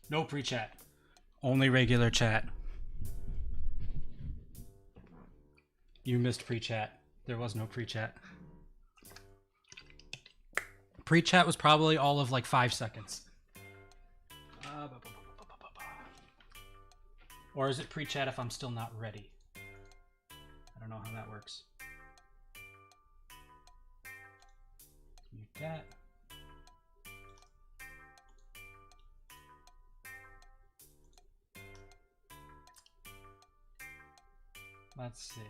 No pre-chat. Only regular chat. You missed pre-chat. There was no pre-chat. Pre-chat was probably all of like 5 seconds. Or is it pre-chat if I'm still not ready? I don't know how that works. Mute that. Let's see.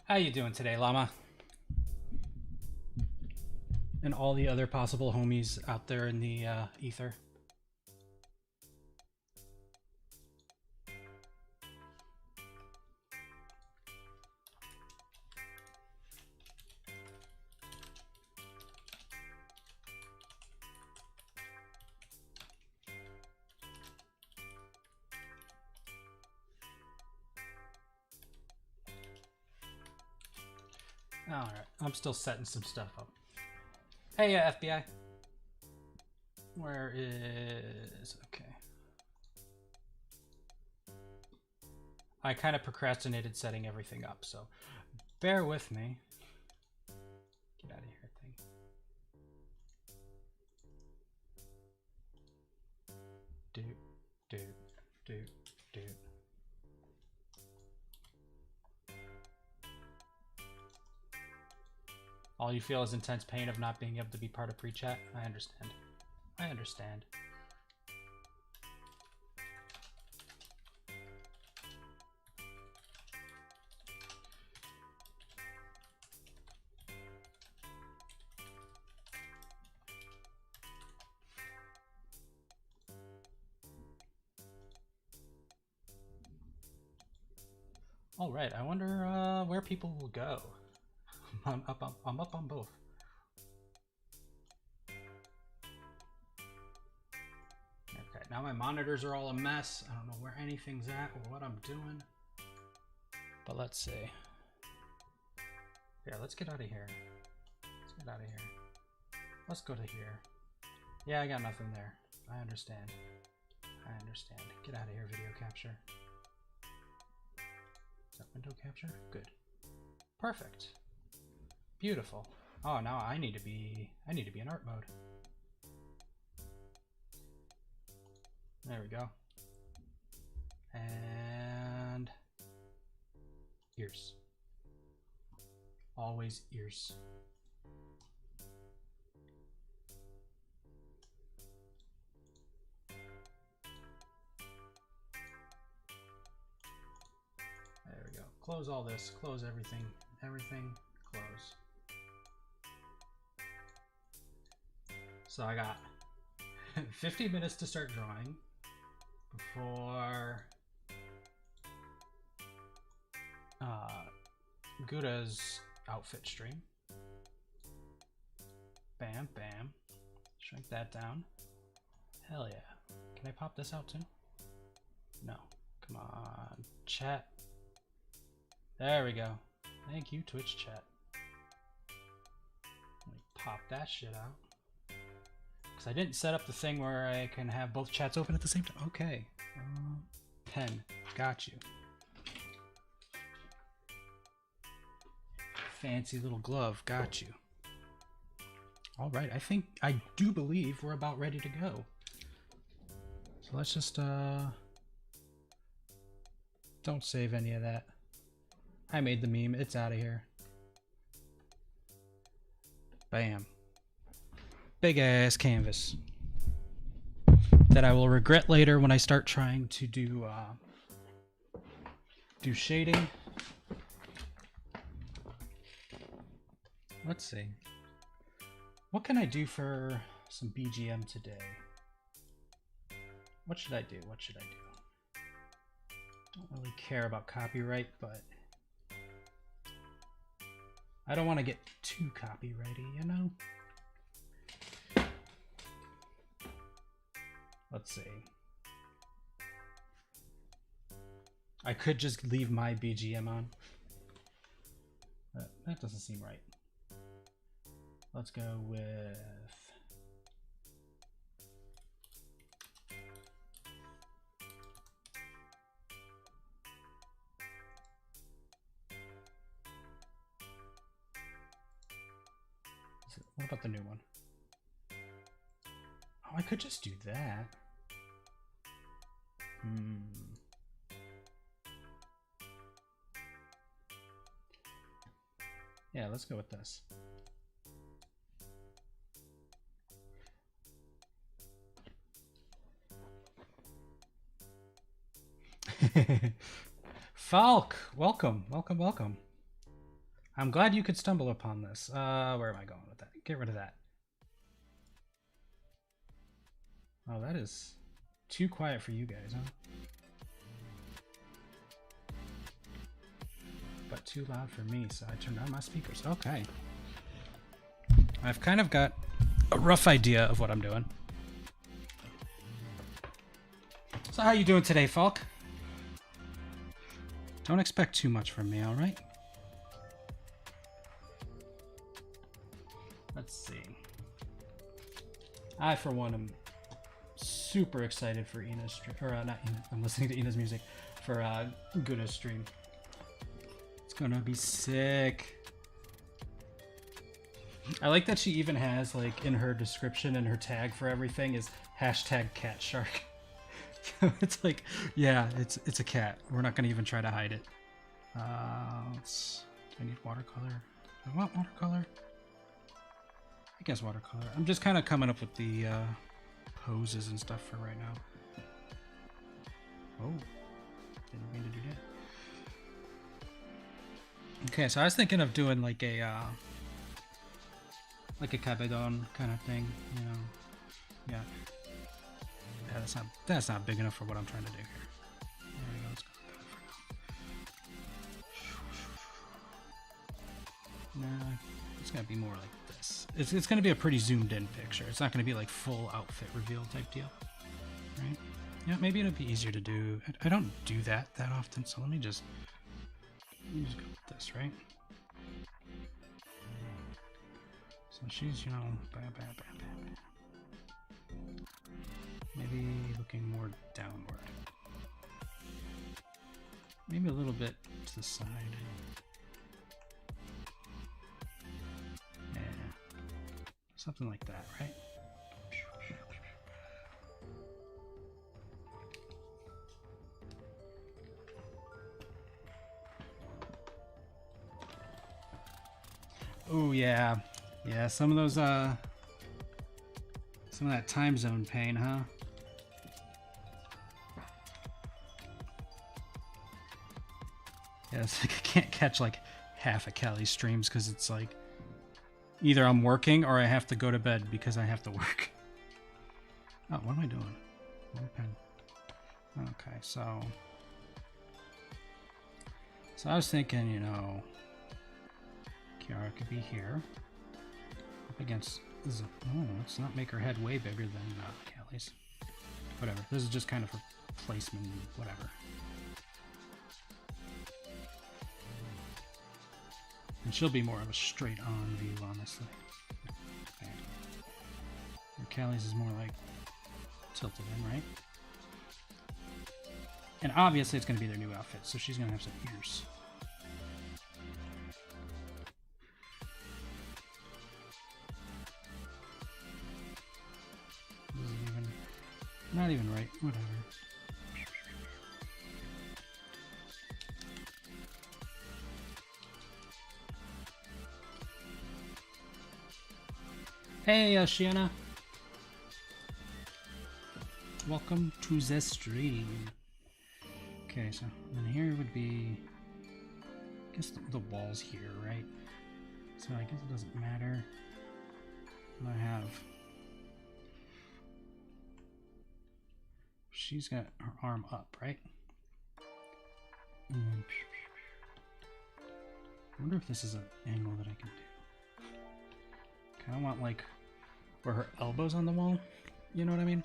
How you doing today, Llama? And all the other possible homies out there in the ether. Alright, I'm still setting some stuff up. Hey, FBI. Where is... Okay. I kind of procrastinated setting everything up, so bear with me. Get out of here, thing. Dude. All you feel is intense pain of not being able to be part of pre-chat? I understand. I understand. All right, I wonder where people will go. I'm up on both. Okay, now my monitors are all a mess. I don't know where anything's at or what I'm doing. But let's see. Yeah, let's get out of here. Let's go to here. Yeah, I got nothing there. I understand. Get out of here, video capture. Is that window capture? Good. Perfect. Beautiful. Oh, now I need to be in art mode. There we go. And ears. Always ears. There we go. Close all this. Close everything. Everything. Close. So I got 50 minutes to start drawing before Gura's outfit stream. Bam, bam. Shrink that down. Hell yeah. Can I pop this out too? No. Come on. Chat. There we go. Thank you, Twitch chat. Let me pop that shit out. Because I didn't set up the thing where I can have both chats open at the same time. Okay. Pen. Got you. Fancy little glove. Got you. All right. I do believe we're about ready to go. So let's just, don't save any of that. I made the meme. It's out of here. Bam. Big ass canvas that I will regret later when I start trying to do shading. Let's see. What can I do for some BGM today? What should I do? Don't really care about copyright, but I don't want to get too copyrighty, you know? Let's see. I could just leave my BGM on. That doesn't seem right. Let's go with What about the new one? Oh, I could just do that. Yeah, let's go with this. Falk, welcome, welcome, welcome. I'm glad you could stumble upon this. Where am I going with that? Get rid of that. Oh, that is too quiet for you guys, huh? But too loud for me, so I turned on my speakers. Okay. I've kind of got a rough idea of what I'm doing. So how you doing today, Falk? Don't expect too much from me, alright? Let's see. I, for one, am super excited for Ina's stream. Or, not Ina. I'm listening to Ina's music for Gura's stream. It's gonna be sick. I like that she even has, like, in her description and her tag for everything is #CatShark. It's like, yeah, it's a cat. We're not gonna even try to hide it. Do I need watercolor? Do I want watercolor? I guess watercolor. I'm just kind of coming up with the poses and stuff for right now. Oh, didn't mean to do that. Okay, so I was thinking of doing like a cabedon kind of thing, you know? Yeah. Yeah, that's not big enough for what I'm trying to do here. There we go. Let's go with that for now. Nah, it's gonna be more like this. It's gonna be a pretty zoomed in picture. It's not gonna be like full outfit reveal type deal, right? Yeah, maybe it'll be easier to do. I don't do that often, so let me just go with this, right? So she's, you know, maybe looking more downward. Maybe a little bit to the side. Yeah. Something like that, right? Oh yeah. Yeah, some of those some of that time zone pain, huh? Yeah, it's like I can't catch like half of Callie's streams because it's like either I'm working or I have to go to bed because I have to work. Oh, what am I doing? One pen. Okay, so I was thinking, you know, Kiara could be here up against. Oh, let's not make her head way bigger than Callie's. Whatever. This is just kind of her placement, whatever. And she'll be more of a straight-on view, honestly. Okay. Where Callie's is more like tilted in, right? And obviously it's going to be their new outfit, so she's going to have some ears. Not even right, whatever. Hey, Shiana. Welcome to the stream. Okay, so then here would be, I guess the wall's here, right? So I guess it doesn't matter. I have. She's got her arm up, right? I wonder if this is an angle that I can do. Kind of want like where her elbow's on the wall. You know what I mean?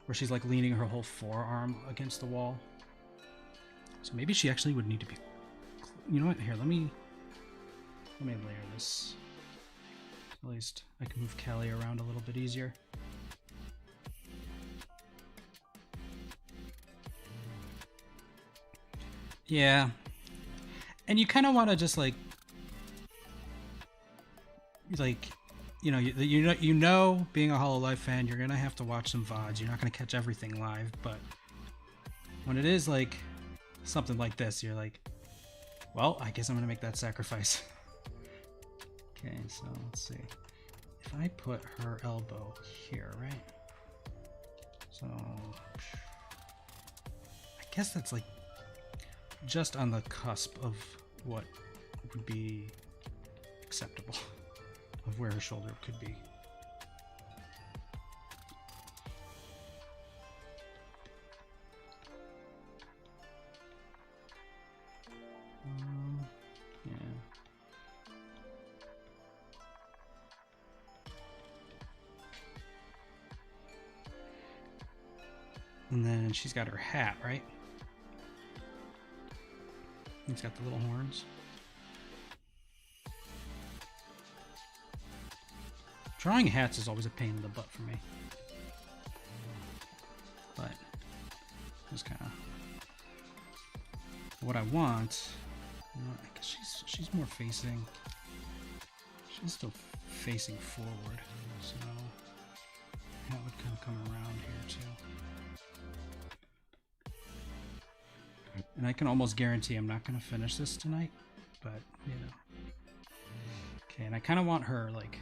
Where she's like leaning her whole forearm against the wall. So maybe she actually would need to be. You know what? Here, let me layer this. At least I can move Callie around a little bit easier. Yeah. And you kind of want to just like like, you know, being a Hololive fan, you're gonna have to watch some VODs. You're not gonna catch everything live, but when it is like something like this, you're like, well, I guess I'm gonna make that sacrifice. Okay, so let's see. If I put her elbow here, right? So I guess that's like just on the cusp of what would be acceptable, of where her shoulder could be. Yeah. And then she's got her hat, right? It's got the little horns. Drawing hats is always a pain in the butt for me. But just kind of what I want. I guess she's more facing. She's still facing forward, so that would kind of come around here too. And I can almost guarantee I'm not going to finish this tonight, but you know. Okay, and I kind of want her like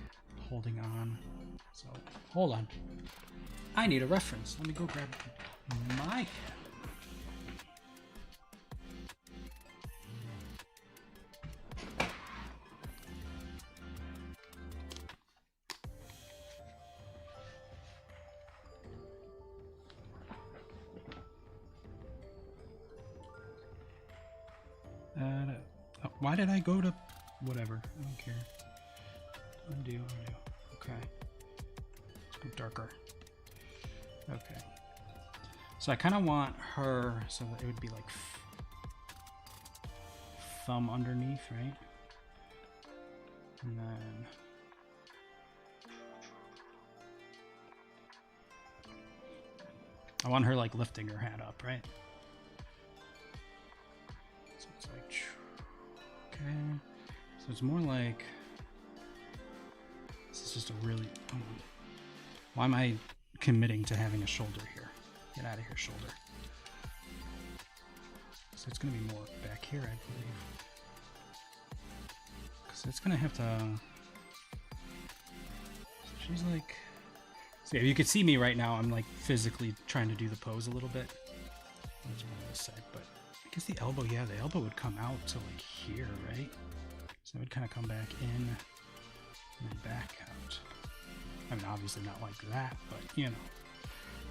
holding on. So hold on. I need a reference. Let me go grab my cat. Why did I go to whatever? I don't care. Undo. Okay. Let's go darker. Okay. So I kind of want her so that it would be like thumb underneath, right? And then I want her like lifting her hat up, right? So it's like, okay. So it's more like, this is just a really, why am I committing to having a shoulder here? Get out of here, shoulder. So it's going to be more back here, I believe. Because it's going to have to, she's like, so yeah, you can see me right now, I'm like physically trying to do the pose a little bit. That's more of a sec, but I guess the elbow, yeah, the elbow would come out to like here, right? So it would kind of come back in and then back out. I mean, obviously not like that, but you know,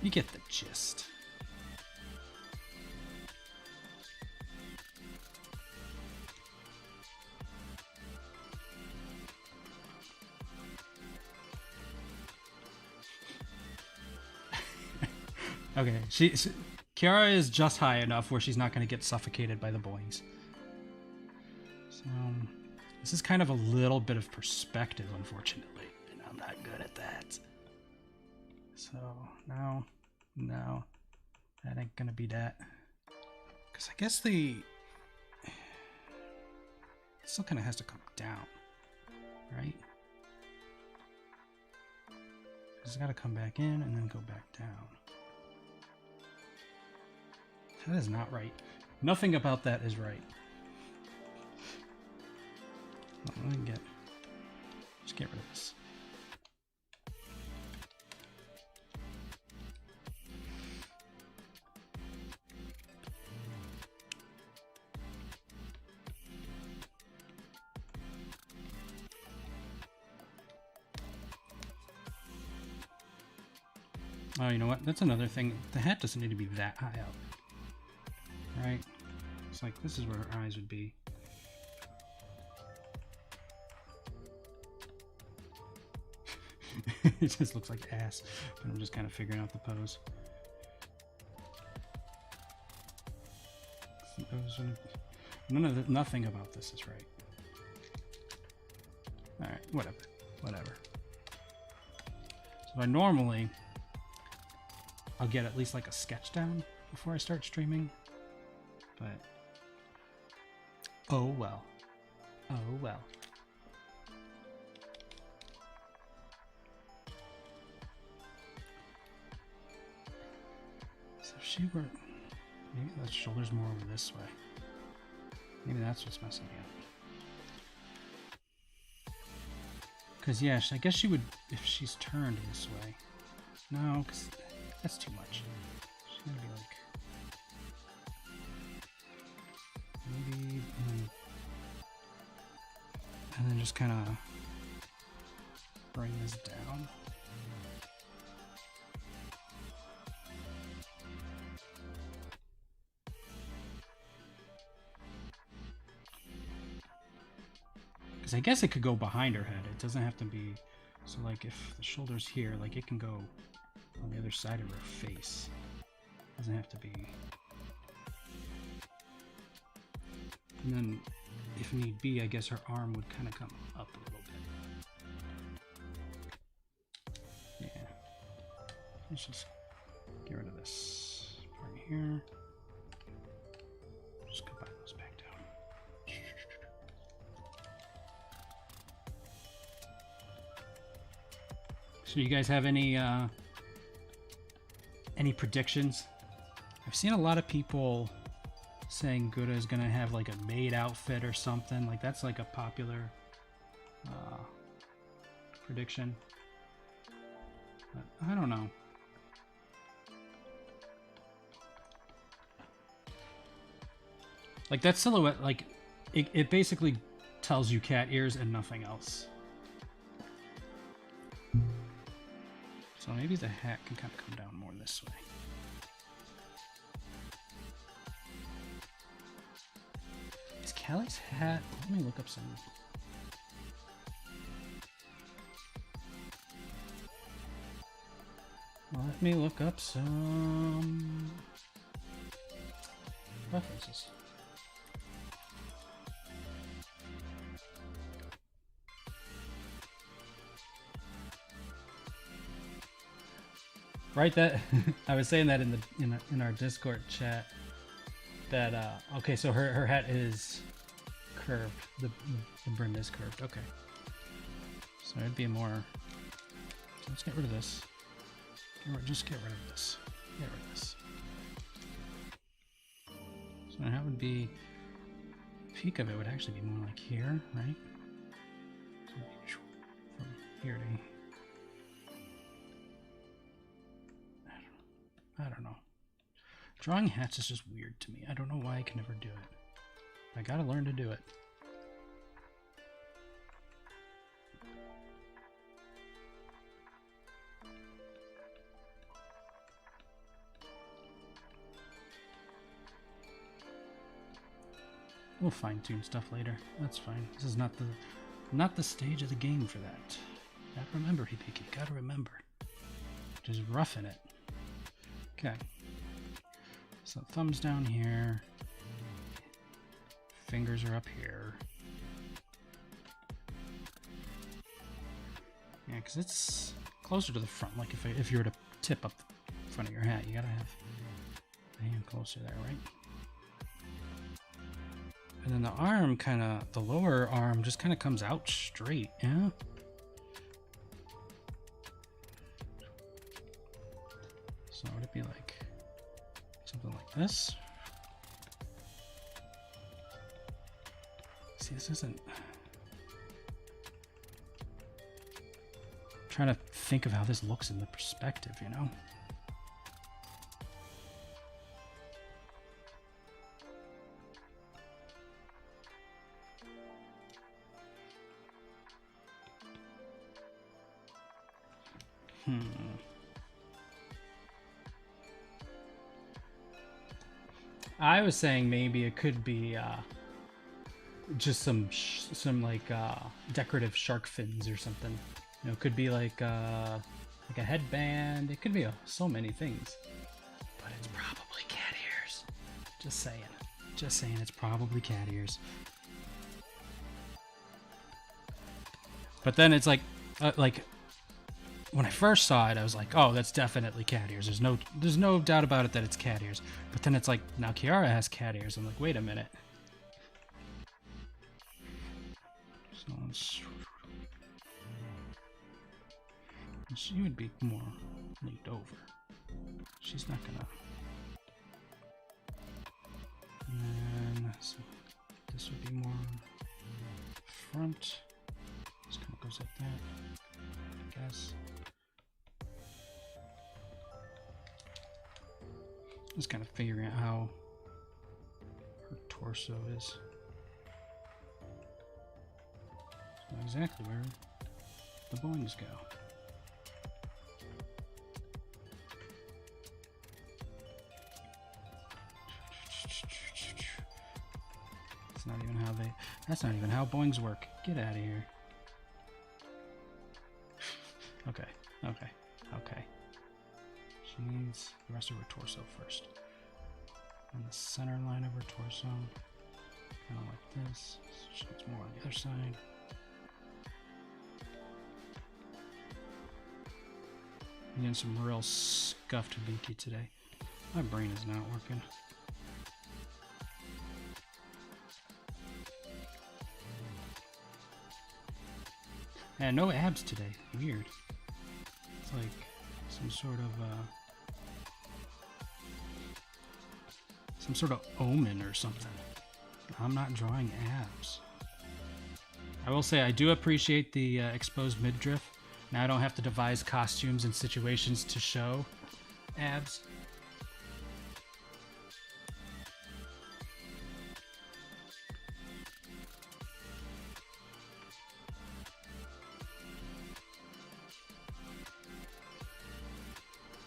you get the gist. Okay, Kiara is just high enough where she's not going to get suffocated by the boings. So this is kind of a little bit of perspective, unfortunately, and I'm not good at that. So now, no, that ain't gonna be that. Because I guess it still kind of has to come down, right? It's got to come back in and then go back down. That is not right. Nothing about that is right. Let me just get rid of this. Oh, you know what? That's another thing. The hat doesn't need to be that high up. Right? It's like, this is where her eyes would be. It just looks like ass, but I'm just kind of figuring out the pose. Nothing about this is right. Alright, whatever. So normally, I'll get at least like a sketch down before I start streaming, but oh well. she were... Maybe the shoulder's more over this way. Maybe that's what's messing me up. Because, yeah, I guess she would... If she's turned this way. No, because that's too much. She's gonna be like... Maybe... And then just kind of... bring this down. Because I guess it could go behind her head. It doesn't have to be... So, like, if the shoulder's here, like, it can go on the other side of her face. It doesn't have to be... And then, if need be, I guess her arm would kind of come up a little bit. Yeah. Let's just get rid of this part here. Just combine those back down. So you guys have any predictions? I've seen a lot of people saying Gura is gonna have like a maid outfit or something. Like that's like a popular prediction. But I don't know. Like that silhouette, like it basically tells you cat ears and nothing else. So maybe the hat can kind of come down more this way. Is Callie's hat... Let me look up some... Let me look up some... references. Right, that I was saying that in our Discord chat that okay, so her hat is curved. The brim is curved. Okay, so it'd be more. So let's get rid of this. Just get rid of this. Get rid of this. So that would be. Peak of it would actually be more like here, right? So from here to. I don't know. Drawing hats is just weird to me. I don't know why I can never do it. I gotta learn to do it. We'll fine-tune stuff later. That's fine. This is not the stage of the game for that. Gotta remember, Hibiki. Gotta remember. Just roughing it. Okay, so thumbs down here, fingers are up here. Yeah, because it's closer to the front. Like if you were to tip up the front of your hat, you gotta have the hand closer there, right? And then the arm the lower arm just kind of comes out straight, yeah? So would it be like something like this? See, this isn't... I'm trying to think of how this looks in the perspective, you know? I was saying maybe it could be just some like decorative shark fins or something. You know, it could be like a headband. It could be so many things. But it's probably cat ears. Just saying. Just saying, it's probably cat ears. But then it's like when I first saw it, I was like, "Oh, that's definitely cat ears." There's no doubt about it that it's cat ears. But then it's like, now Kiara has cat ears. I'm like, wait a minute. So she would be more leaned over. She's not gonna. so this would be more front. This kind of goes like that, I guess. Just kind of figuring out how her torso is. So exactly where the boings go. That's not even how boings work. Get out of here. Okay. She needs the rest of her torso first. On the center line of her torso. Kind of like this. So she needs more on the other side. I'm getting some real scuffed Hibiki today. My brain is not working. And no abs today. Weird. It's like some sort of omen or something. I'm not drawing abs. I will say I do appreciate the exposed midriff. Now I don't have to devise costumes and situations to show abs.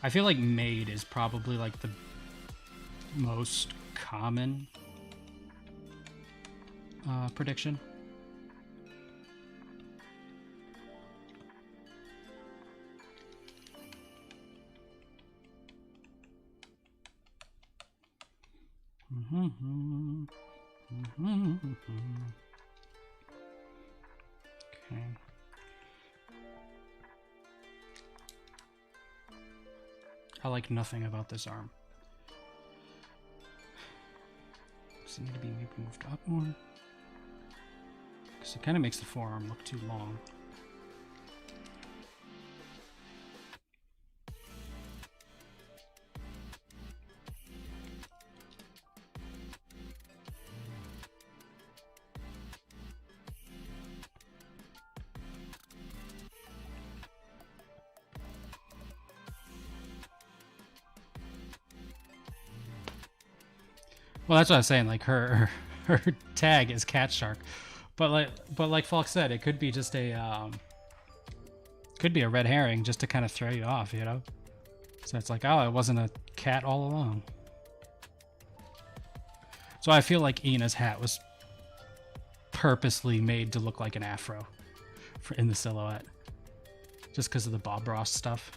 I feel like maid is probably like the most common prediction. Okay. I like nothing about this arm. Does it need to be maybe moved up more? Because it kind of makes the forearm look too long. Well, that's what I was saying. Like her tag is cat shark, but like Falk said, it could be just a red herring just to kind of throw you off, you know. So it's like, oh, it wasn't a cat all along. So I feel like Ina's hat was purposely made to look like an afro in the silhouette, just because of the Bob Ross stuff.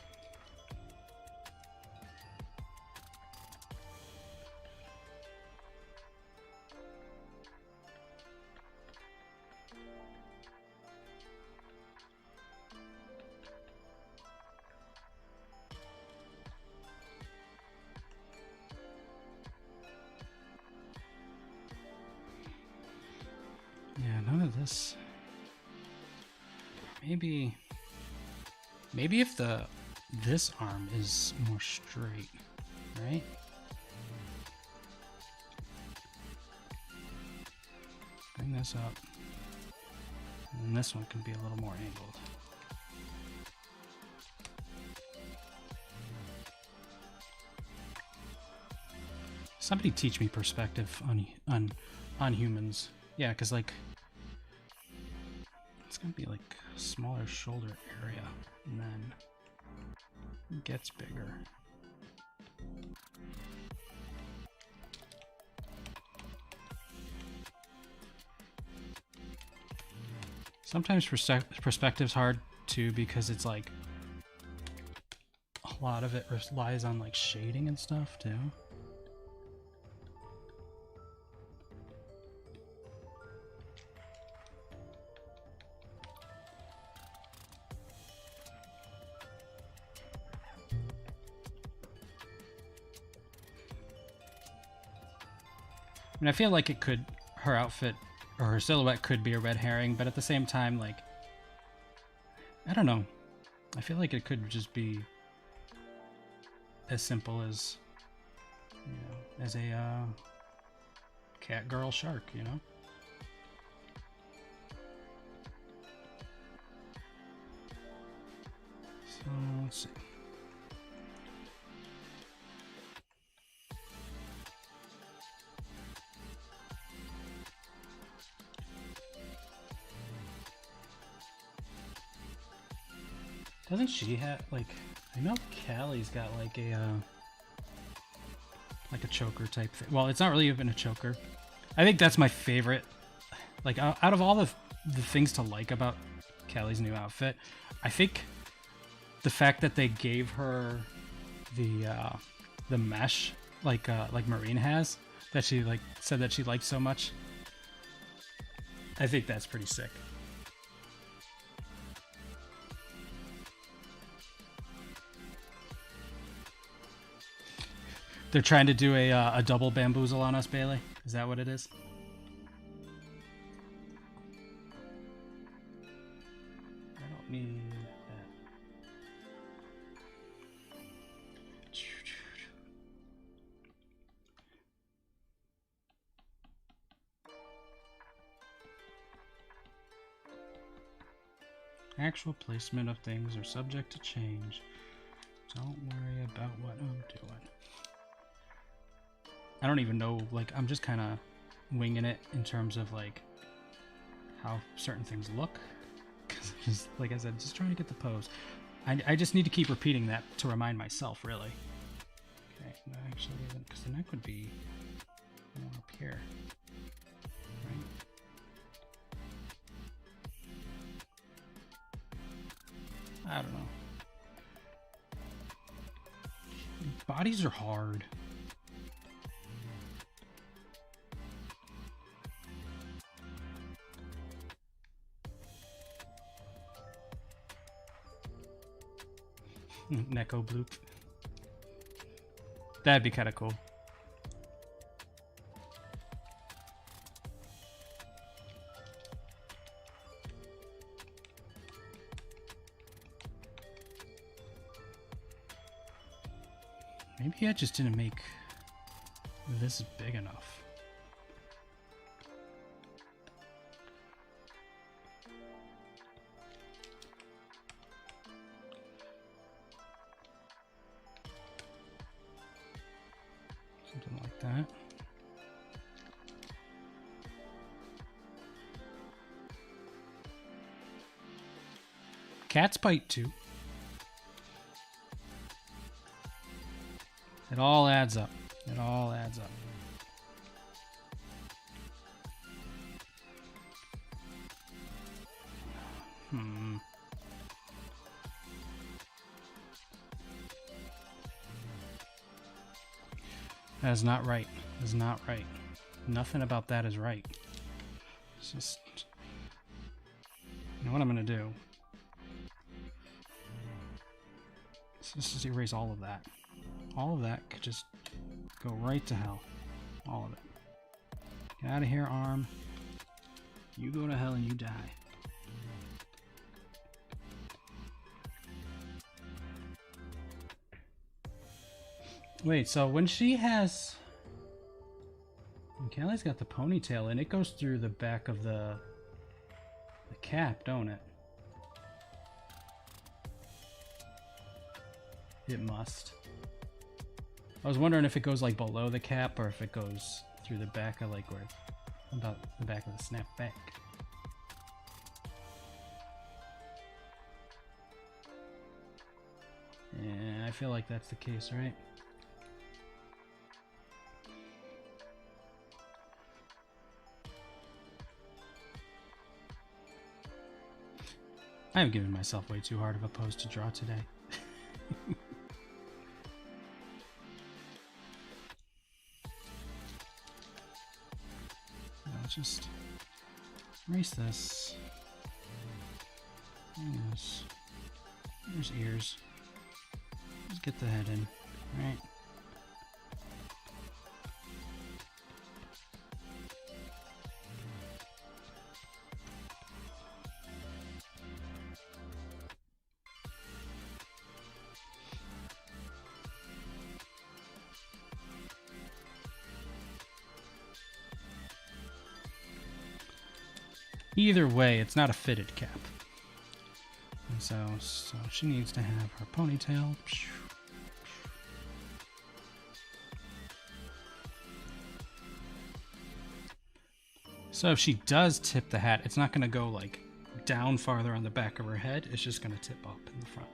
Yeah, none of this. Maybe if this arm is more straight, right? Bring this up. And this one can be a little more angled. Somebody teach me perspective on humans. Yeah, because like it's gonna be like a smaller shoulder area and then it gets bigger. Sometimes perspective's hard too because it's like a lot of it relies on like shading and stuff too. I mean, I feel like her outfit or her silhouette could be a red herring, but at the same time, like, I don't know. I feel like it could just be as simple as, you know, as cat girl shark, you know? So let's see. Doesn't she have, like, I know Callie's got like a choker type thing. Well, it's not really even a choker. I think that's my favorite. Like, out of all the things to like about Callie's new outfit, I think the fact that they gave her the mesh, like Marine has, that she like said that she liked so much. I think that's pretty sick. They're trying to do a double bamboozle on us, Bailey. Is that what it is? I don't need that. Actual placement of things are subject to change. Don't worry about what I'm doing. I don't even know, like, I'm just kind of winging it in terms of, like, how certain things look. Because, just like I said, just trying to get the pose. I just need to keep repeating that to remind myself, really. Okay, no, actually isn't, because the neck would be more up here. Right? I don't know. Bodies are hard. Neko bloop. That'd be kind of cool. Maybe I just didn't make this big enough. Something like that. Cats bite too. It all adds up. It all adds up. That is not right. That is not right. Nothing about that is right. It's just... You know what I'm going to do? Let's just erase all of that. All of that could just go right to hell. All of it. Get out of here, arm. You go to hell and you die. Wait, so when she has... When Callie's got the ponytail and it goes through the back of the cap, don't it? It must. I was wondering if it goes like below the cap or if it goes through the back of like where, about the back of the snapback. Yeah, I feel like that's the case, right? I have given myself way too hard of a pose to draw today. Let's just erase this. And this. There's ears. Let's get the head in, right? Either way, it's not a fitted cap. And so she needs to have her ponytail. So if she does tip the hat, it's not going to go like down farther on the back of her head. It's just going to tip up in the front.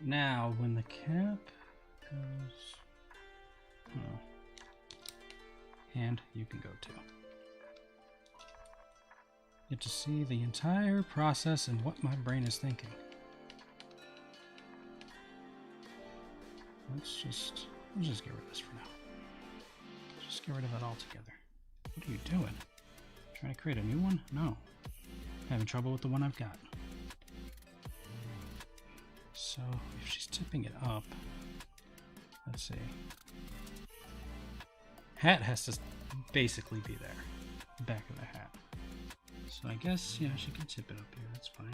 Now, when the cap goes... Oh. And you can go too. Get to see the entire process and what my brain is thinking. Let's just get rid of this for now. Just get rid of it altogether. What are you doing? Trying to create a new one? No. Having trouble with the one I've got. So if she's tipping it up, let's see. Hat has to basically be there, back of the hat. So I guess, yeah, she can tip it up here, that's fine.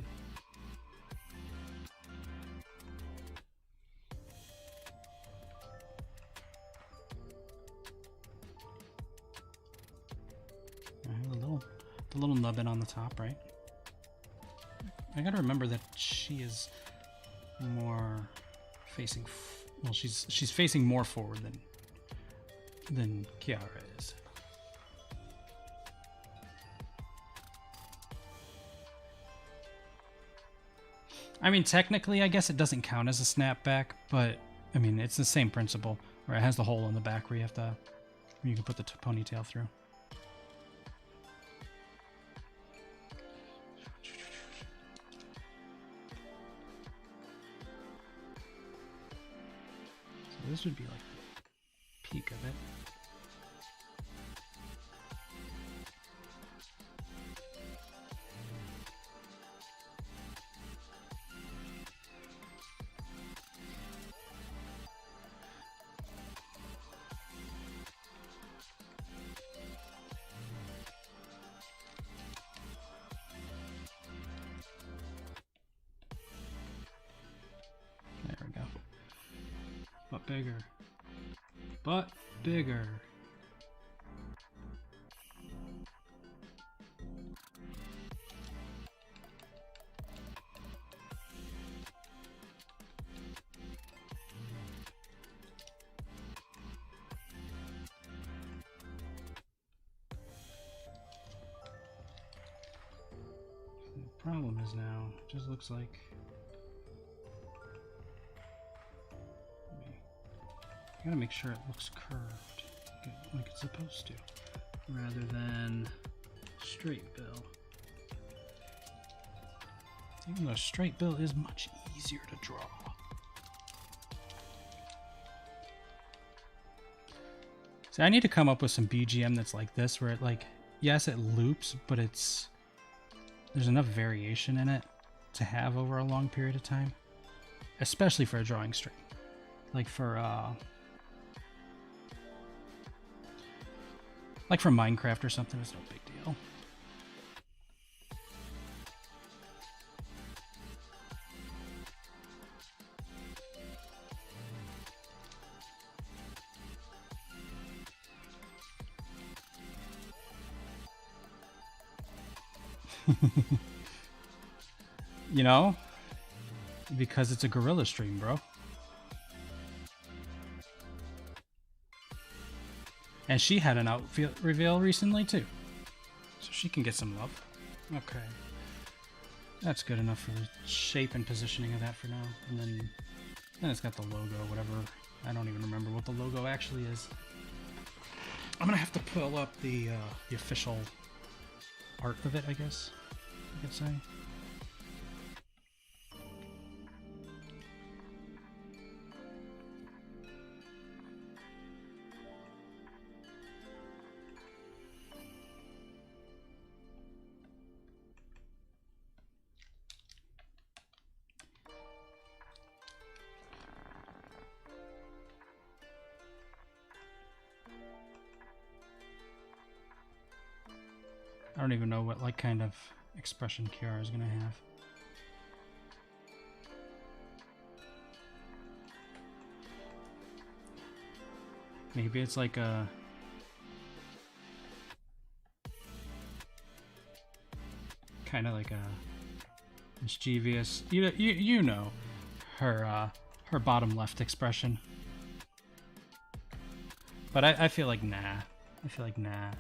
I have the little nubbin on the top, right? I gotta remember that she is more facing, well, she's facing more forward than Kiara is. I mean, technically, I guess it doesn't count as a snapback, but I mean, it's the same principle, where it has the hole in the back where you have to, where you can put the ponytail through. So this would be like the peak of it. But bigger. But bigger. The problem is now, it just looks like I gotta make sure it looks curved, like it's supposed to, rather than straight bill. Even though straight bill is much easier to draw. So I need to come up with some BGM that's like this, where it like, yes, it loops, but there's enough variation in it to have over a long period of time, especially for a drawing string. Like for Minecraft or something, it's no big deal. You know, because it's a gorilla stream, bro. And she had an outfit reveal recently too, so she can get some love. Okay, that's good enough for the shape and positioning of that for now. And then it's got the logo, whatever. I don't even remember what the logo actually is. I'm gonna have to pull up the official art of it, I guess you could say. I don't even know what like kind of expression Kiara is gonna have. Maybe it's like a... kind of like a mischievous... You know her bottom left expression. But I feel like nah. I feel like nah.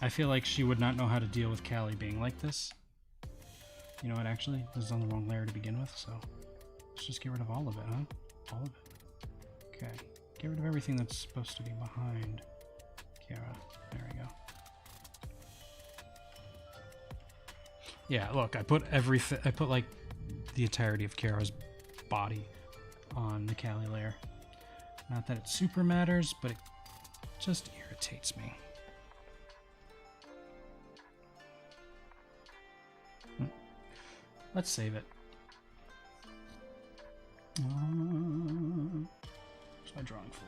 I feel like she would not know how to deal with Callie being like this. You know what, actually? This is on the wrong layer to begin with, so... let's just get rid of all of it, huh? All of it. Okay. Get rid of everything that's supposed to be behind Kara. There we go. Yeah, look, I put everything... I put, like, the entirety of Kara's body on the Callie layer. Not that it super matters, but it just irritates me. Let's save it. Where's my drawing folder?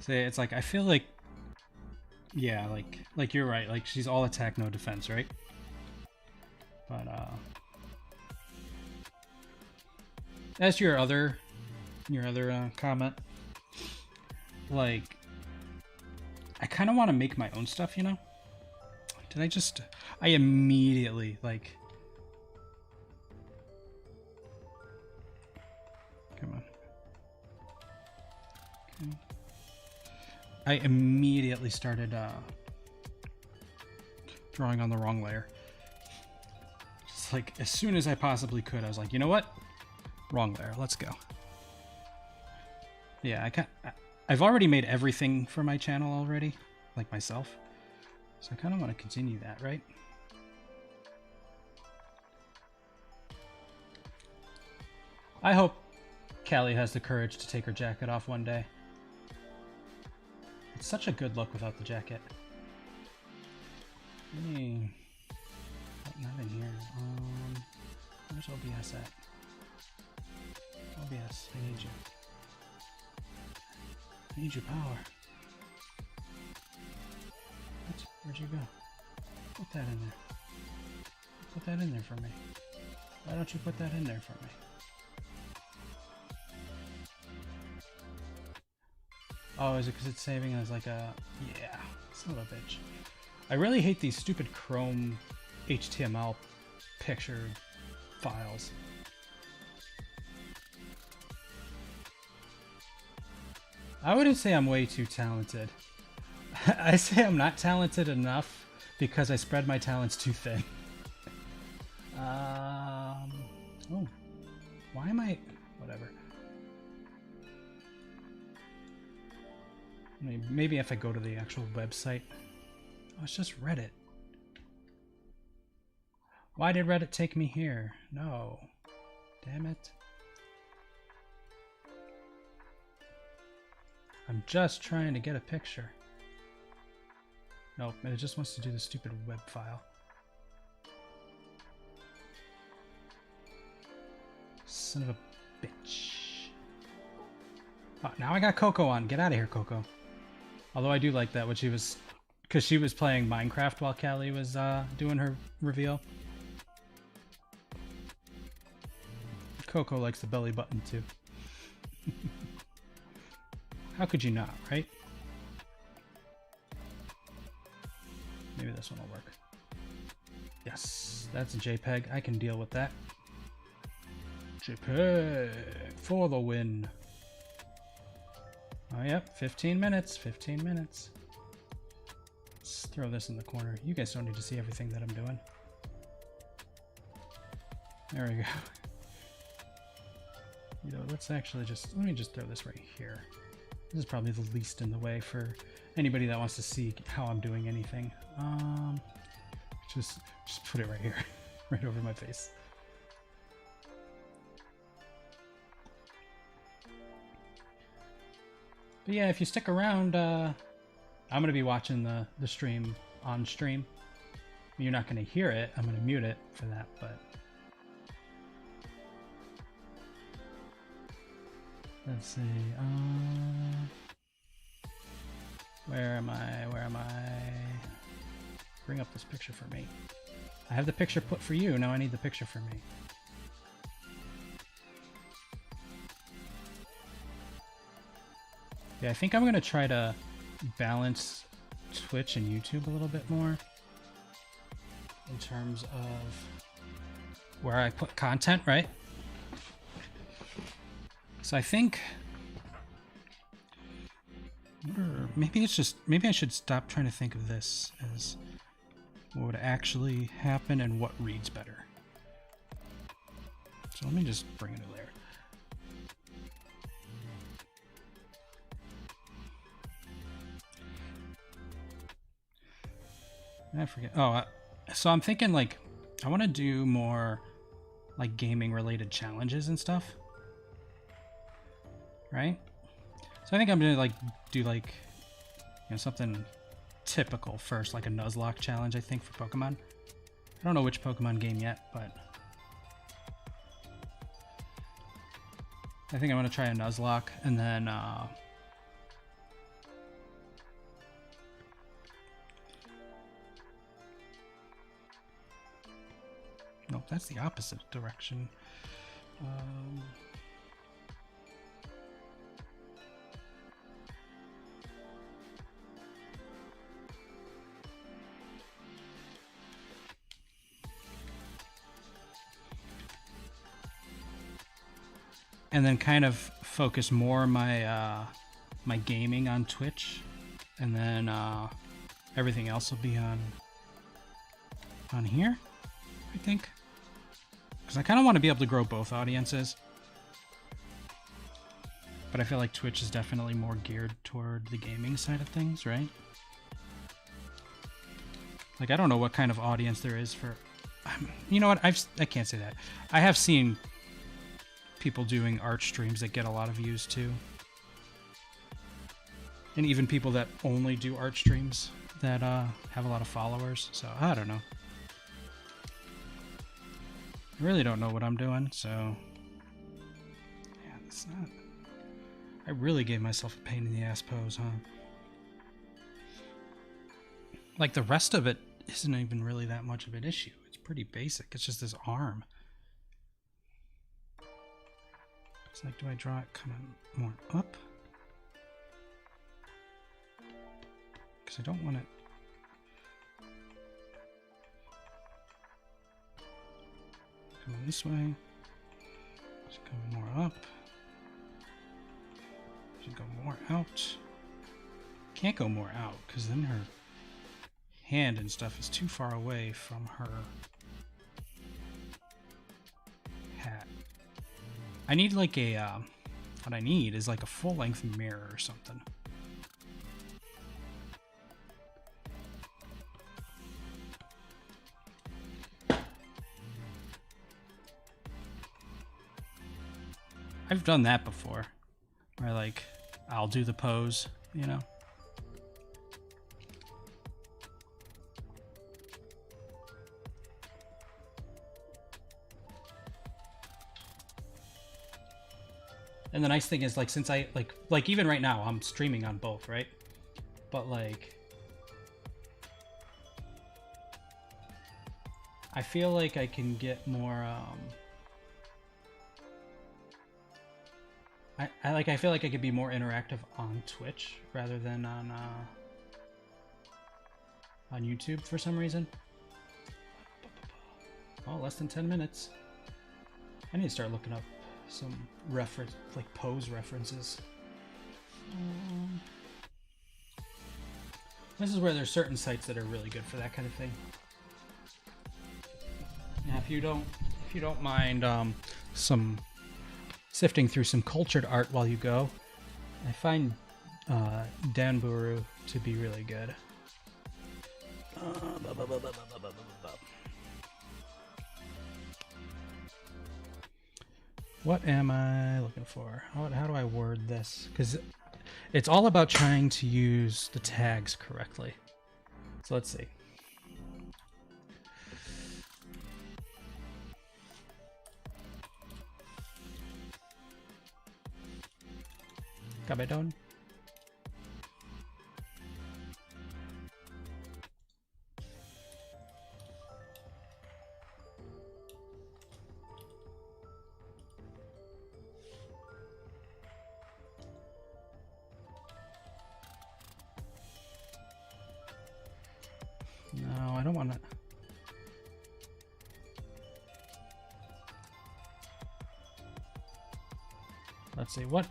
It's like, I feel like, yeah, like you're right, like she's all attack, no defense, right? But as your other comment, like, I kind of want to make my own stuff, you know? I immediately, like, come on. Okay. I immediately started drawing on the wrong layer. Just like, as soon as I possibly could, I was like, you know what? Wrong layer, let's go. Yeah, I've already made everything for my channel already, like myself. So I kind of want to continue that, right? I hope Callie has the courage to take her jacket off one day. It's such a good look without the jacket. Hey, not in here. Where's OBS at? OBS, I need you. I need your power. What? Where'd you go? Put that in there. Put that in there for me. Why don't you put that in there for me? Oh, is it because it's saving as like a... yeah, son of a bitch. I really hate these stupid Chrome HTML picture files. I wouldn't say I'm way too talented. I say I'm not talented enough because I spread my talents too thin. Oh. Why am I... whatever. Maybe if I go to the actual website. Oh, it's just Reddit. Why did Reddit take me here? No. Damn it. I'm just trying to get a picture. Nope, it just wants to do the stupid web file. Son of a bitch. Oh, now I got Coco on. Get out of here, Coco. Although I do like that, what she was... because she was playing Minecraft while Callie was doing her reveal. Coco likes the belly button too. How could you not, right? Maybe this one will work. Yes, that's a JPEG. I can deal with that. JPEG for the win. Oh, yep, 15 minutes, 15 minutes. Let's throw this in the corner. You guys don't need to see everything that I'm doing. There we go. You know, let's actually just, let me just throw this right here. This is probably the least in the way for anybody that wants to see how I'm doing anything. Just put it right here, right over my face. But yeah, if you stick around, I'm gonna be watching the stream on stream. You're not gonna hear it. I'm gonna mute it for that, but let's see. Where am I? Where am I? Bring up this picture for me. I have the picture put for you. Now I need the picture for me. Yeah, I think I'm gonna try to balance Twitch and YouTube a little bit more in terms of where I put content, right? So I think maybe it's just, maybe I should stop trying to think of this as what would actually happen and what reads better. So let me just bring it there. I forget. Oh, so I'm thinking like I want to do more like gaming related challenges and stuff, right? So I think I'm gonna like do like, you know, something typical first, like a Nuzlocke challenge. I think for Pokemon. I don't know which Pokemon game yet, but I think I want to try a Nuzlocke, and then no, that's the opposite direction. And then kind of focus more my my gaming on Twitch, and then everything else will be on here, I think. Because I kind of want to be able to grow both audiences. But I feel like Twitch is definitely more geared toward the gaming side of things, right? Like, I don't know what kind of audience there is for... You know what? I can't say that. I have seen people doing art streams that get a lot of views, too. And even people that only do art streams that have a lot of followers. So, I don't know. I really don't know what I'm doing, so... Yeah, it's not... I really gave myself a pain in the ass pose, huh? Like, the rest of it isn't even really that much of an issue. It's pretty basic. It's just this arm. It's like, do I draw it kind of more up? Because I don't want it... Coming this way. Should go more up. Should go more out. Can't go more out because then her hand and stuff is too far away from her hat. I need like a what I need is like a full-length mirror or something. I've done that before, where like I'll do the pose, you know. And the nice thing is, like, since I like even right now I'm streaming on both, right? But like I feel like I can get more I feel like I could be more interactive on Twitch rather than on YouTube for some reason. Oh, less than 10 minutes. I need to start looking up some reference, like pose references. This is where there's certain sites that are really good for that kind of thing. Now, if you don't mind some sifting through some cultured art while you go, I find Danburu to be really good. What am I looking for? How do I word this? Because it's all about trying to use the tags correctly. So let's see. Kabedon. No, I don't want to. Let's see what.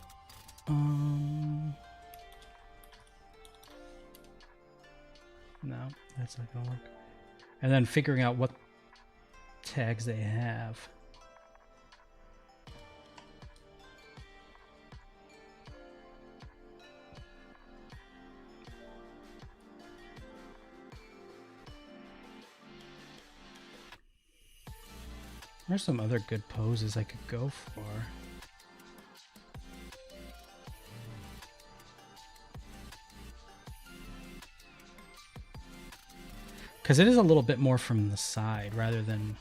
No, that's not gonna work. And then figuring out what tags they have. There's some other good poses I could go for. Because it is a little bit more from the side rather than...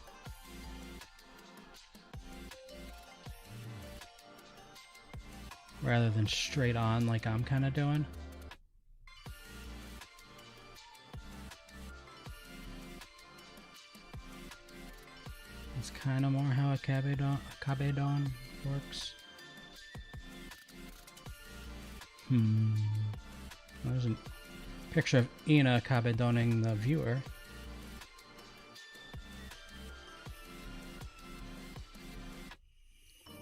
straight on like I'm kind of doing. It's kind of more how a kabedon works. There's a picture of Ina kabedoning the viewer.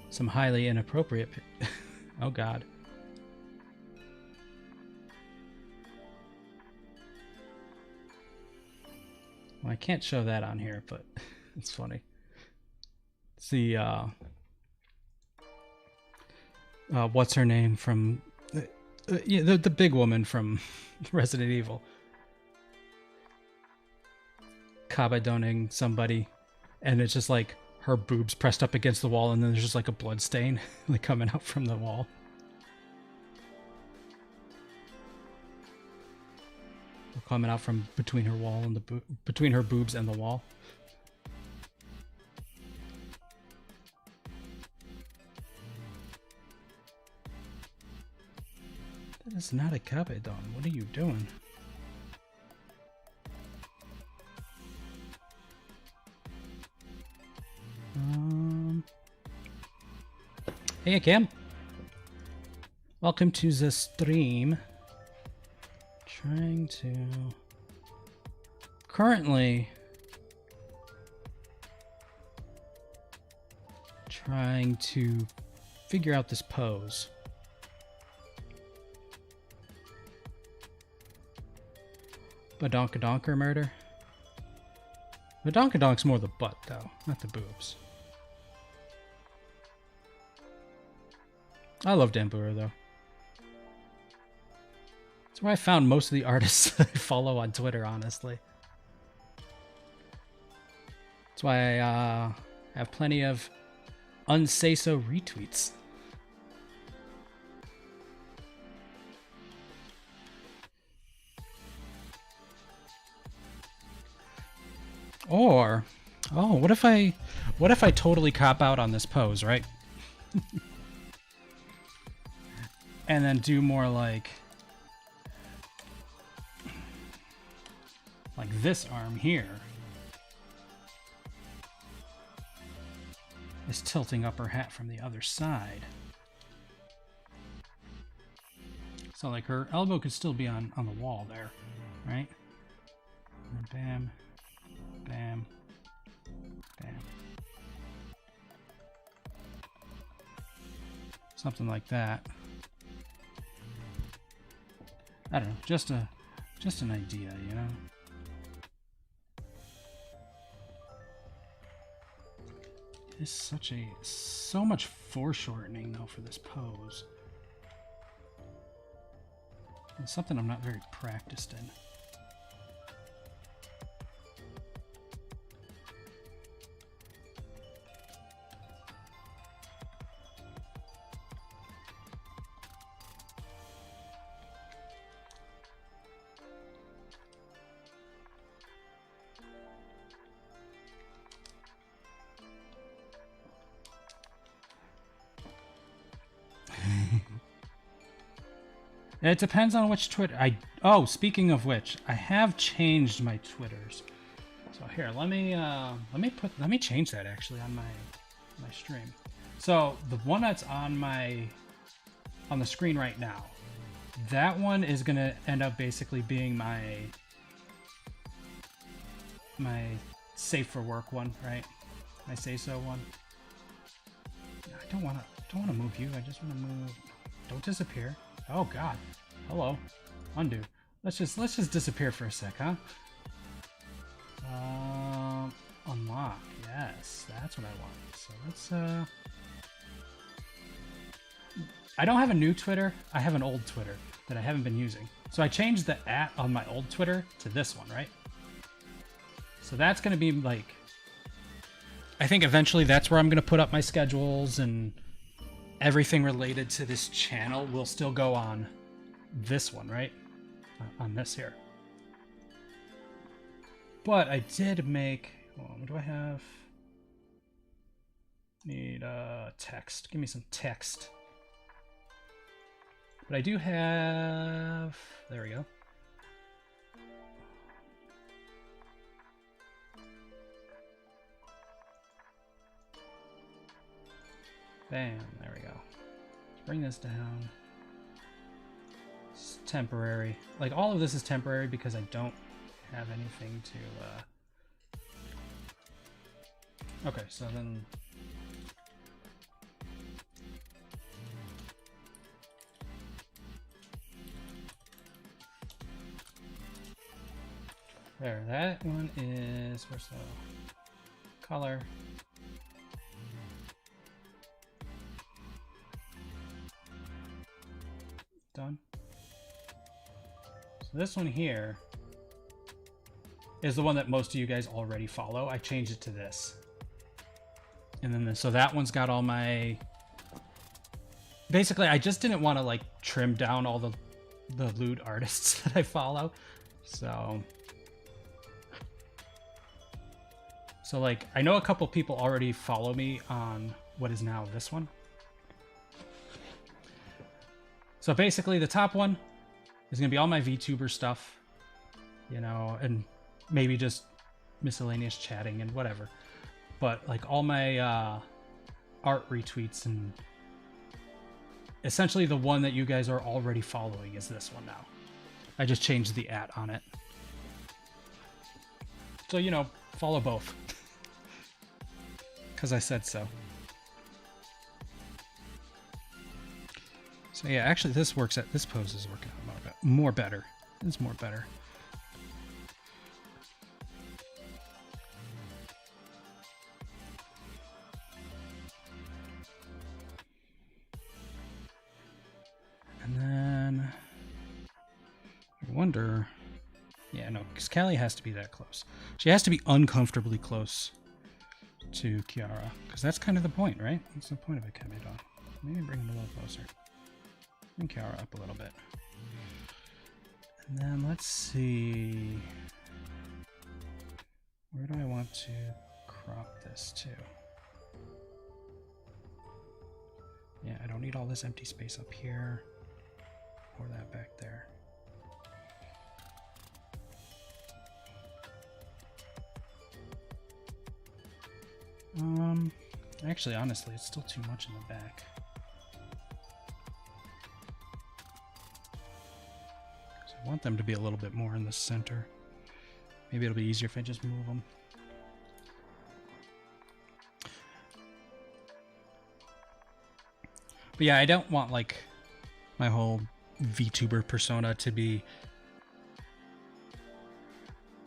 Some highly inappropriate... Oh god. Well, I can't show that on here, but it's funny. It's the what's her name from yeah, the big woman from Resident Evil kabedoning somebody, and it's just like her boobs pressed up against the wall, and then there's just like a blood stain like coming out from the wall. Coming out from between her wall and between her boobs and the wall. That is not a kabedon. What are you doing? Hey, Kim. Welcome to the stream. Trying to... Currently... Trying to figure out this pose. Badonkadonker murder? Badonkadonk's more the butt, though, not the boobs. I love Danbura, though. That's where I found most of the artists that I follow on Twitter, honestly. That's why I have plenty of unsay-so retweets. Or, oh, what if I totally cop out on this pose, right? And then do more like this arm here is tilting up her hat from the other side. So like her elbow could still be on the wall there, right? And bam, bam, bam. Something like that. I don't know, just an idea, you know? It's so much foreshortening though for this pose. It's something I'm not very practiced in. It depends on which Twitter. Oh, speaking of which, I have changed my Twitters. So here, let me change that actually on my stream. So the one that's on the screen right now, that one is gonna end up basically being my safe for work one, right? My say so one. I don't wanna move you. I just wanna move. Don't disappear. Oh God. Hello. Undo. Let's just disappear for a sec, huh? Unlock. Yes, that's what I want. So let's I don't have a new Twitter. I have an old Twitter that I haven't been using. So I changed the @ on my old Twitter to this one, right? So that's gonna be like, I think eventually that's where I'm gonna put up my schedules, and everything related to this channel will still go on this one, right? On this here. But I did make, hold on, what do I have? Need text. Give me some text. But I do have, there we go. Bam, there we go. Let's bring this down. It's temporary. Like, all of this is temporary because I don't have anything to, Okay, so then... There, that one is, where's the color? Done. So this one here is the one that most of you guys already follow. I changed it to this. And then so that one's got all my... Basically, I just didn't want to like trim down all the lewd artists that I follow. So like, I know a couple people already follow me on what is now this one. So basically the top one is going to be all my VTuber stuff, you know, and maybe just miscellaneous chatting and whatever. But like all my art retweets, and essentially the one that you guys are already following is this one now. I just changed the @ on it. So, you know, follow both. Because I said so. So yeah, actually this pose is working out more better. It's more better. And then I wonder, yeah, no, because Callie has to be that close. She has to be uncomfortably close to Kiara, because that's kind of the point, right? That's the point of a Kemi-don. Maybe bring him a little closer. Bring Kiara up a little bit. And then let's see. Where do I want to crop this to? Yeah, I don't need all this empty space up here or that back there. Actually, honestly, it's still too much in the back. So I want them to be a little bit more in the center. Maybe it'll be easier if I just move them. But yeah, I don't want like my whole VTuber persona to be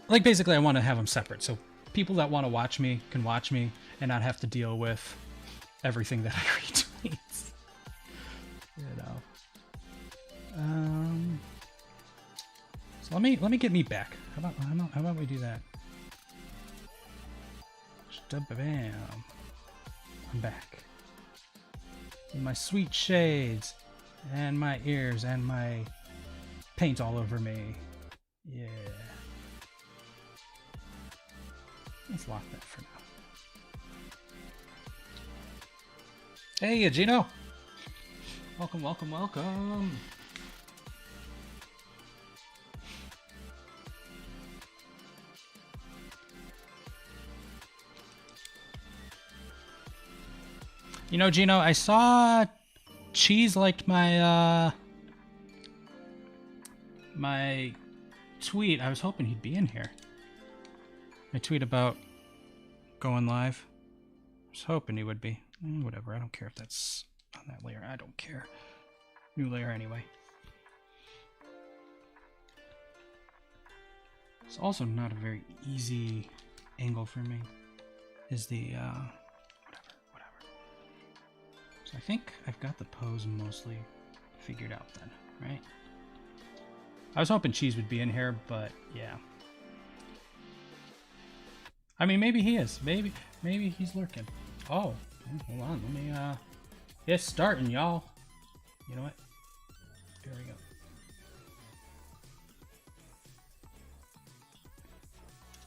like, basically I want to have them separate. So people that want to watch me can watch me and not have to deal with everything that I retweet. You know. So let me get me back. How about we do that? Bam. I'm back. With my sweet shades and my ears and my paint all over me. Yeah. Let's lock that for now. Hey, Gino. Welcome, welcome, welcome. You know, Gino, I saw Cheese liked my my tweet. I was hoping he'd be in here. My tweet about going live. I was hoping he would be. Whatever, I don't care if that's on that layer. I don't care. New layer anyway. It's also not a very easy angle for me. Is the whatever. So I think I've got the pose mostly figured out then, right? I was hoping Cheese would be in here, but yeah. I mean, maybe he is. Maybe he's lurking. Oh, hold on. Let me, it's starting, y'all. You know what? Here we go.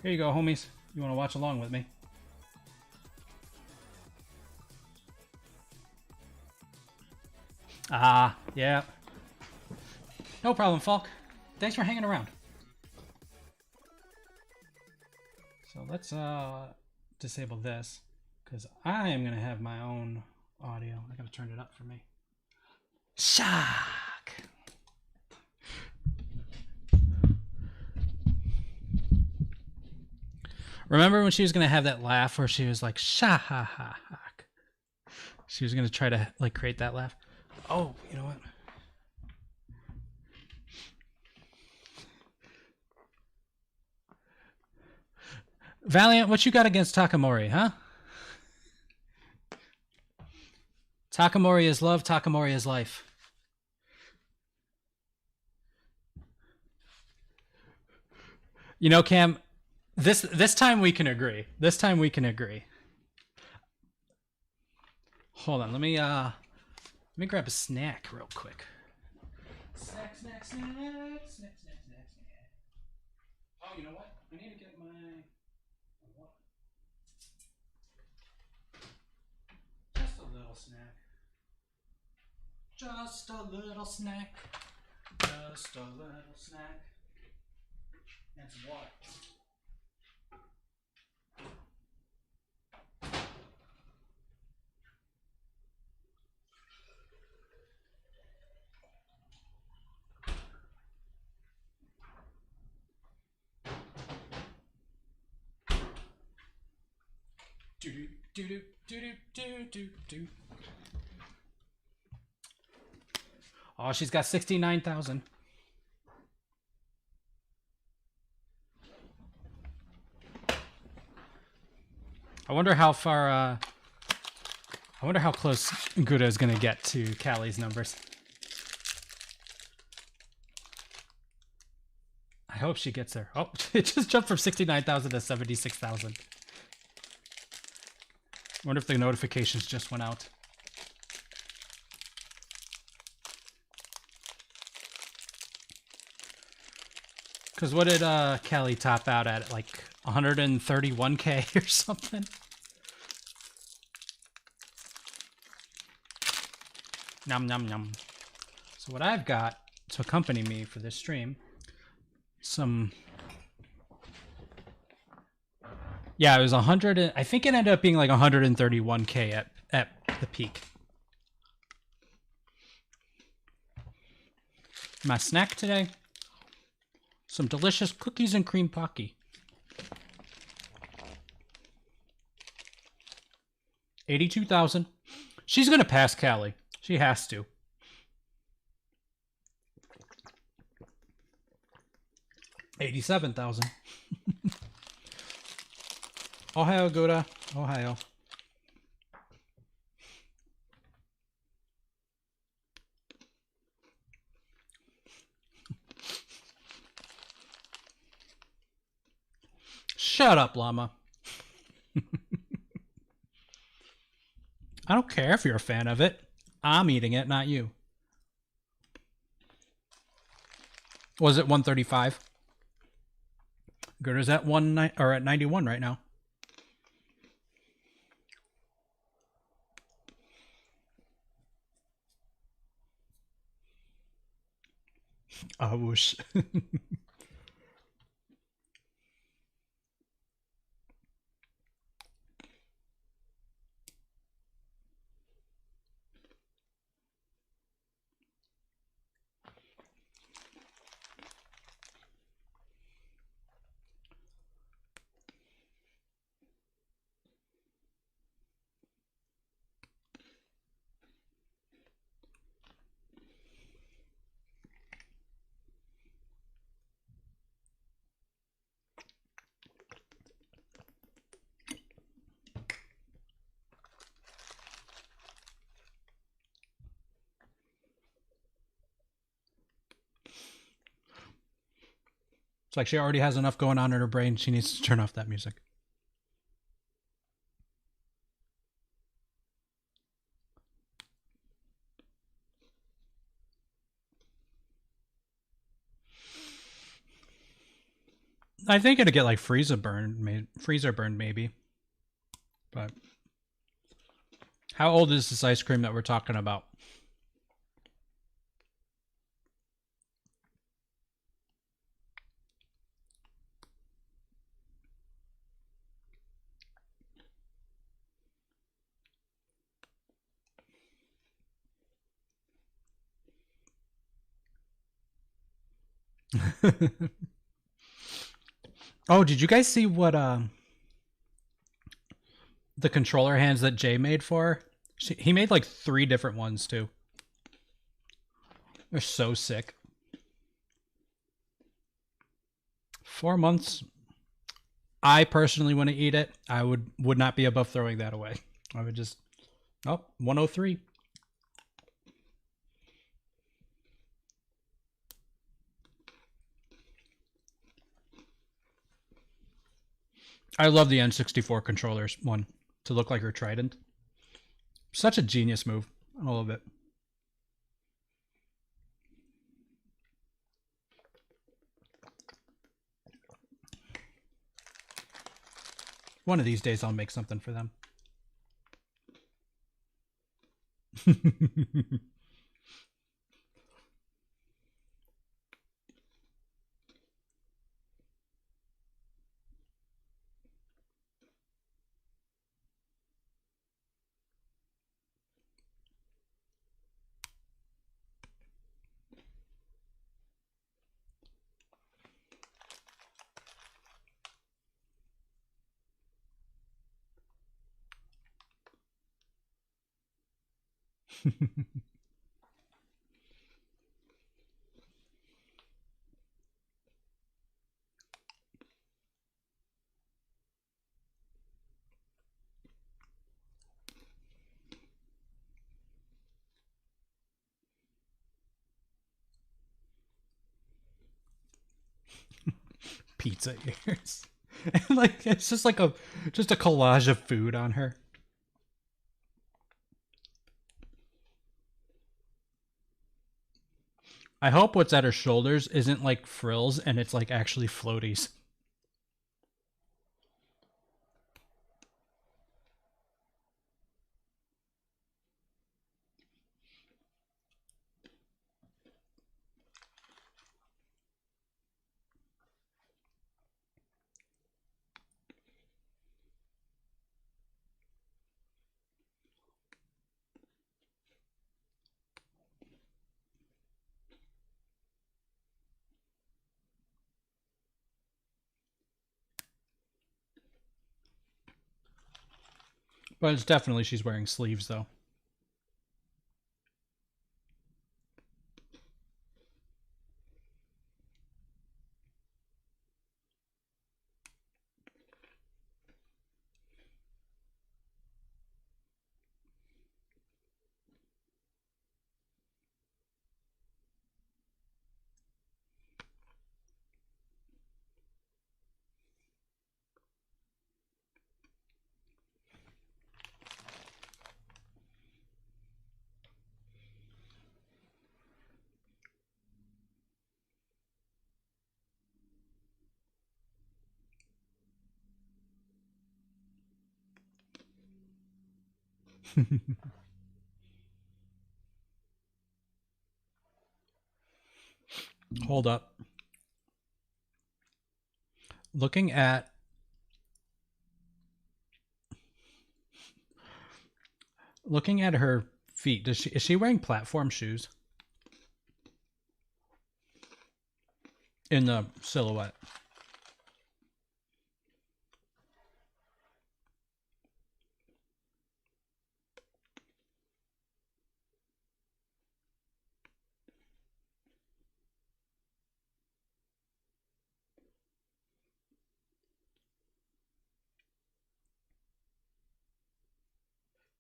Here you go, homies. You want to watch along with me? Ah, yeah. No problem, Falk. Thanks for hanging around. So let's disable this, because I am going to have my own audio. I got to turn it up for me. Shock! Remember when she was going to have that laugh where she was like, shock? She was going to try to like create that laugh. Oh, you know what? Valiant, what you got against Takamori, huh? Takamori is love, Takamori is life. You know, Cam, this time we can agree. This time we can agree. Hold on, let me grab a snack real quick. Snack. Oh, you know what? I need to get my just a little snack. Just a little snack. Just a little snack. And some water. Do. Oh, she's got 69,000. I wonder how far. I wonder how close Gura is gonna get to Callie's numbers. I hope she gets there. Oh, it just jumped from 69,000 to 76,000. I wonder if the notifications just went out. Because what did Callie top out at? Like 131K or something? Nom nom nom. So what I've got to accompany me for this stream, some... Yeah, it was 100. I think it ended up being like 131K at the peak. My snack today, some delicious cookies and cream Pocky. 82,000. She's gonna pass Callie. She has to. $87,000. Ohio, Gura. Ohio. Shut up, llama. I don't care if you're a fan of it. I'm eating it, not you. Was it 135? Gura's at 91 right now. I wish. It's like she already has enough going on in her brain. She needs to turn off that music. I think it'd get like freezer burn maybe. But how old is this ice cream that we're talking about? Oh, did you guys see what the controller hands that Jay made for her? He made like 3 different ones too. They're so sick. 4 months. I personally want to eat it. I would not be above throwing that away. I would just 103. I love the N64 controllers one to look like her trident. Such a genius move. I love it. One of these days I'll make something for them. Pizza ears. And like it's just like a collage of food on her. I hope what's at her shoulders isn't like frills and it's like actually floaties. But it's definitely she's wearing sleeves though. Hold up. Looking at her feet, is she wearing platform shoes in the silhouette?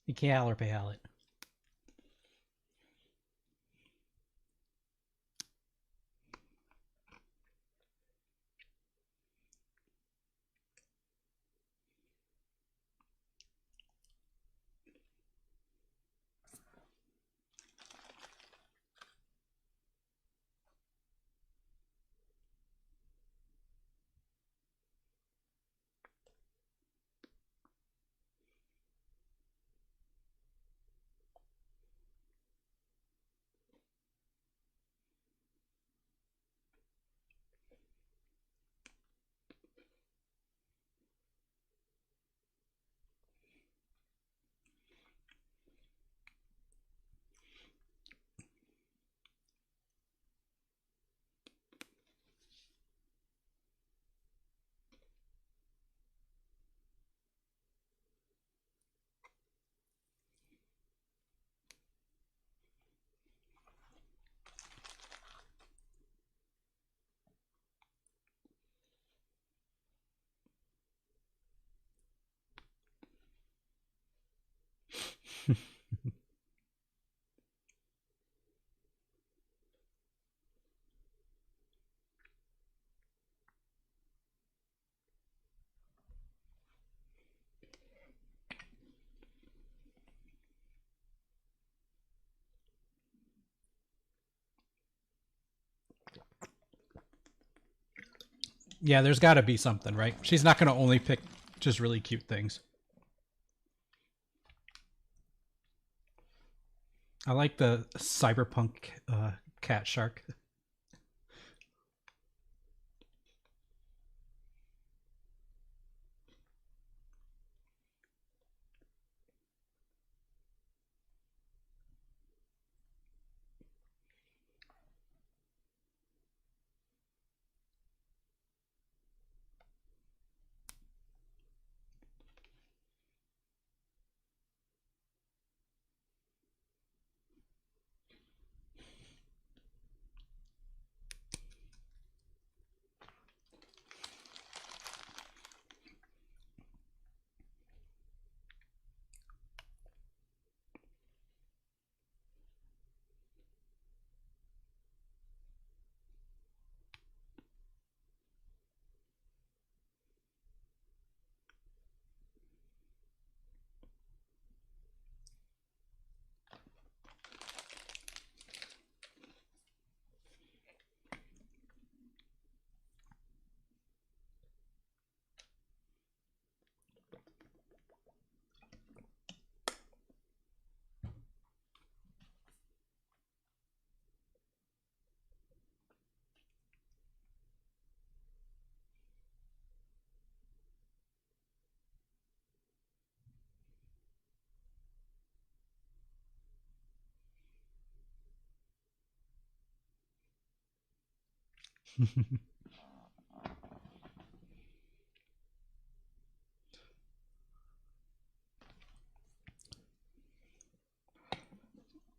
Ikke hjelper heller. Yeah, there's got to be something, right? She's not going to only pick just really cute things. I like the cyberpunk cat shark.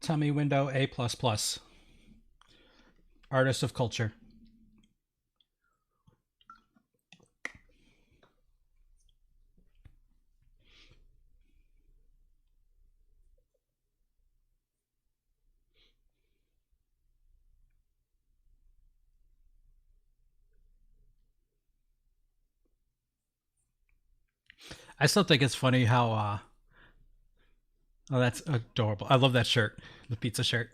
Tummy window A++. Artist of culture. I still think it's funny how oh, that's adorable. I love that shirt. The pizza shirt.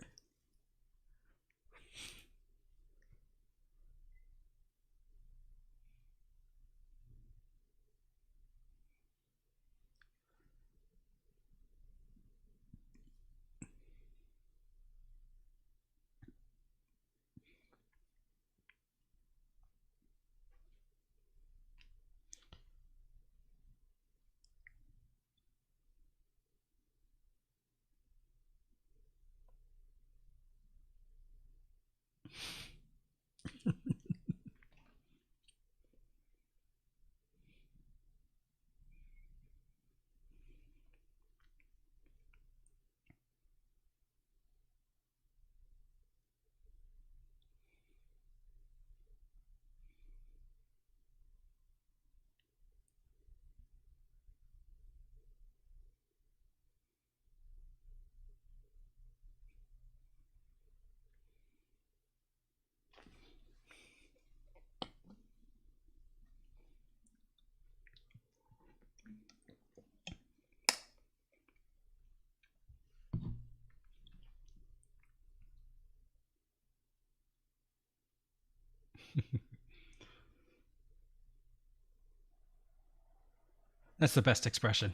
That's the best expression.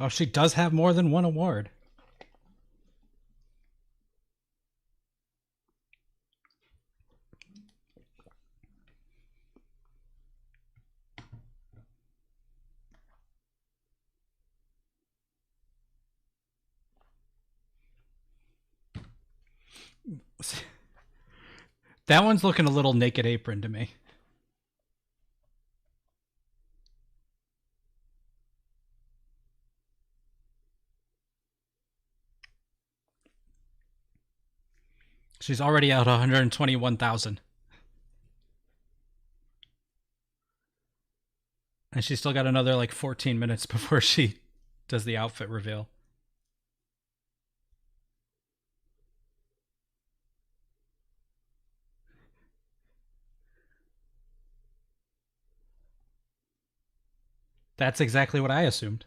Oh, she does have more than one award. That one's looking a little Naked Apron to me. She's already out 121,000. And she's still got another like 14 minutes before she does the outfit reveal. That's exactly what I assumed.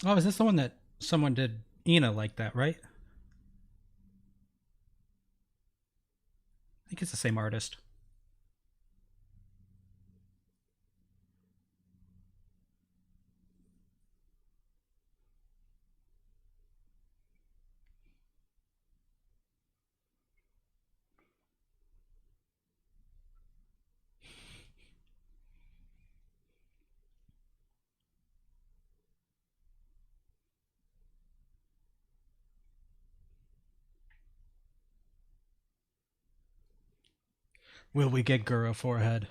Oh, is this the one that someone did Ina like that, right? I think it's the same artist. Will we get Gura forehead?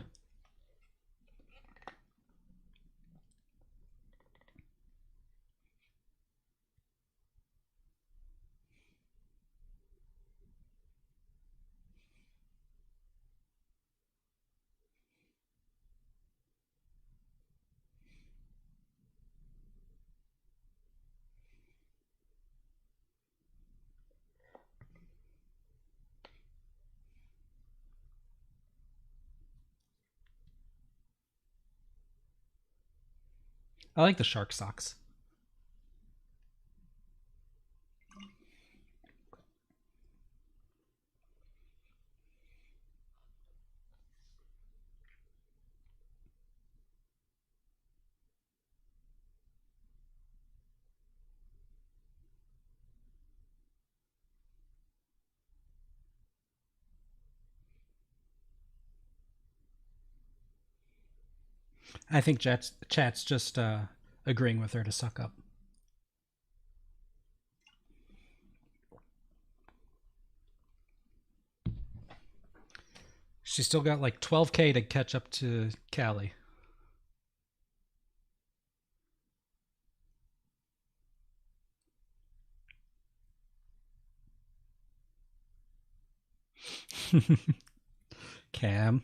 I like the shark socks. I think chat's just agreeing with her to suck up. She's still got like 12K to catch up to Callie. Cam.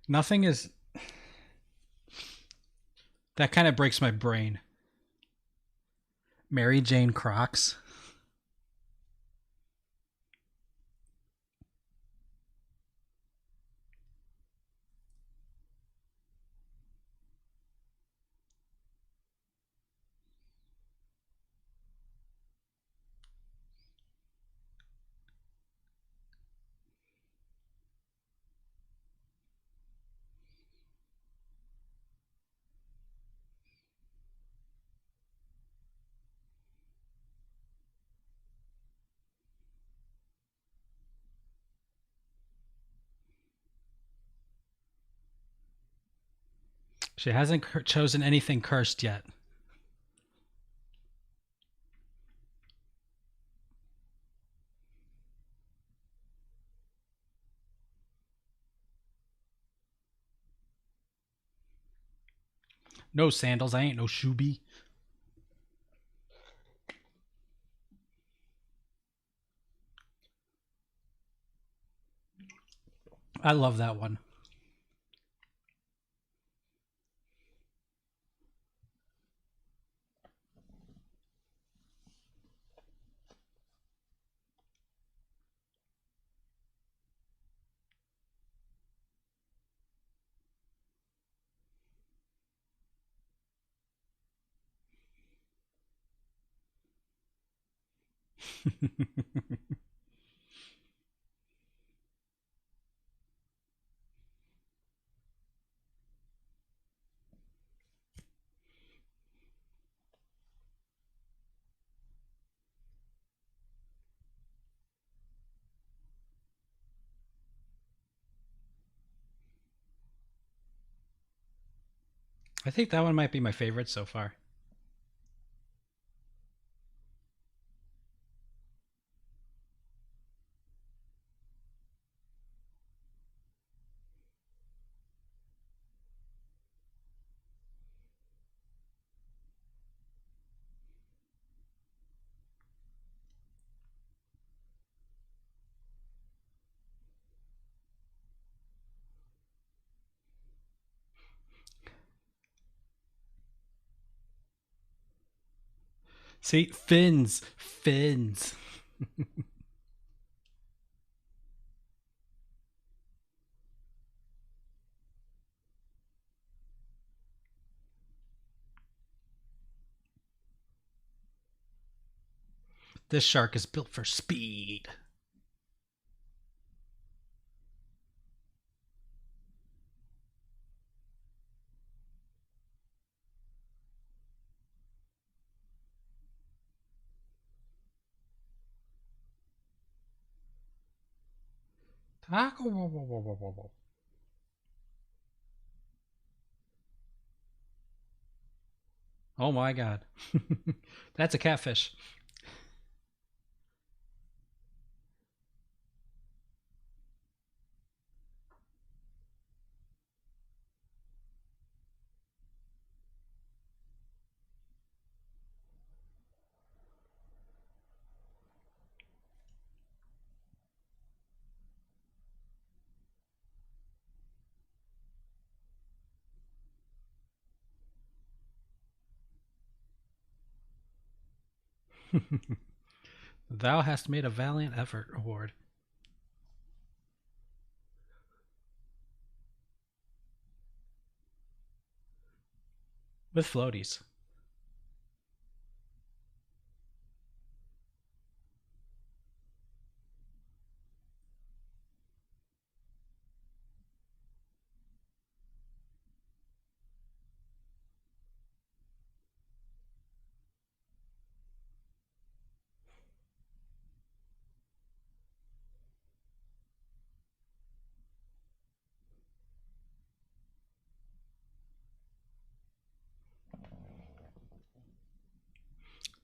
Nothing is. That kind of breaks my brain. Mary Jane Crocs. She hasn't chosen anything cursed yet. No sandals. I ain't no shoebie. I love that one. I think that one might be my favorite so far. See, fins, fins. This shark is built for speed. Oh my god. That's a catfish. Thou hast made a valiant effort award. With floaties.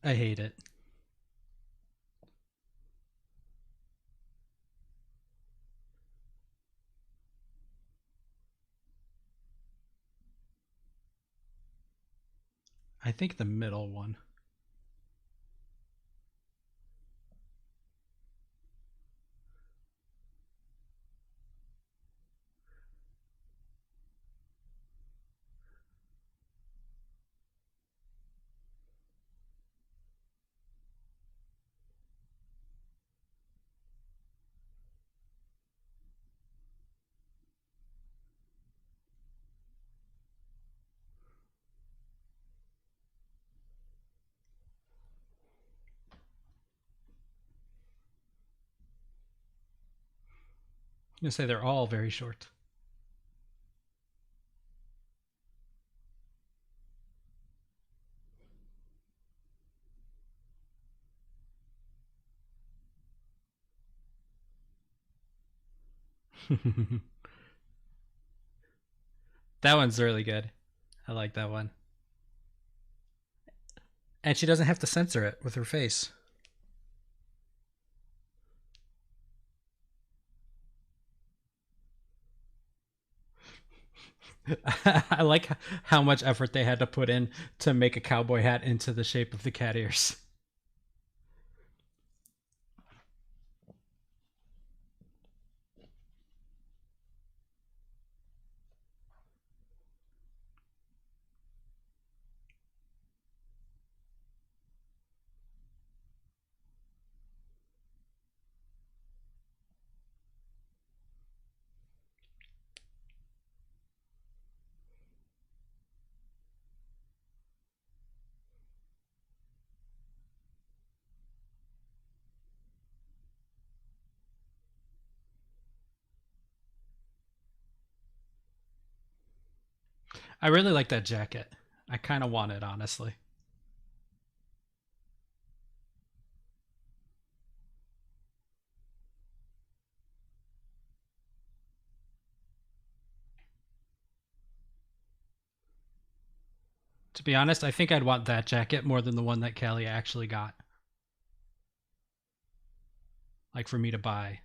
I hate it. I think the middle one. I'm going to say they're all very short. That one's really good. I like that one. And she doesn't have to censor it with her face. I like how much effort they had to put in to make a cowboy hat into the shape of the cat ears. I really like that jacket. I kind of want it, honestly. To be honest, I think I'd want that jacket more than the one that Callie actually got. Like for me to buy.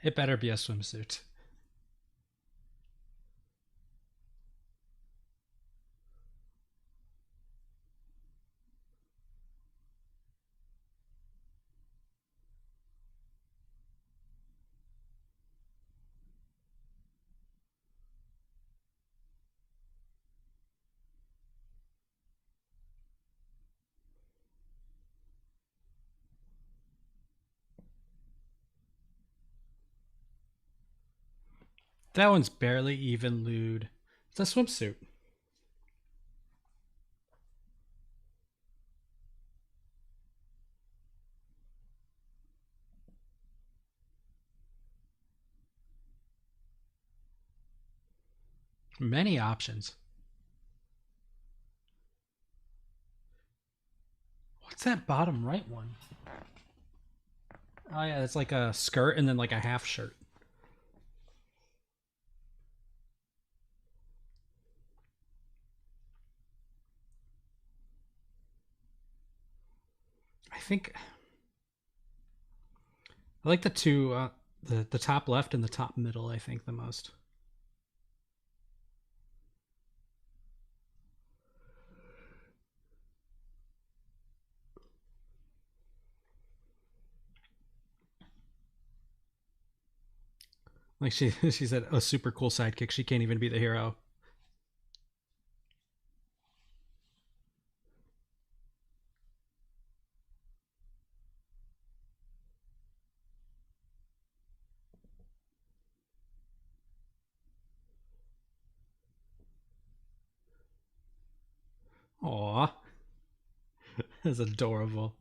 It better be a swimsuit. That one's barely even lewd. It's a swimsuit. Many options. What's that bottom right one? Oh yeah, it's like a skirt and then like a half shirt. I think I like the two, the top left and the top middle. I think the most. Like she's a super cool sidekick. She can't even be the hero. Aw, that's adorable.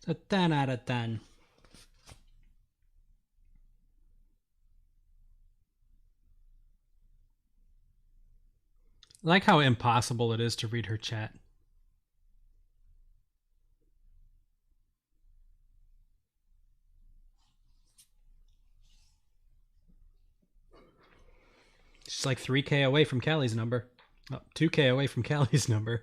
It's a 10 out of 10. I like how impossible it is to read her chat. She's like 3K away from Callie's number. Oh, 2K away from Callie's number.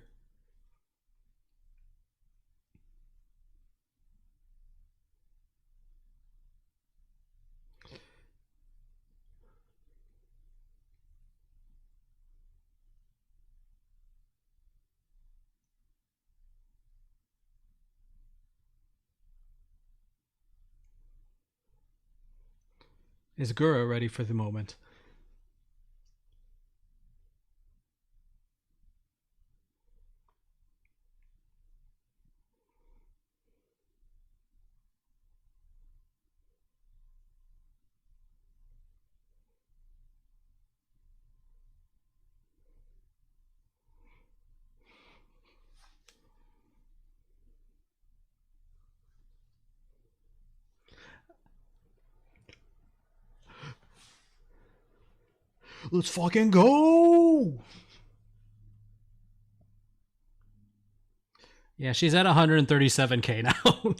Is Gura ready for the moment? Let's fucking go! Yeah, she's at 137k now.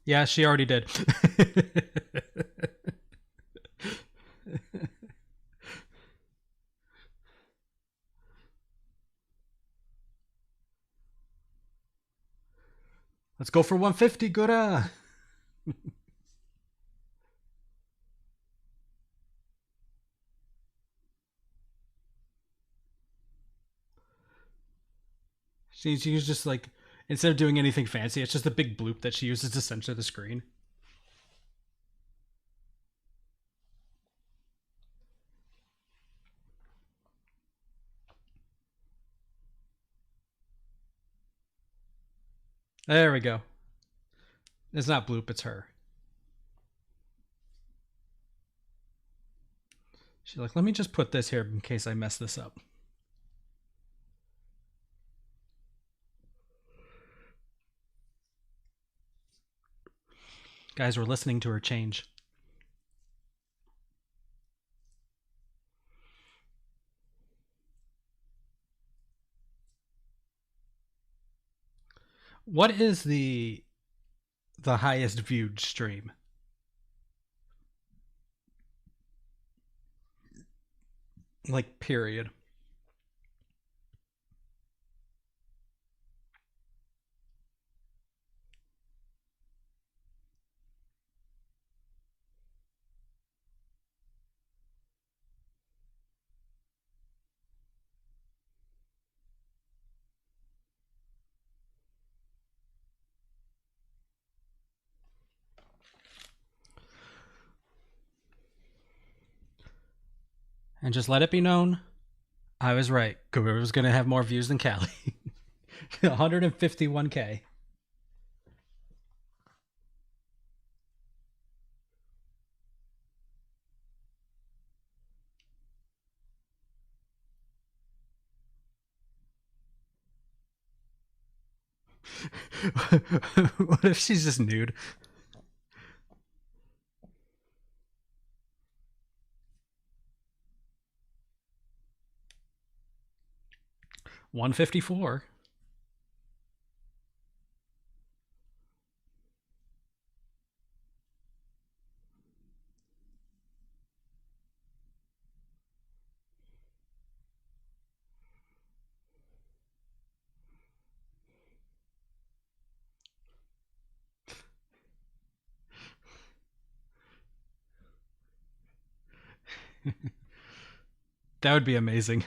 Yeah, she already did. Let's go for 150, Gura. She's just like, instead of doing anything fancy, it's just a big bloop that she uses to center the screen. There we go. It's not bloop, it's her. She's like, let me just put this here in case I mess this up. Guys, we're listening to her change. What is the highest viewed stream? Like, period. And just let it be known, I was right. Gura was going to have more views than Callie. 151k. What if she's just nude? 154. That would be amazing.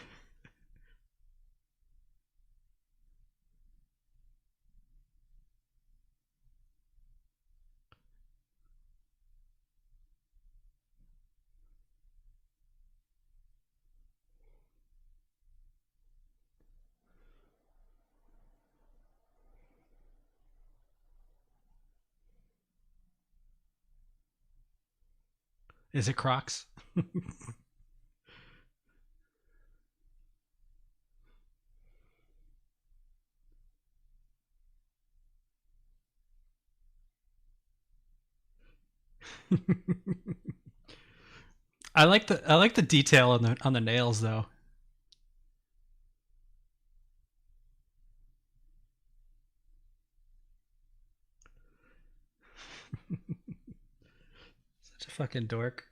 Is it Crocs? I like the detail on the nails though. Fucking dork.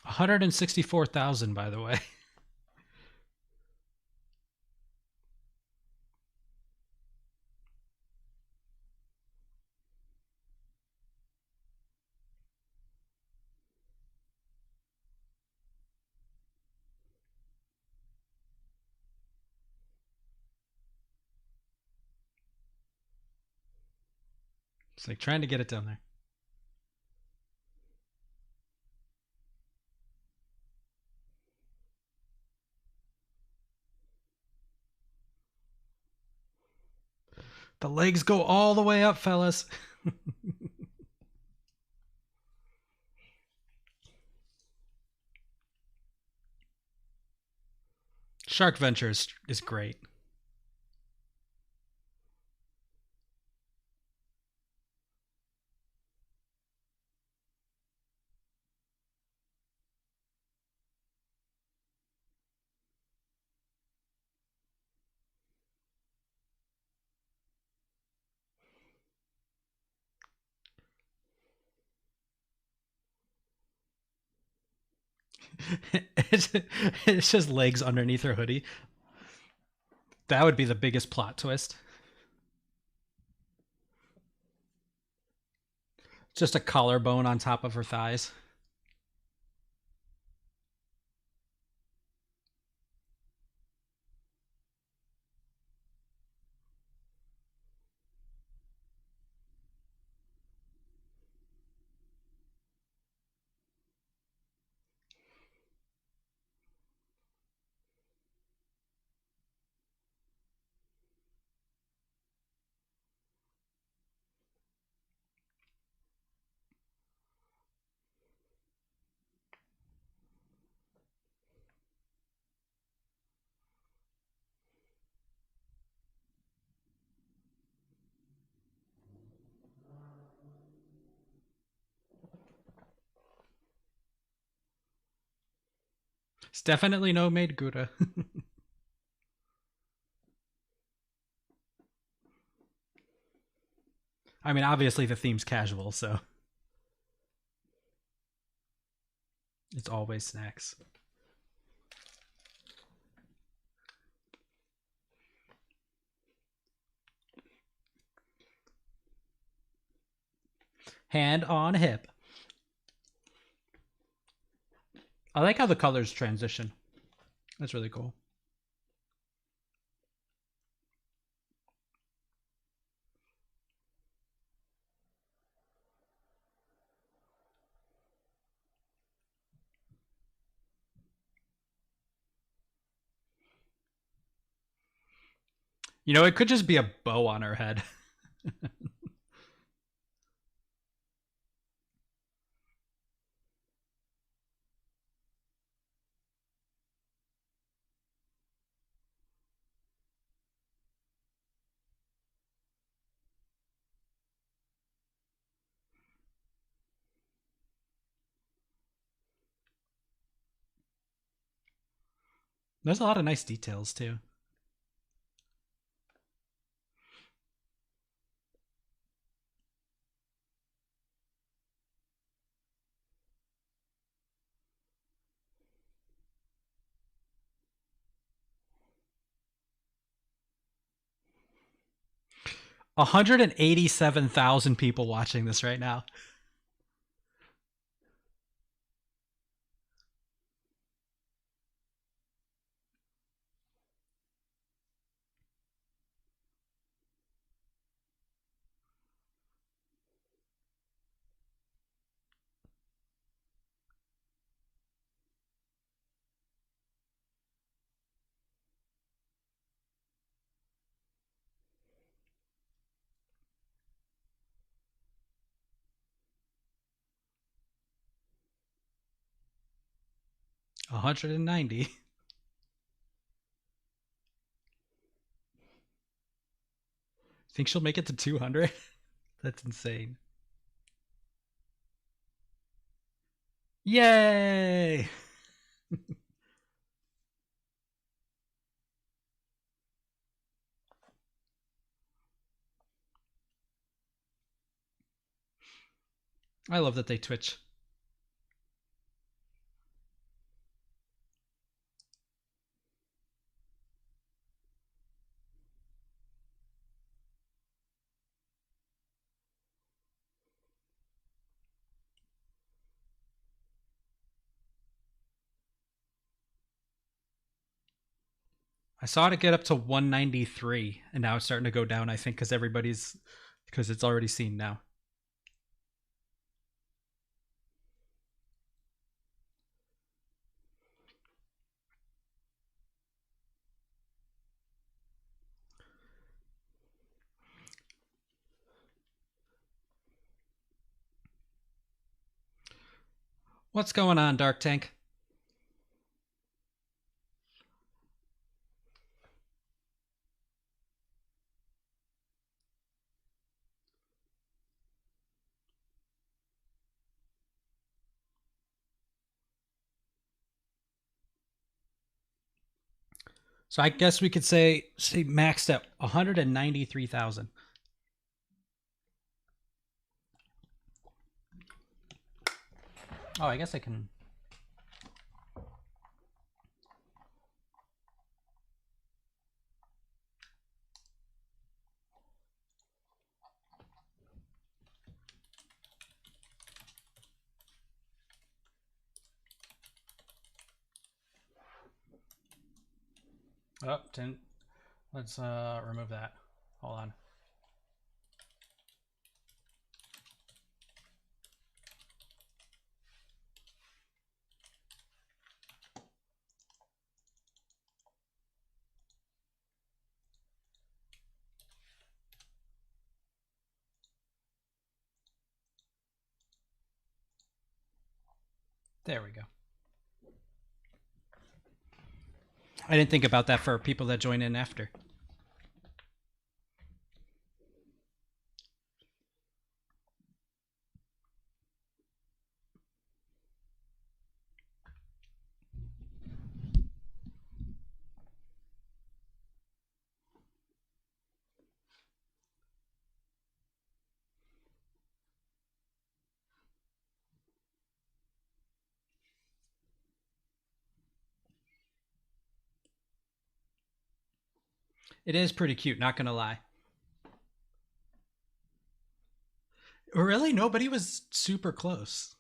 $164,000, by the way. It's like trying to get it down there. The legs go all the way up, fellas. Shark Venture is great. It's just legs underneath her hoodie. That would be the biggest plot twist. Just a collarbone on top of her thighs. It's definitely no made Gura. I mean, obviously the theme's casual, so it's always snacks. Hand on hip. I like how the colors transition. That's really cool. You know, it could just be a bow on her head. There's a lot of nice details too. $187,000 people watching this right now. $190. Think she'll make it to 200? That's insane. Yay! I love that they Twitch. I saw it get up to 193, and now it's starting to go down, I think, because it's already seen now. What's going on, Dark Tank? So I guess we could say maxed at 193,000. Oh, I guess I can. Oh, didn't. Let's remove that. Hold on. There we go. I didn't think about that for people that join in after. It is pretty cute, not gonna lie. Really? Nobody was super close.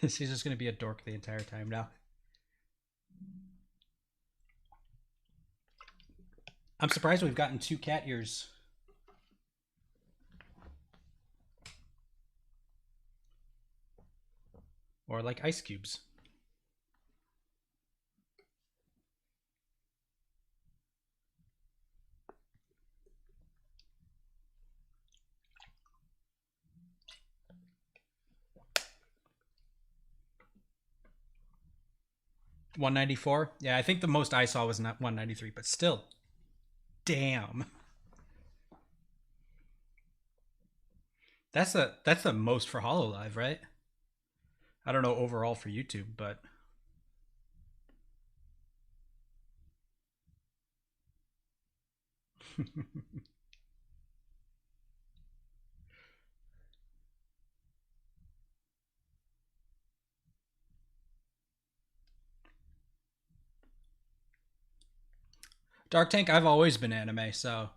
She's just gonna be a dork the entire time now. I'm surprised we've gotten 2 cat ears. Or like ice cubes. $194. Yeah, I think the most I saw was not 193, but still, damn. That's the most for HoloLive, right? I don't know overall for YouTube, but Dark Tank, I've always been anime, so.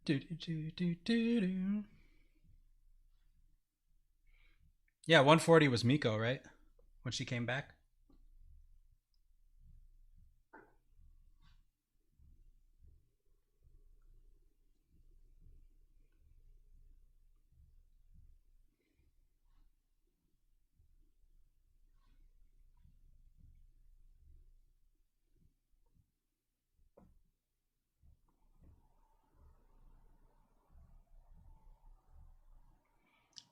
Do, do, do, do, do, do. Yeah, 140 was Miko, right? When she came back.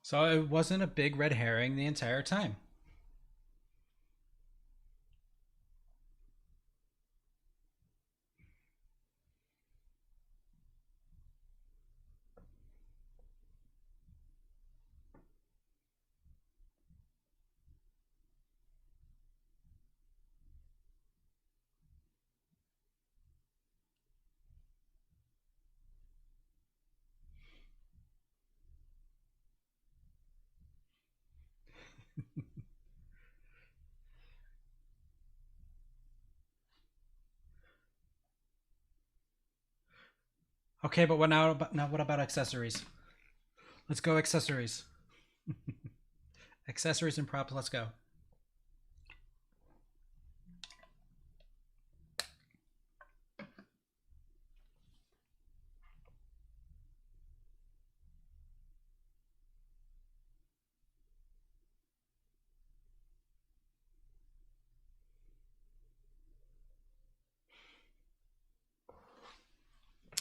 So it wasn't a big red herring the entire time. Okay, but what now? What about accessories? Let's go accessories. Accessories and props. Let's go.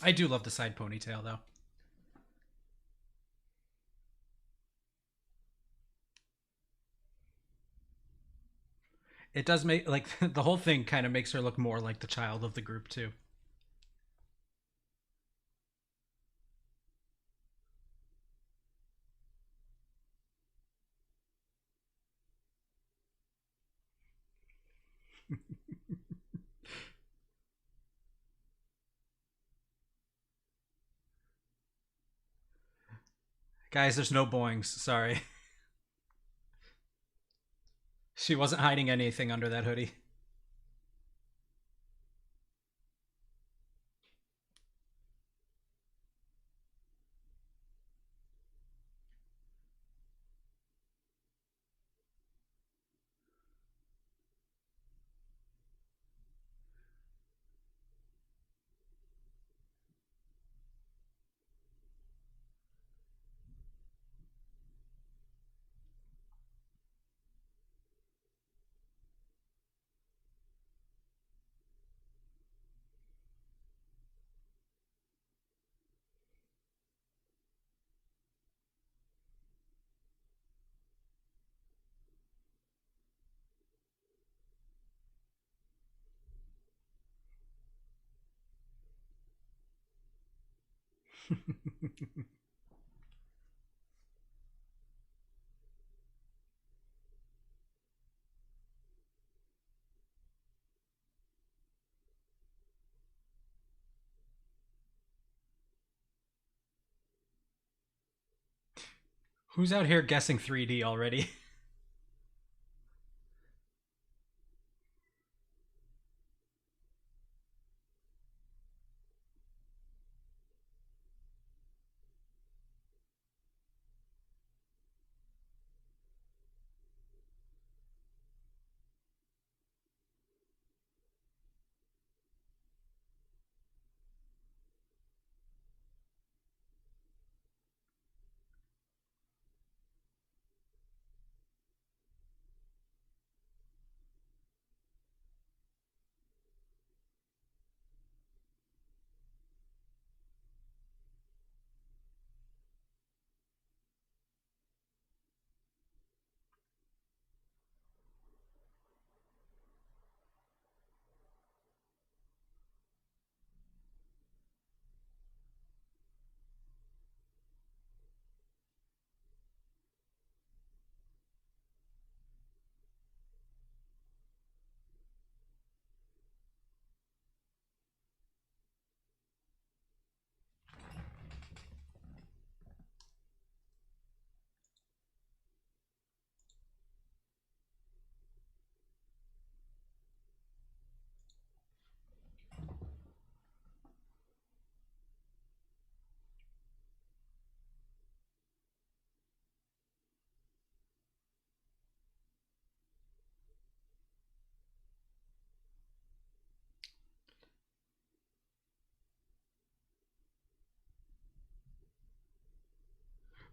I do love the side ponytail though. It does make like the whole thing kind of makes her look more like the child of the group too. Guys, there's no boings. Sorry. She wasn't hiding anything under that hoodie. Who's out here guessing 3D already?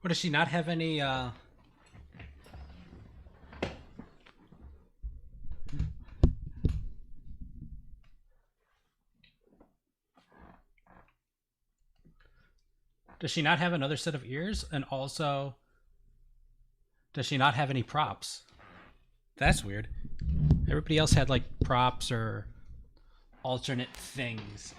What, does she not have any, does she not have another set of ears? And also, does she not have any props? That's weird. Everybody else had, like, props or alternate things.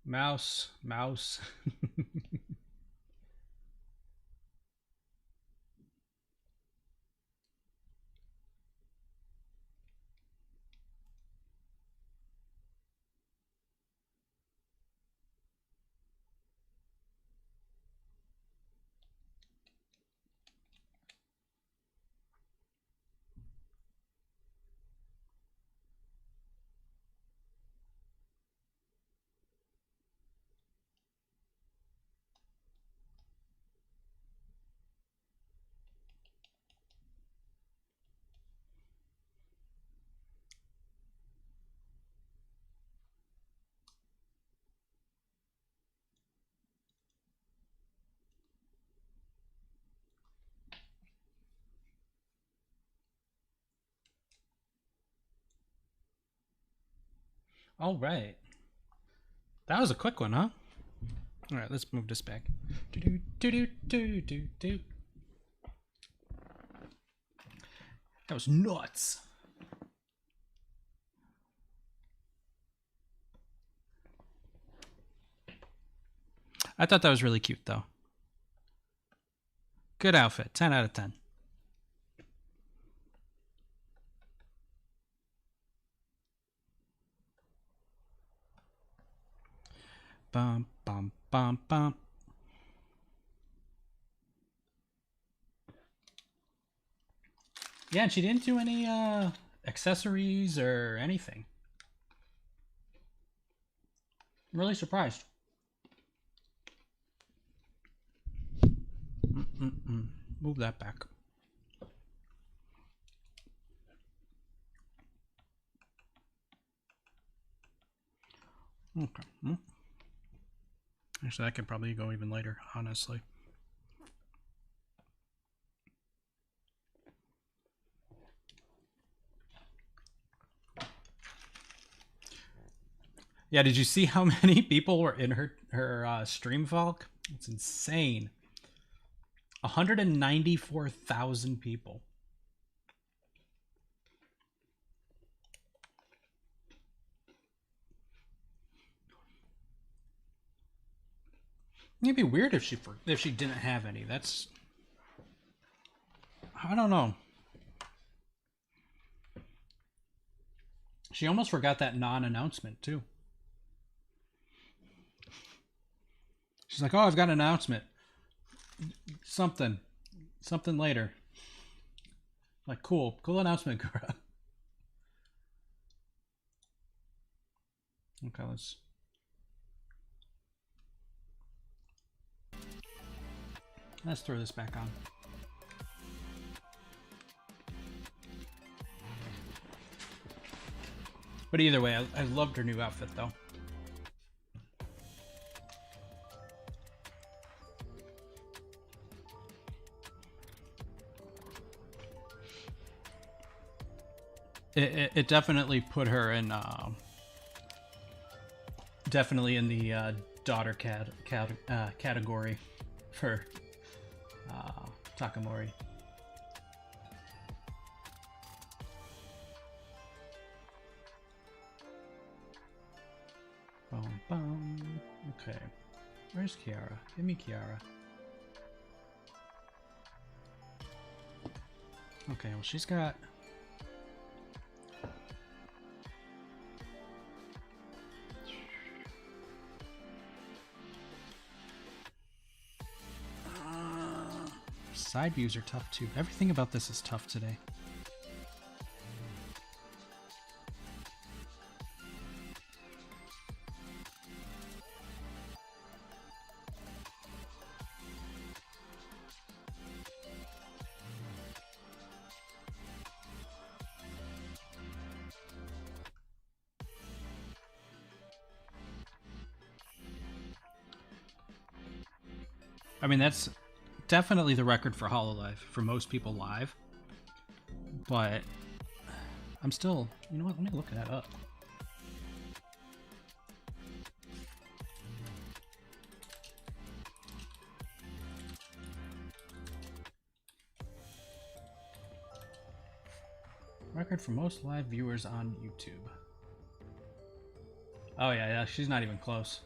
Mouse, mouse. All right. That was a quick one, huh? All right, let's move this back. Do do do do do do. That was nuts. I thought that was really cute, though. Good outfit. 10 out of 10. Bum, bum, bum, bum. Yeah, and she didn't do any accessories or anything. I'm really surprised. Move that back. Okay. Actually, that could probably go even later, honestly. Yeah, did you see how many people were in her stream, Valk? It's insane. 194,000 people. It'd be weird if she didn't have any. That's, I don't know. She almost forgot that non-announcement too. She's like, "Oh, I've got an announcement. Something later." Like, cool announcement, Gura. Okay, let's throw this back on. But either way, I loved her new outfit, though. It definitely put her in, definitely in the daughter category for Takamori. Boom, boom. Okay. Where's Kiara? Give me Kiara. Okay, well she's got... Side views are tough too. Everything about this is tough today. I mean, that's definitely the record for HoloLive for most people live. But I'm still, you know what? Let me look that up. Record for most live viewers on YouTube. Oh yeah, she's not even close.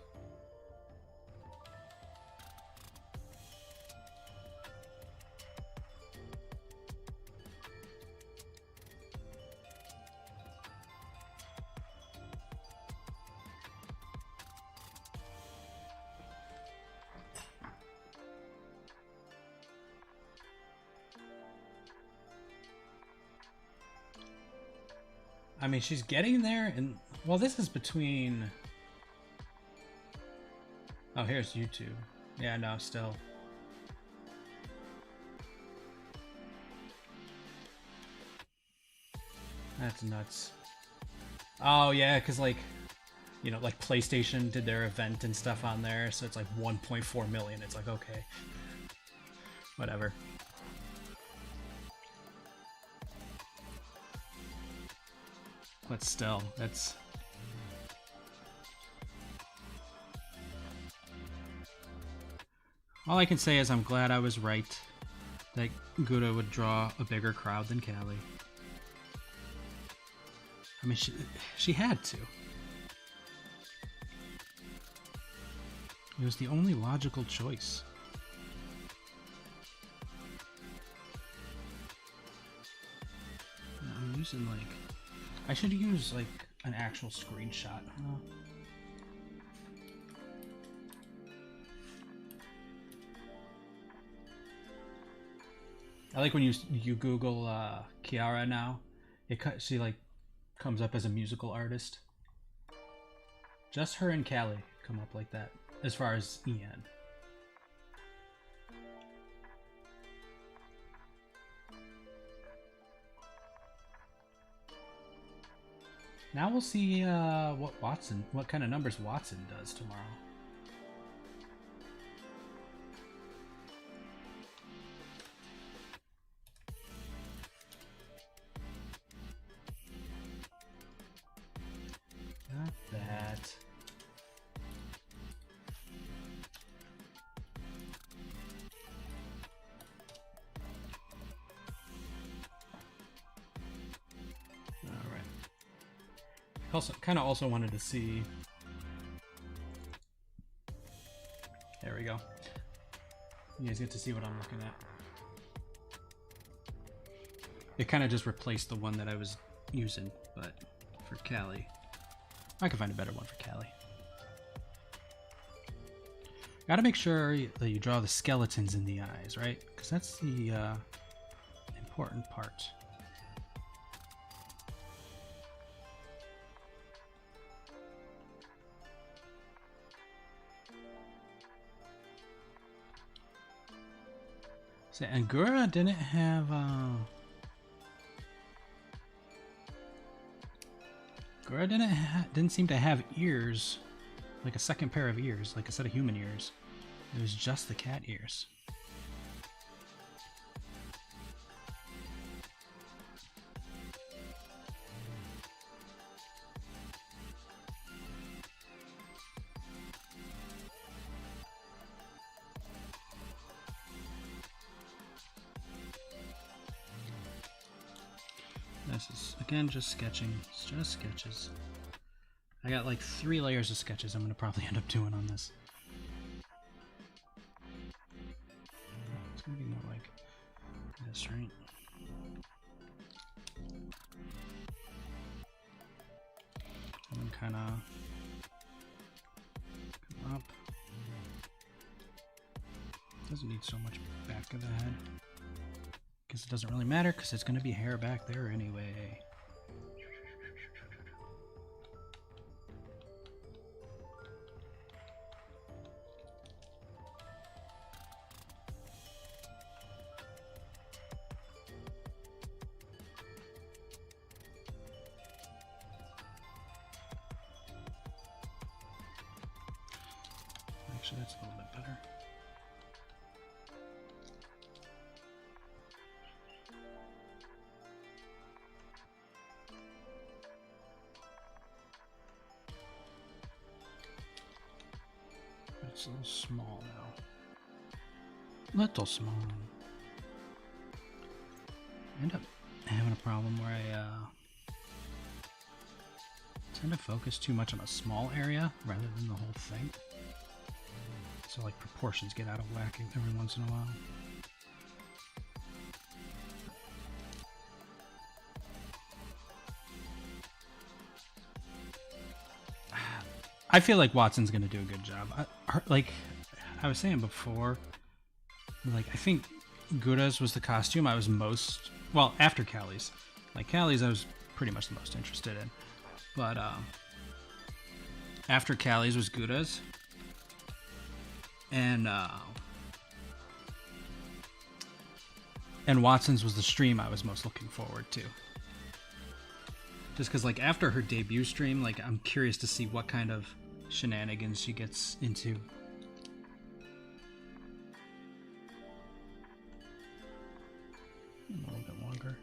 I mean, she's getting there, and well, this is between... Oh, here's YouTube. Yeah, no, still. That's nuts. Oh, yeah, because, like, you know, like PlayStation did their event and stuff on there, so it's like 1.4 million. It's like, okay. Whatever. But still, that's... All I can say is I'm glad I was right that Gura would draw a bigger crowd than Callie. I mean, she had to. It was the only logical choice. I'm using, like... I should use, like, an actual screenshot. I like when you Google Kiara now. She, like, comes up as a musical artist. Just her and Callie come up like that, as far as EN. Now we'll see what kind of numbers Watson does tomorrow. Not that. Also, kind of also wanted to see. There we go. You guys get to see what I'm looking at. It kind of just replaced the one that I was using, but for Callie, I can find a better one for Callie. Gotta make sure that you draw the skeletons in the eyes, right? Because that's the important part. So, and Gura didn't have Gura didn't seem to have ears, like a second pair of ears, like a set of human ears. It was just the cat ears. This is, again, just sketching. It's just sketches. I got like 3 layers of sketches I'm going to probably end up doing on this. It's going to be more like this, right? kind of come up. Doesn't need so much back of the head. Guess it doesn't really matter because it's going to be hair back there anyway. Actually, that's a little bit better. It's a little small now. Little small. I end up having a problem where I tend to focus too much on a small area rather than the whole thing. So like proportions get out of whack every once in a while. I feel like Watson's gonna do a good job. Like I was saying before, like I think Gura's was the costume I was most, well, after Callie's. Like Callie's I was pretty much the most interested in. But after Callie's was Gura's. And Watson's was the stream I was most looking forward to. Just because, like, after her debut stream, like, I'm curious to see what kind of shenanigans she gets into. A little bit longer.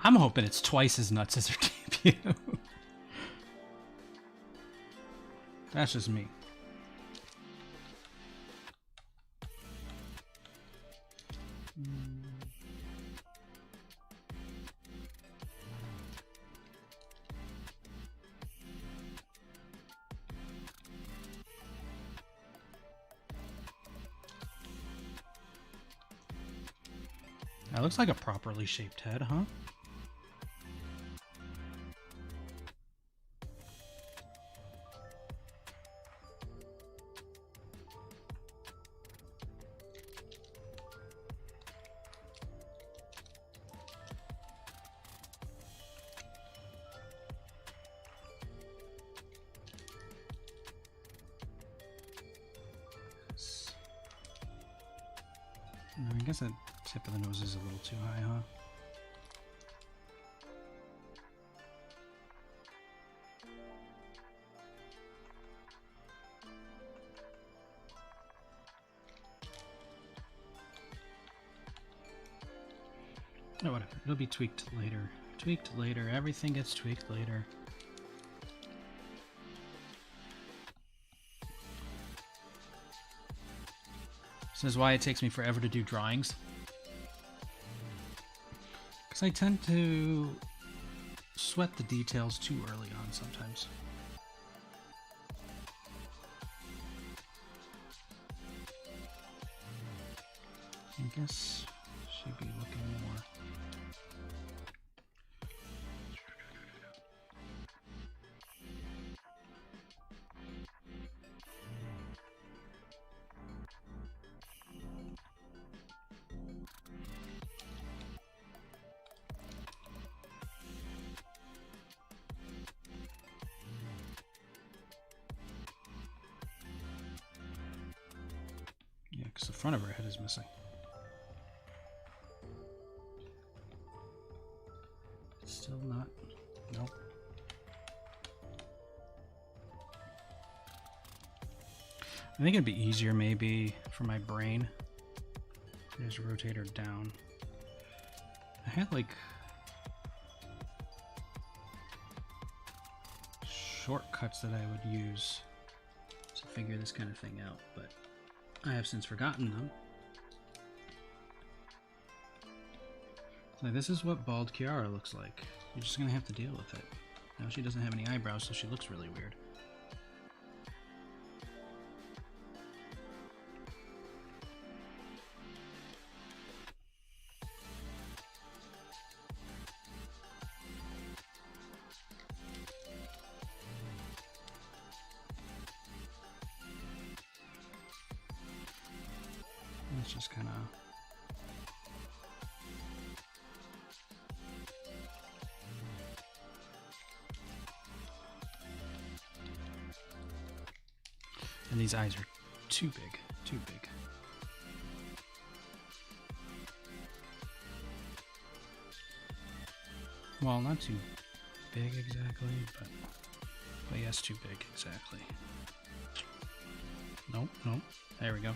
I'm hoping it's twice as nuts as her debut. That's just me. That looks like a properly shaped head, huh? I guess that tip of the nose is a little too high, huh? Oh, whatever. It'll be tweaked later. Tweaked later. Everything gets tweaked later. This is why it takes me forever to do drawings. Because I tend to sweat the details too early on sometimes. I guess should be looking more. Yeah, because the front of her head is missing. Still not. Nope. I think it'd be easier maybe for my brain to just rotate her down. I had like shortcuts that I would use to figure this kind of thing out, but I have since forgotten them. So this is what bald Kiara looks like. You're just gonna have to deal with it. Now she doesn't have any eyebrows, so she looks really weird. It's just kind of... And these eyes are too big, too big. Well, not too big exactly, but yes, too big exactly. Nope, nope. There we go.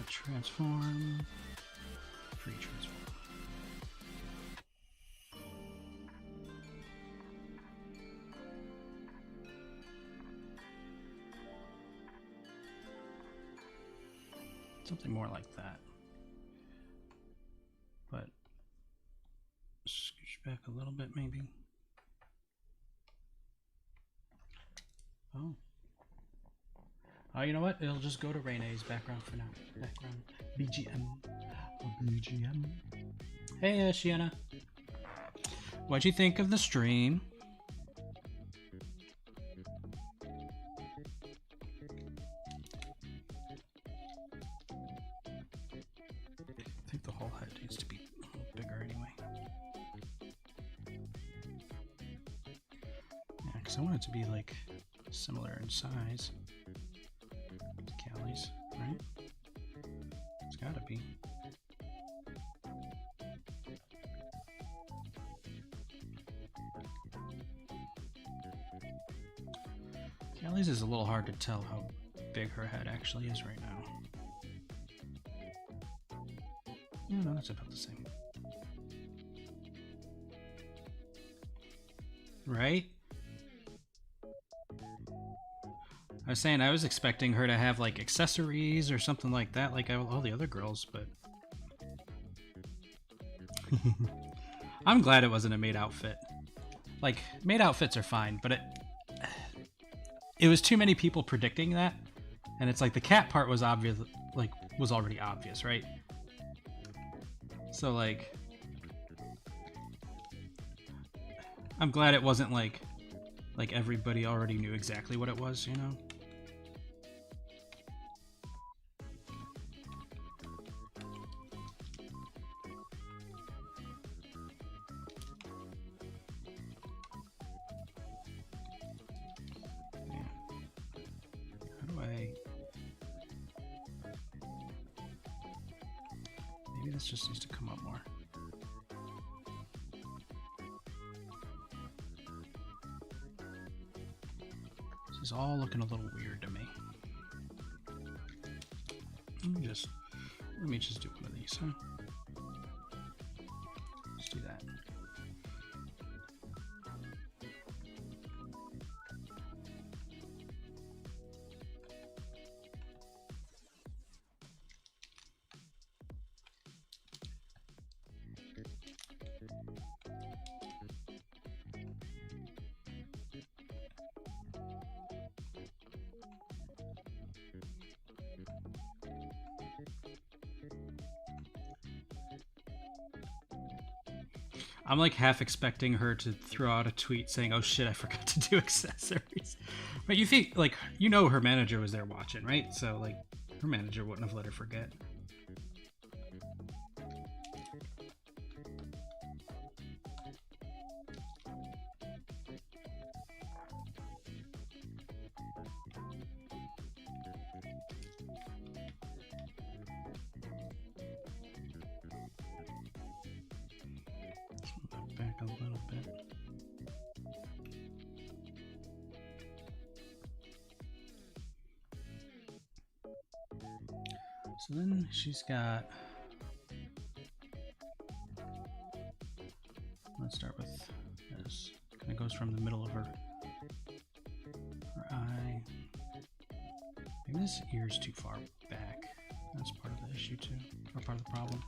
Transform. Free transform. Something more like that. But scooch back a little bit maybe. Oh. Oh, you know what? It'll just go to Renee's background for now. Background. BGM. BGM. Hey, Shiana. What'd you think of the stream? I think the whole head needs to be a little bigger anyway. Yeah, because I want it to be like similar in size. Callie's, right? It's gotta be. Callie's is a little hard to tell how big her head actually is right now. Yeah, no, that's about the same. Right? I was saying I was expecting her to have like accessories or something like that, like all the other girls, but I'm glad it wasn't a maid outfit. Like, maid outfits are fine, but it was too many people predicting that, and it's like the cat part was obvious, like was already obvious, right? So like, I'm glad it wasn't like everybody already knew exactly what it was, you know? Just needs to come up more. This is all looking a little weird to me. Let me just do one of these, huh? Let's do that. I'm like half expecting her to throw out a tweet saying, "Oh shit, I forgot to do accessories." But you think, like, you know, her manager was there watching, right? So like, her manager wouldn't have let her forget. Back a little bit. So then she's got, let's start with this. Kind of goes from the middle of her eye. Maybe this ear's too far back. That's part of the issue too, or part of the problem.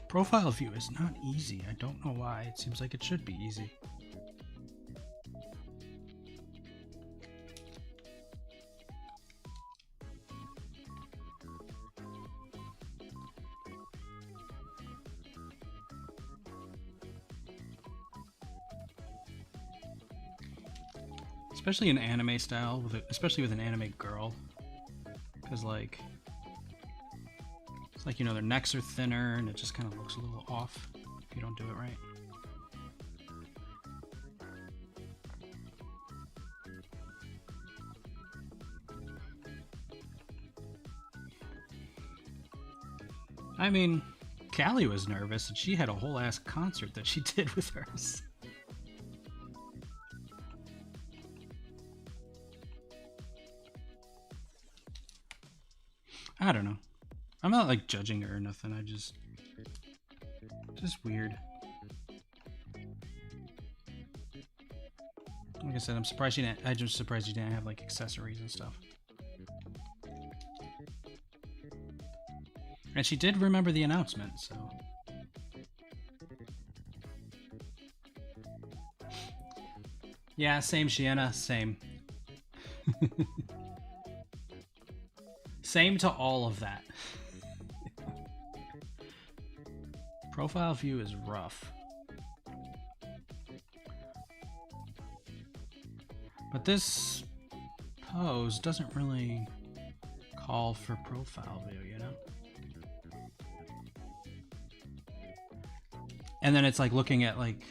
Profile view is not easy. I don't know why. It seems like it should be easy. Especially in anime style, especially with an anime girl. Because, like, it's like, you know, their necks are thinner and it just kind of looks a little off if you don't do it right. I mean, Callie was nervous and she had a whole ass concert that she did with hers. I don't know. I'm not like judging her or nothing. I just weird. Like I said, I'm surprised she didn't. I'm just surprised she didn't have like accessories and stuff. And she did remember the announcement, so. Yeah, same Shienna, same. Same to all of that. Profile view is rough. But this pose doesn't really call for profile view, you know? And then it's like looking at like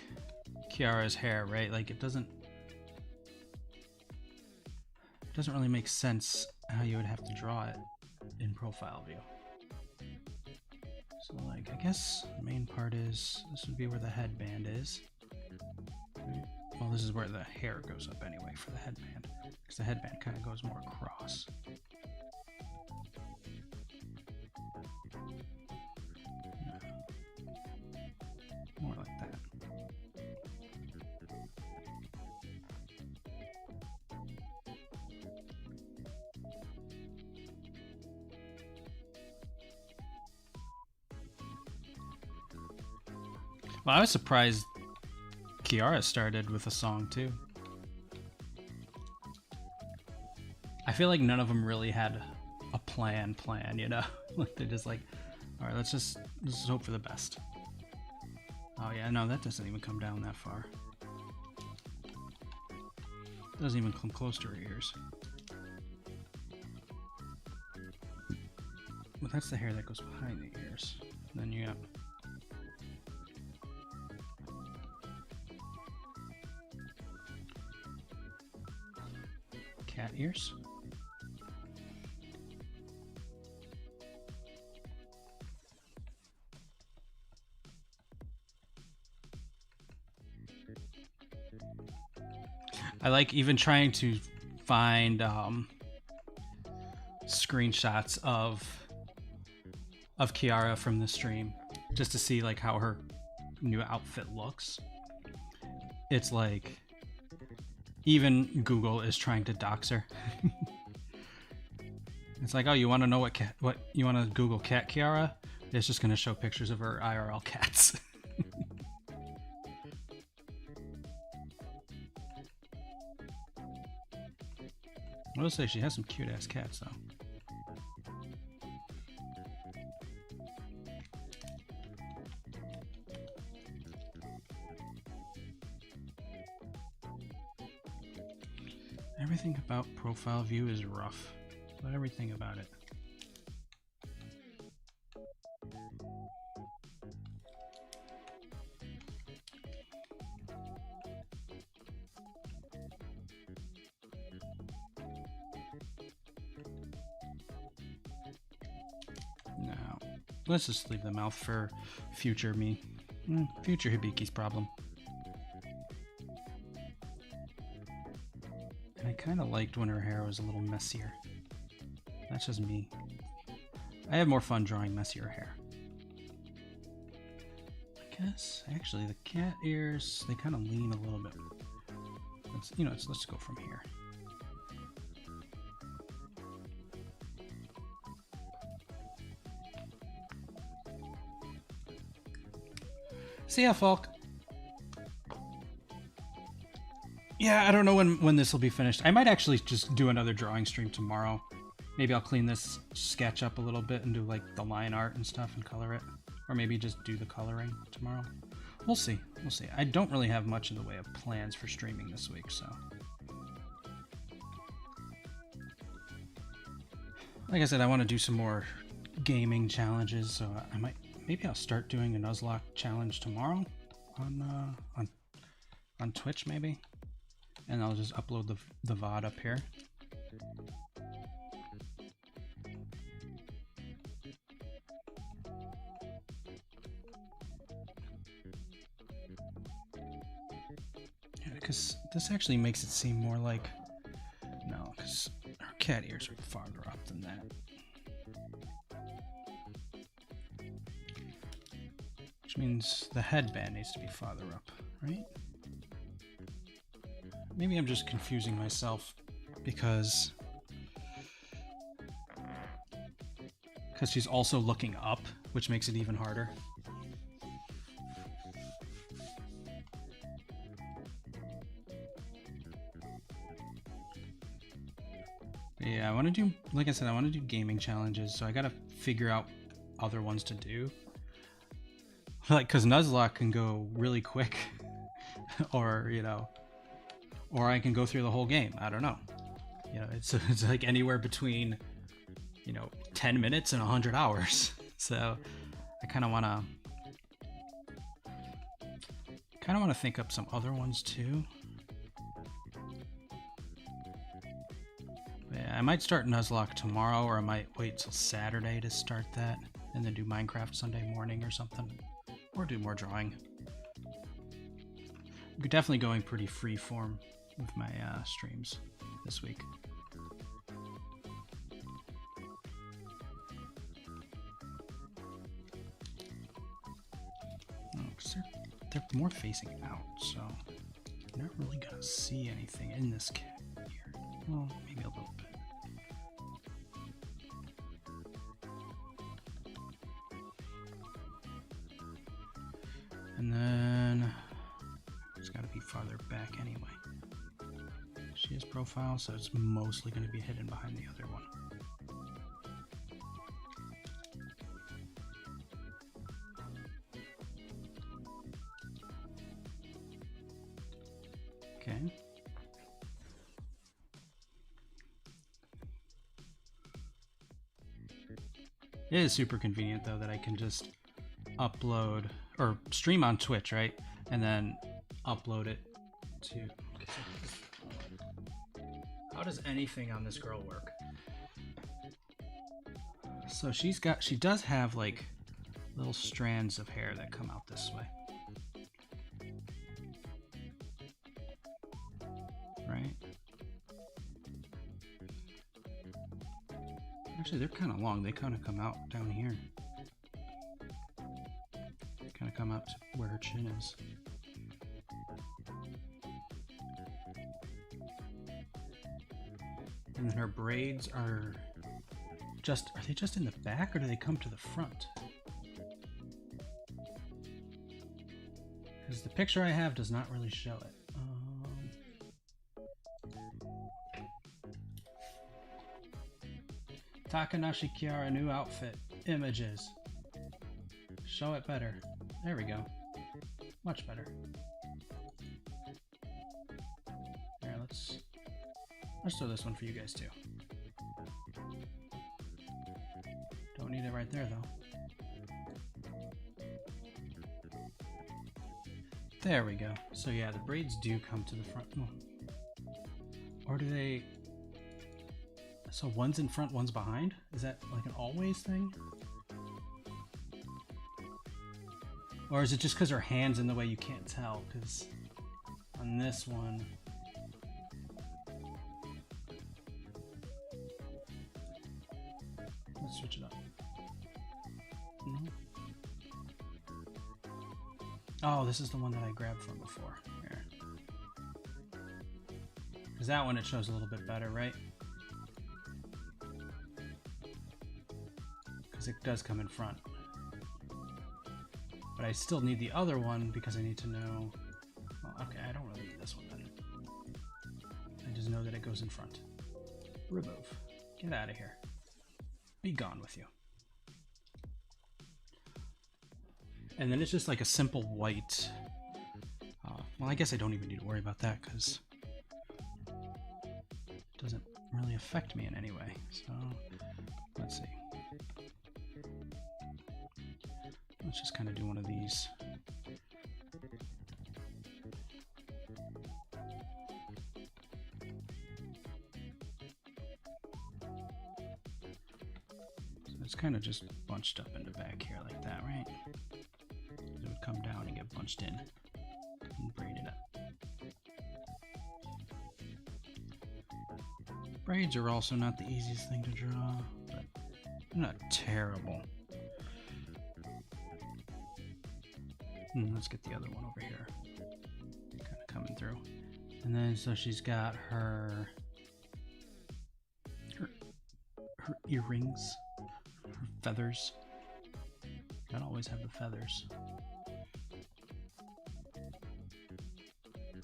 Kiara's hair, right? Like it doesn't really make sense how you would have to draw it in profile view. So like, I guess the main part is, this would be where the headband is. Right? Well, this is where the hair goes up anyway for the headband, because the headband kind of goes more across. More like that. Well, I was surprised Kiara started with a song too. I feel like none of them really had a plan, you know? Like they're just like, all right, let's just hope for the best. Oh yeah, no, that doesn't even come down that far. Doesn't even come close to her ears. Well, that's the hair that goes behind the ears. And then you got cat ears. I like even trying to find screenshots of Kiara from the stream just to see like how her new outfit looks. It's like even Google is trying to dox her. It's like, oh, you want to know what you want to Google cat Kiara? It's just going to show pictures of her IRL cats. I will say she has some cute ass cats though. Everything about profile view is rough. But everything about it. Now, let's just leave the mouth for future me. Future Hibiki's problem. I kind of liked when her hair was a little messier. That's just me. I have more fun drawing messier hair. I guess, actually, the cat ears, they kind of lean a little bit. Let's go from here. See ya, Falk. Yeah, I don't know when this will be finished. I might actually just do another drawing stream tomorrow. Maybe I'll clean this sketch up a little bit and do like the line art and stuff and color it. Or maybe just do the coloring tomorrow. We'll see. We'll see. I don't really have much in the way of plans for streaming this week, so. Like I said, I want to do some more gaming challenges, so maybe I'll start doing a Nuzlocke challenge tomorrow on Twitch, maybe. And I'll just upload the VOD up here. Yeah, because this actually makes it seem more like... No, because her cat ears are farther up than that. Which means the headband needs to be farther up, right? Maybe I'm just confusing myself because she's also looking up, which makes it even harder. But yeah, I want to do, like I said, I want to do gaming challenges, so I gotta figure out other ones to do. Like, because Nuzlocke can go really quick, or, you know, or I can go through the whole game. I don't know. You know, it's like anywhere between, you know, 10 minutes and 100 hours. So I kind of want to think up some other ones too. Yeah, I might start Nuzlocke tomorrow, or I might wait till Saturday to start that and then do Minecraft Sunday morning or something, or do more drawing. We're definitely going pretty freeform with my streams this week. Oh, 'cause they're more facing out, so you're not really gonna see anything in this cat here. Well, maybe a little bit. And then it's got to be farther back anyway. She has profile, so it's mostly going to be hidden behind the other one. Okay. It is super convenient though that I can just upload or stream on Twitch, right? And then upload it to... How does anything on this girl work? So she does have like little strands of hair that come out this way. Right? Actually, they're kind of long. They kind of come out down here. Kind of come out to where her chin is. And then her braids are they just in the back, or do they come to the front? Because the picture I have does not really show it. Takanashi Kiara new outfit. Images. Show it better. There we go. Much better. Here, let's throw this one for you guys too. Don't need it right there though. There we go. So yeah, the braids do come to the front. Oh. Or do they... So one's in front, one's behind? Is that like an always thing? Or is it just because her hand's in the way you can't tell? Because on this one... Let's switch it up. No. Oh, this is the one that I grabbed from before. Here. Because that one, it shows a little bit better, right? Because it does come in front. But I still need the other one because I need to know... Well, okay, I don't really need this one then. I just know that it goes in front. Remove. Get out of here. Be gone with you. And then it's just like a simple white... well, I guess I don't even need to worry about that because it doesn't really affect me in any way. So, let's see. Let's just kind of do one of these. So it's kind of just bunched up in the back here like that, right? It would come down and get bunched in and braid it up. Braids are also not the easiest thing to draw, but they're not terrible. Let's get the other one over here. Kind of coming through. And then so she's got her earrings, her feathers. Gotta always have the feathers.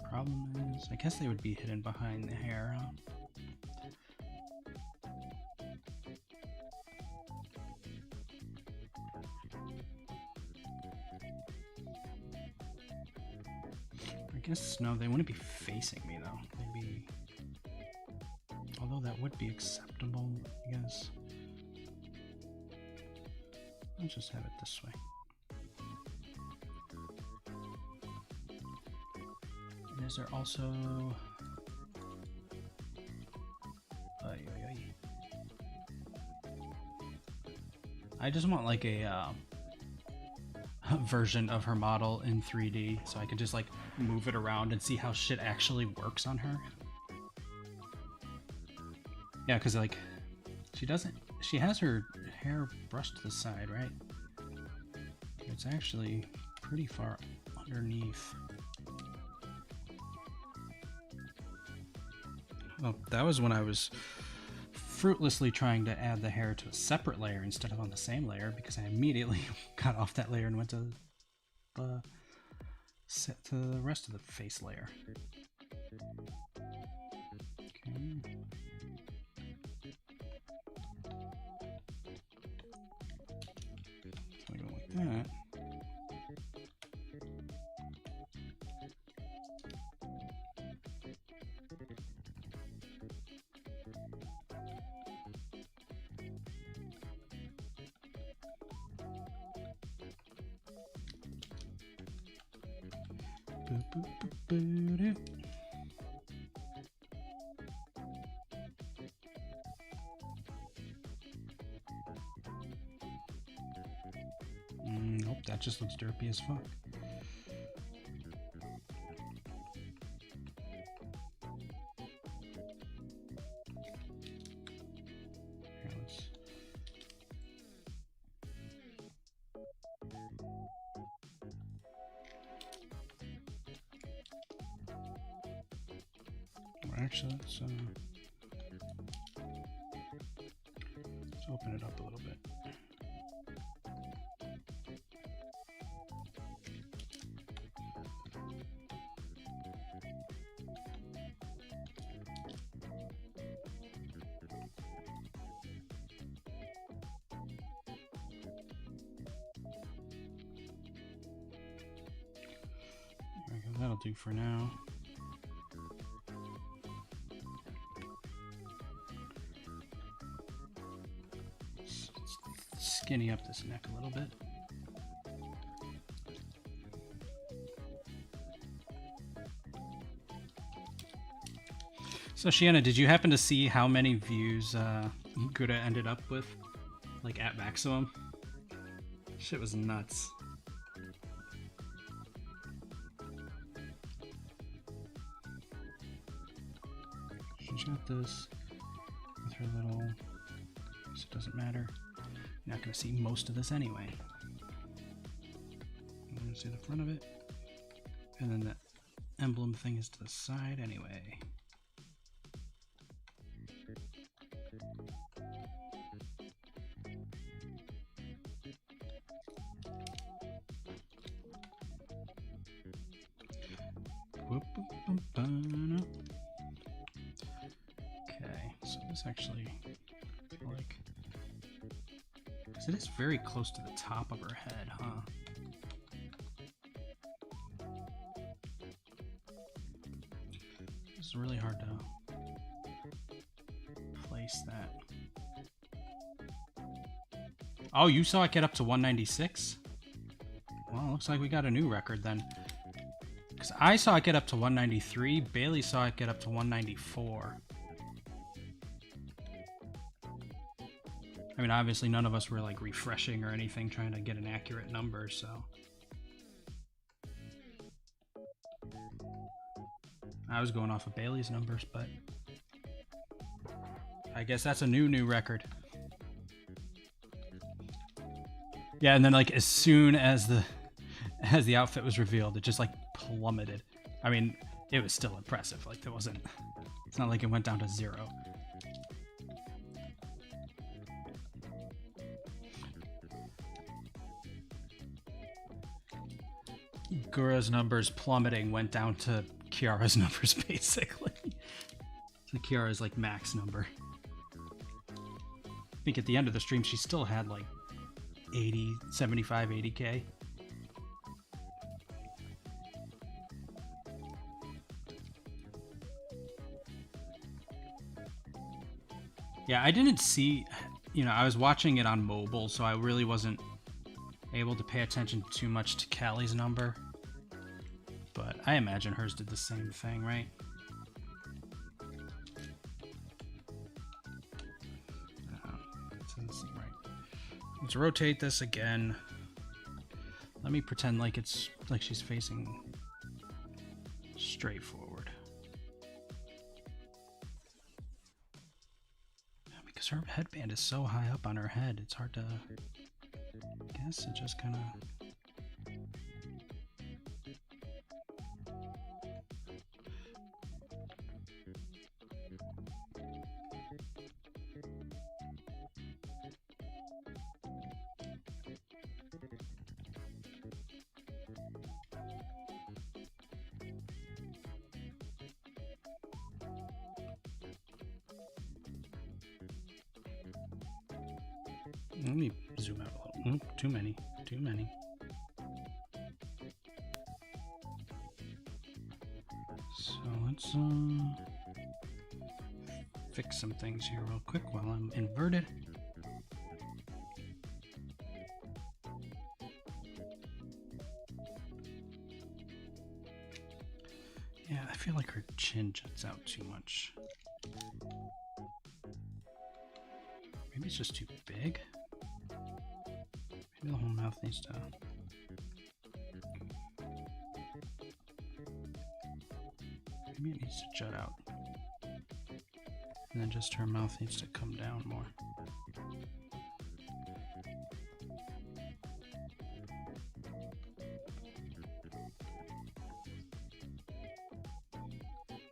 Problem is, I guess they would be hidden behind the hair, huh? I guess, no, they wouldn't be facing me though. They'd be... Although that would be acceptable, I guess. Let's just have it this way. And is there also... I just want like a version of her model in 3D so I could just like move it around and see how shit actually works on her. Yeah, because like she has her hair brushed to the side, right? It's actually pretty far underneath. Well, that was when I was fruitlessly trying to add the hair to a separate layer instead of on the same layer because I immediately got off that layer and went to the rest of the face layer. Okay. So I go like that. Nope, that just looks derpy as fuck. Actually, let's open it up a little bit. Okay, that'll do for now. Skinny up this neck a little bit. So Shiana, did you happen to see how many views Gura ended up with? Like at maximum? Shit was nuts. She's got this with her little, so it doesn't matter. You're not going to see most of this anyway. You're going to see the front of it. And then the emblem thing is to the side anyway. Okay, so this actually, I feel like, because it is very close to the top of her head, huh? It's really hard to place that. Oh, you saw it get up to 196? Well, looks like we got a new record then. Because I saw it get up to 193, Bailey saw it get up to 194. I mean, obviously none of us were like refreshing or anything trying to get an accurate number, so. I was going off of Bailey's numbers, but I guess that's a new record. Yeah, and then like as soon as the outfit was revealed, it just like plummeted. I mean, it was still impressive. Like it's not like it went down to 0. Gura's numbers plummeting went down to Kiara's numbers basically. So Kiara's like max number. I think at the end of the stream she still had like 80, 75, 80k. Yeah, I didn't see, I was watching it on mobile, so I really wasn't able to pay attention too much to Callie's number. But I imagine hers did the same thing, right? Doesn't seem right. Let's rotate this again. Let me pretend like it's like she's facing straight forward. Yeah, because her headband is so high up on her head, it's hard to guess. It just kind of... Let me zoom out a little. Too many. So let's fix some things here real quick while I'm inverted. Yeah, I feel like her chin juts out too much. Maybe it's just too big. Maybe the whole mouth needs to... Maybe it needs to jut out. And then just her mouth needs to come down more.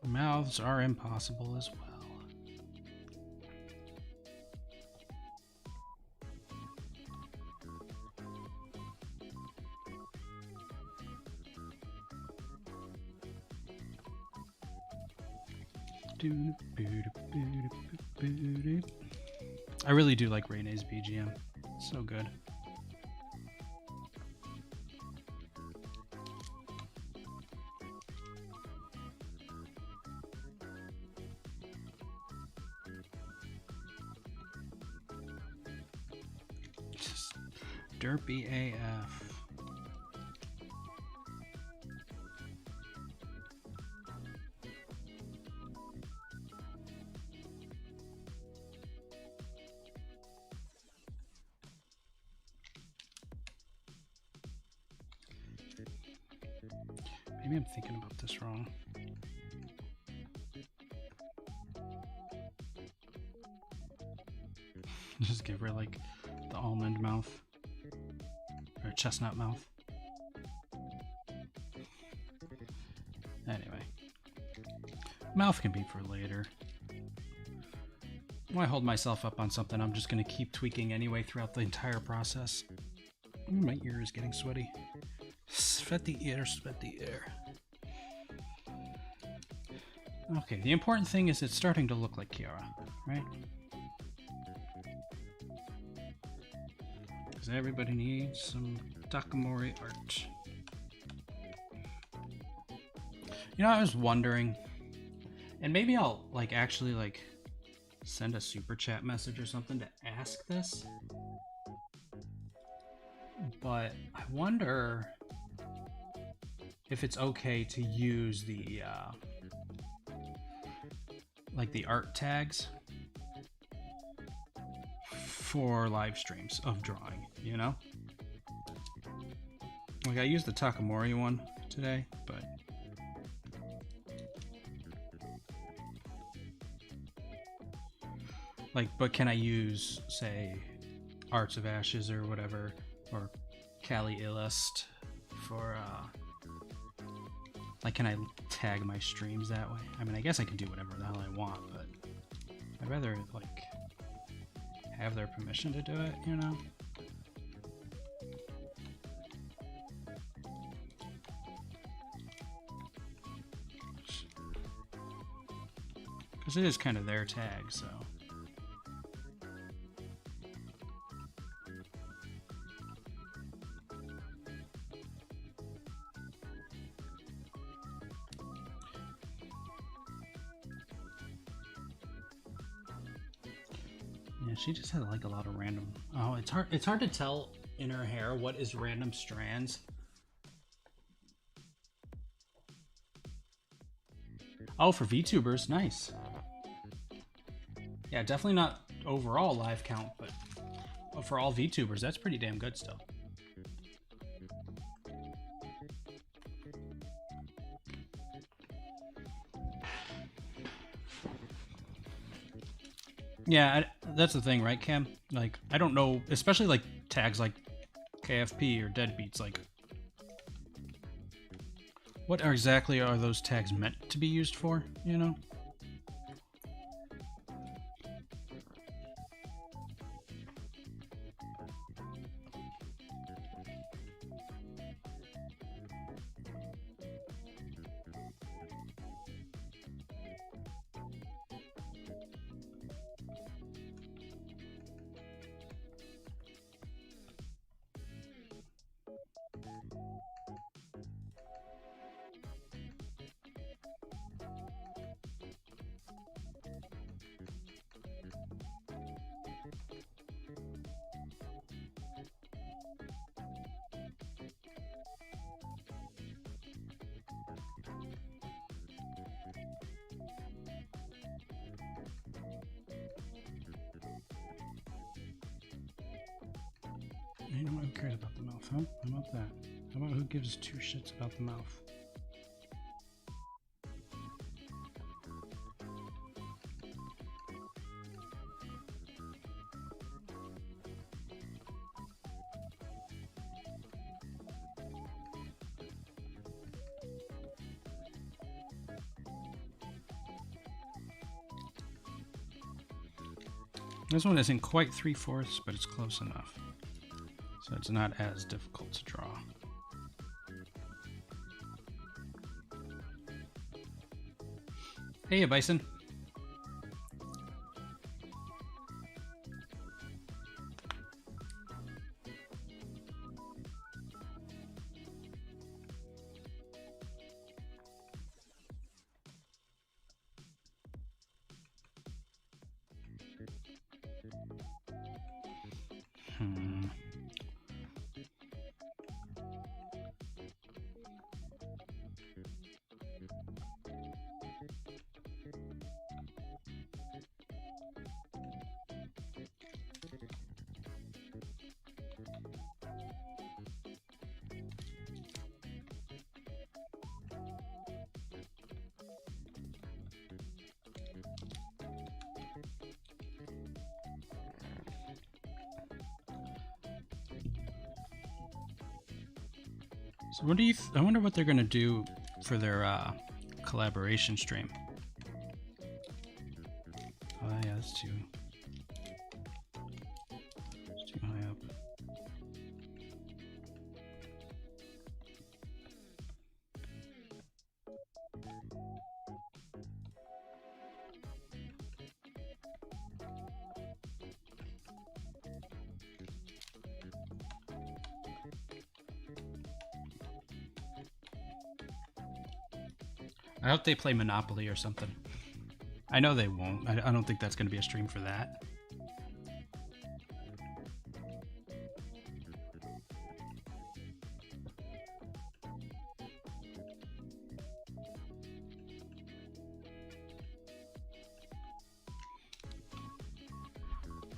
Mouths are impossible as well. I really do like Renee's BGM. It's so good. Just derpy AF. Maybe I'm thinking about this wrong. Just give her like the almond mouth or chestnut mouth. Anyway, mouth can be for later. When I hold myself up on something, I'm just going to keep tweaking anyway throughout the entire process. Ooh, my ear is getting sweaty. Sweaty ear, sweaty ear. Okay, the important thing is it's starting to look like Kiara, right? Because everybody needs some Takamori art. You know, I was wondering, and maybe I'll like actually like send a super chat message or something to ask this, but I wonder if it's okay to use the like the art tags for live streams of drawing, you know? Like I used the Takamori one today, but like, but can I use, say, Arts of Ashes or whatever, or Kali Illust for, like, can I tag my streams that way? I mean, I guess I can do whatever the hell I want, but I'd rather, like, have their permission to do it, you know? Because it is kind of their tag, so... Yeah, she just had like a lot of random... Oh, it's hard to tell in her hair what is random strands. Oh, for VTubers, nice. Yeah, definitely not overall live count, but for all VTubers, that's pretty damn good still. Yeah, that's the thing, right, Cam? Like, I don't know, especially like tags like KFP or Deadbeats, like, what exactly are those tags meant to be used for, you know? You know what? Who cares about the mouth, huh? How about that? How about who gives two shits about the mouth? This one isn't quite 3/4, but it's close enough. So it's not as difficult to draw. Hey, Bison. So what do you? I wonder what they're gonna do for their collaboration stream. Oh yeah, that's too high up. I hope they play Monopoly or something. I know they won't. I don't think that's going to be a stream for that.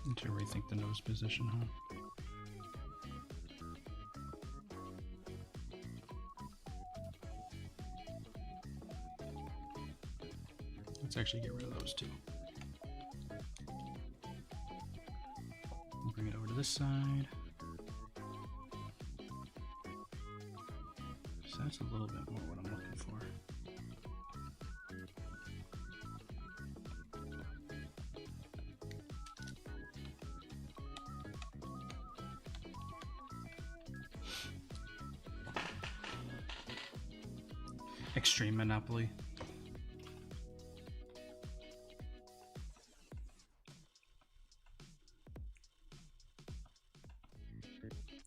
Need to rethink the nose position, huh? Let's actually get rid of those two. Bring it over to this side. So that's a little bit more what I'm looking for. Extreme Monopoly.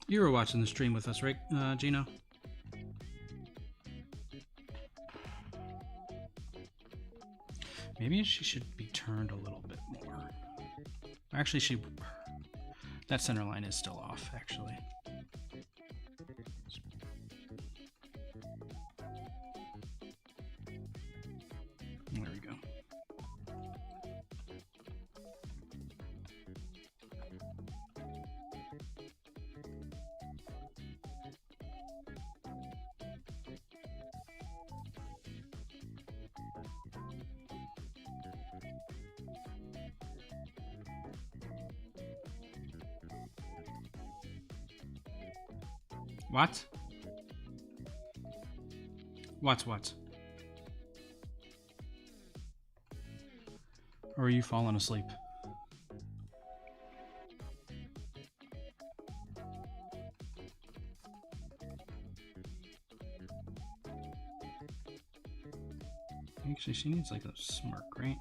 You were watching the stream with us, right, Gino? Maybe she should be turned a little bit more. Actually, that center line is still off, actually. There we go. What? What? Or are you falling asleep? Actually, she needs like a smirk, right?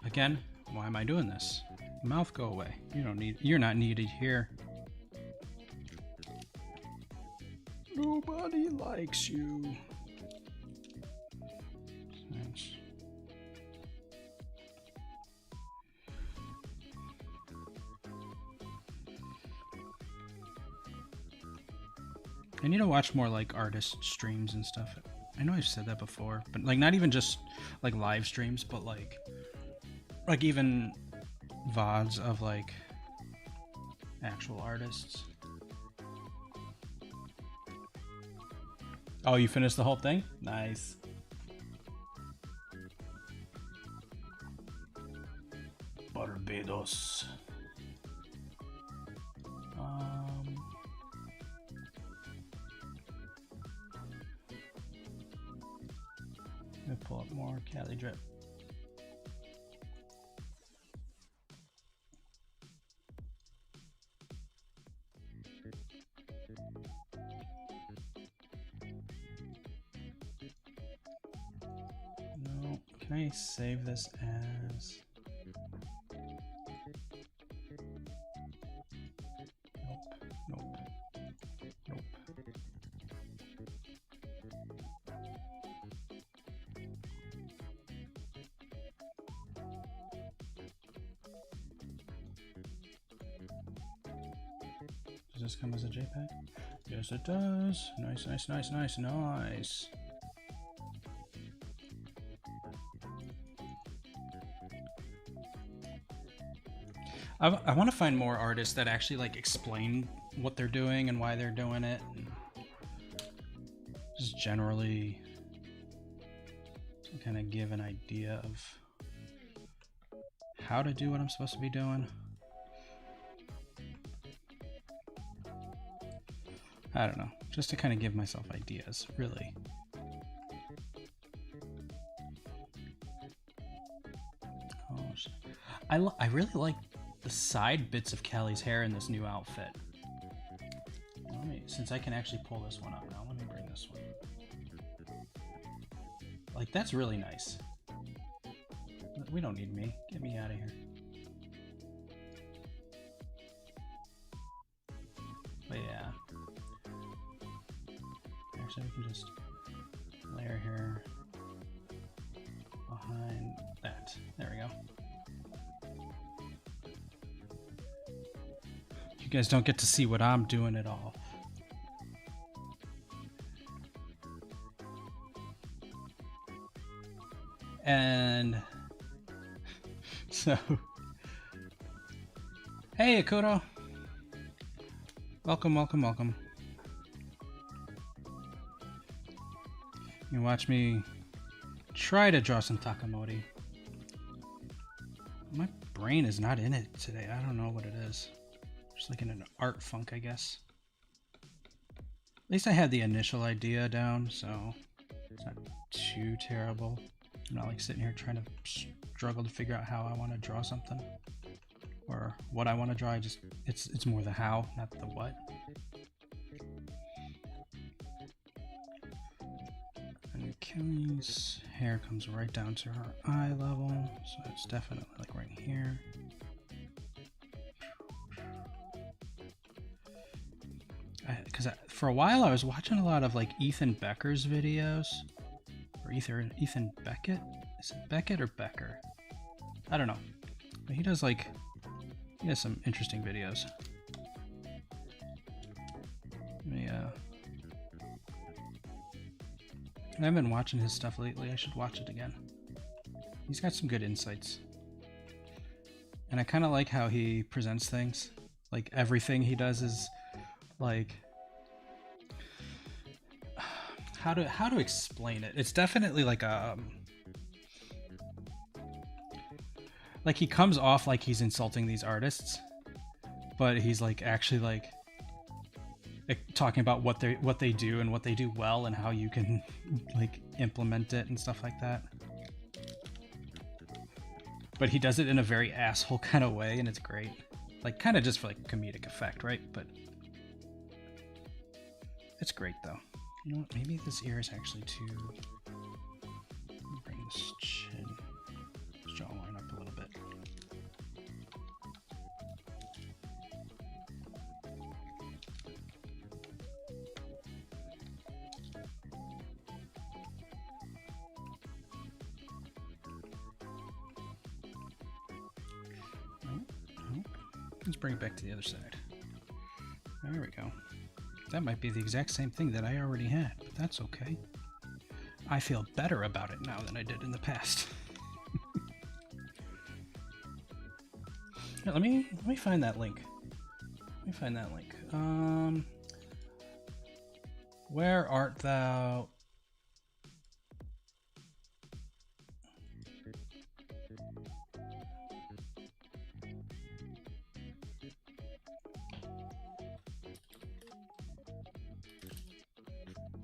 Again, why am I doing this? Mouth, go away. You're not needed here. Nobody likes you. Thanks. I need to watch more like artist streams and stuff. I know I've said that before, but like not even just like live streams, but like even VODs of like actual artists. Oh, you finished the whole thing? Nice. Barbados. Let me pull up more Cali drip. No, can I save this as? Nope. Does this come as a JPEG? Yes, it does. Nice. I want to find more artists that actually like explain what they're doing and why they're doing it. And just generally to kind of give an idea of how to do what I'm supposed to be doing. I don't know, just to kind of give myself ideas, really. Oh, shit. I really like the side bits of Callie's hair in this new outfit. Since I can actually pull this one up now, let me bring this one. Like, that's really nice. We don't need me. Get me out of here. But yeah. actually we can just layer here behind that. There we go. You guys don't get to see what I'm doing at all. And so, hey Akuto, welcome, welcome, welcome. You watch me try to draw some Takamori. My brain is not in it today. I don't know what it is. Just like in an art funk, I guess. At least I had the initial idea down, so it's not too terrible. I'm not like sitting here trying to struggle to figure out how I want to draw something or what I want to draw. It's more the how, not the what. And Achilles' hair comes right down to her eye level, so it's definitely like right here. Because for a while I was watching a lot of like Ethan Becker's videos. Or Ethan Beckett? Is it Beckett or Becker? I don't know. But he has some interesting videos. I've been watching his stuff lately. I should watch it again. He's got some good insights. And I kind of like how he presents things. Like everything he does is like... How to explain it? It's definitely like a like he comes off like he's insulting these artists, but he's like actually like talking about what they do and what they do well and how you can like implement it and stuff like that. But he does it in a very asshole kind of way, and it's great. Like kind of just for like comedic effect, right? But it's great though. You know what, maybe this ear is actually too... Bring this chin, this jawline up a little bit. Nope. Let's bring it back to the other side. There we go. That might be the exact same thing that I already had, but that's okay. I feel better about it now than I did in the past. Here, let me find that link. Let me find that link. Where art thou?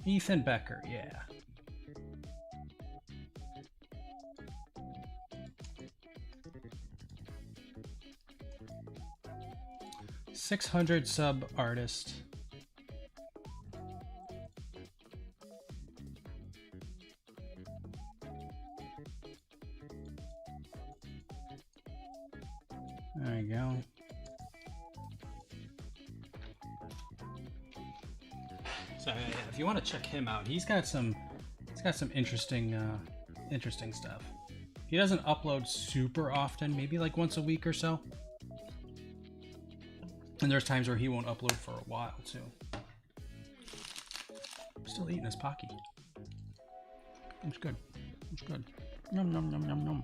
Ethan Becker, yeah. $600 sub artist. There you go. So if you want to check him out, he's got some interesting interesting stuff. He doesn't upload super often, maybe like once a week or so. And there's times where he won't upload for a while too. I'm still eating his Pocky. It's good. It's good. Nom nom nom nom nom.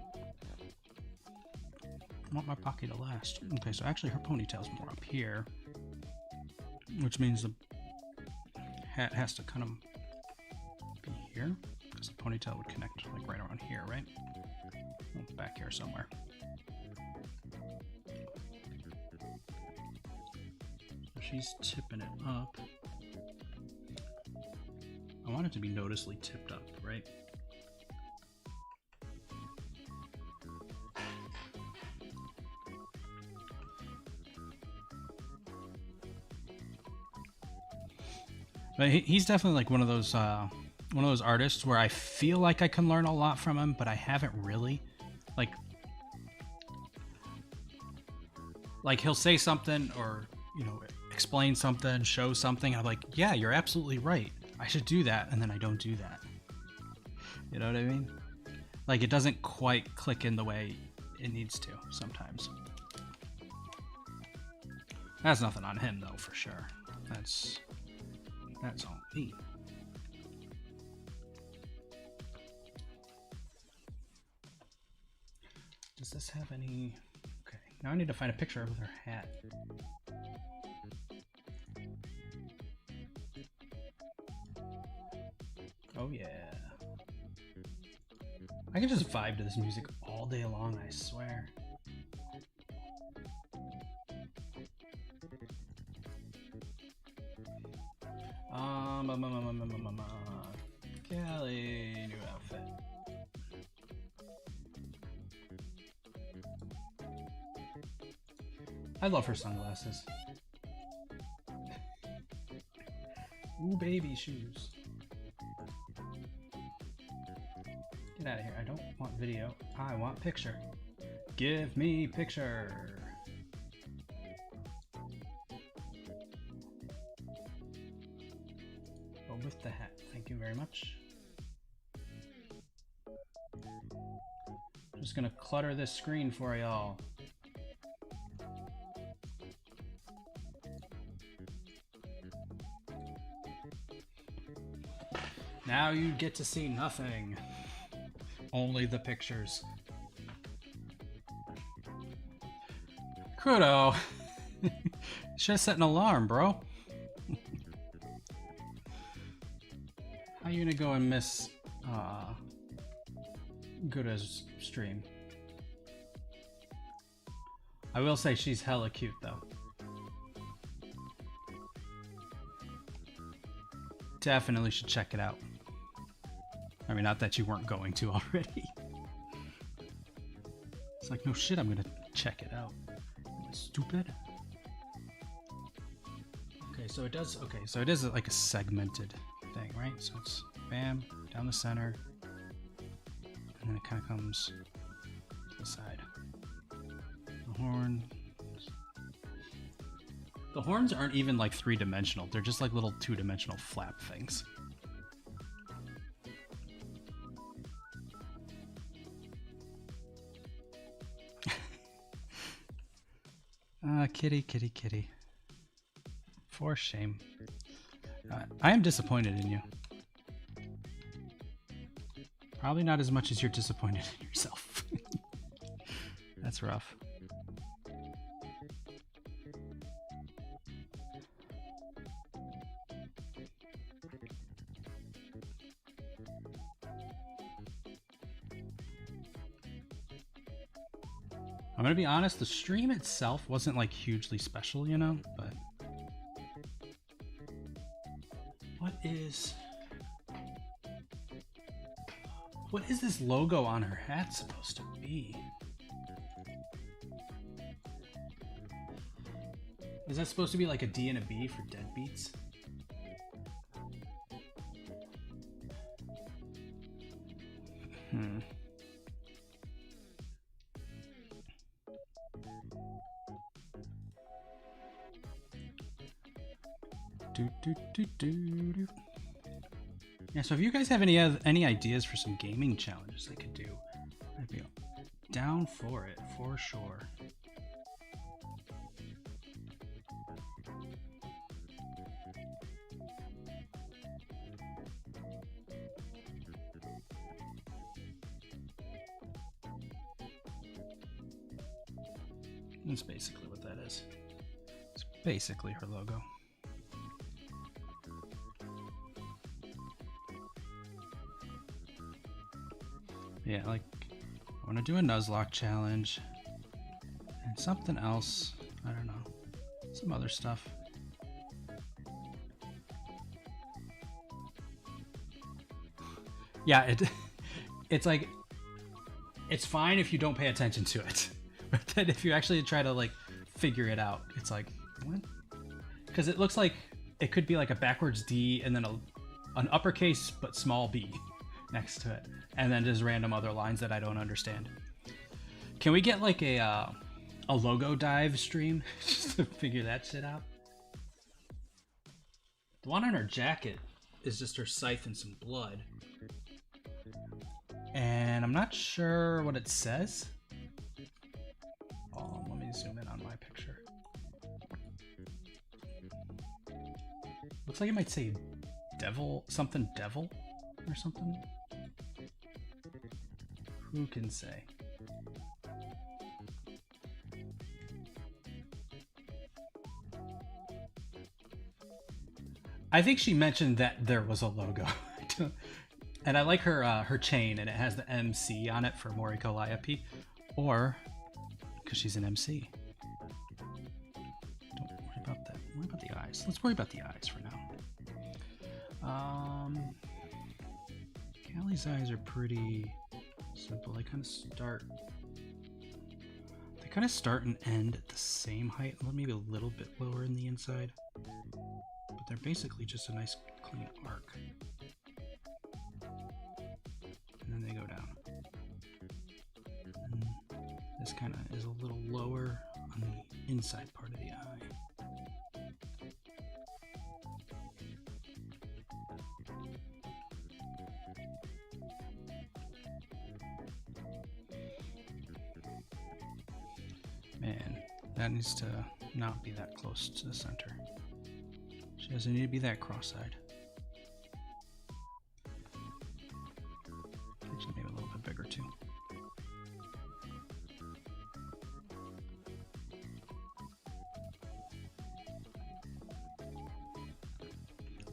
I want my Pocky to last. Okay, so actually her ponytail's more up here, which means the hat has to kind of be here, because the ponytail would connect like right around here, right? Well, back here somewhere. So she's tipping it up. I want it to be noticeably tipped up, right? But he's definitely like one of those artists where I feel like I can learn a lot from him, but I haven't really. Like he'll say something or, you know, explain something, show something, and I'm like, yeah, you're absolutely right. I should do that, and then I don't do that. You know what I mean? Like, it doesn't quite click in the way it needs to sometimes. That's nothing on him, though, for sure. That's on me. Does this have any... Okay, now I need to find a picture of her hat. Oh yeah. I can just vibe to this music all day long, I swear. Kelly, new outfit. I love her sunglasses. Ooh, baby shoes. Get out of here. I don't want video. I want picture. Give me picture. Oh, with the hat. Thank you very much. I'm just gonna clutter this screen for y'all. Now you get to see nothing. Only the pictures. Kudo. Should have set an alarm, bro. How you gonna go and miss Gura's stream? I will say she's hella cute though. Definitely should check it out. I mean, not that you weren't going to already. It's like, no shit, I'm gonna check it out. Stupid. Okay, so it does, okay, so it is like a segmented thing, right? So it's bam, down the center, and then it kind of comes to the side. The horn. The horns aren't even like three-dimensional, they're just like little two-dimensional flap things. Kitty, kitty, kitty. For shame. I am disappointed in you. Probably not as much as you're disappointed in yourself. That's rough. I'm gonna be honest, the stream itself wasn't like hugely special, you know, but what is this logo on her hat supposed to be? Is that supposed to be like a D and a B for deadbeats? Yeah, so if you guys have any ideas for some gaming challenges I could do, I'd be down for it, for sure. That's basically what that is. It's basically her logo. Yeah, like, I want to do a Nuzlocke challenge and something else. I don't know, some other stuff. Yeah, it's like, it's fine if you don't pay attention to it, but then if you actually try to like figure it out, it's like, what? Because it looks like it could be like a backwards D and then an uppercase but small b next to it, and then just random other lines that I don't understand. Can we get like a logo dive stream just to figure that shit out? The one on her jacket is just her scythe and some blood. And I'm not sure what it says. Oh, let me zoom in on my picture. Looks like it might say devil, something devil or something. Who can say? I think she mentioned that there was a logo. And I like her her chain, and it has the MC on it for Mori Calliope, or because she's an MC. Don't worry about that. Worry about the eyes. Let's worry about the eyes for now. Callie's eyes are pretty simple. They kind of start and end at the same height, maybe a little bit lower in the inside, but they're basically just a nice clean arc. And then they go down. And this kind of is a little lower on the inside part of the eye. Man, that needs to not be that close to the center. She doesn't need to be that cross-eyed. Actually, maybe a little bit bigger too.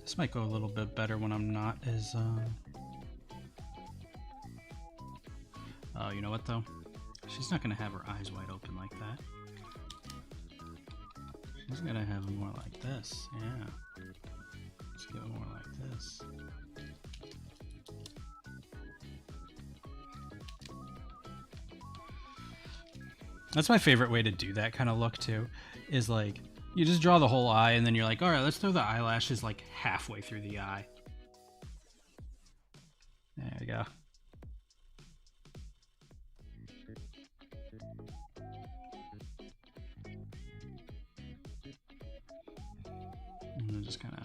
This might go a little bit better when I'm not as oh, you know what though? She's not gonna have her eyes wide open like that. She's gonna have them more like this. Yeah. Let's get more like this. That's my favorite way to do that kind of look too, is like you just draw the whole eye and then you're like, all right, let's throw the eyelashes like halfway through the eye. There we go. And then just kind of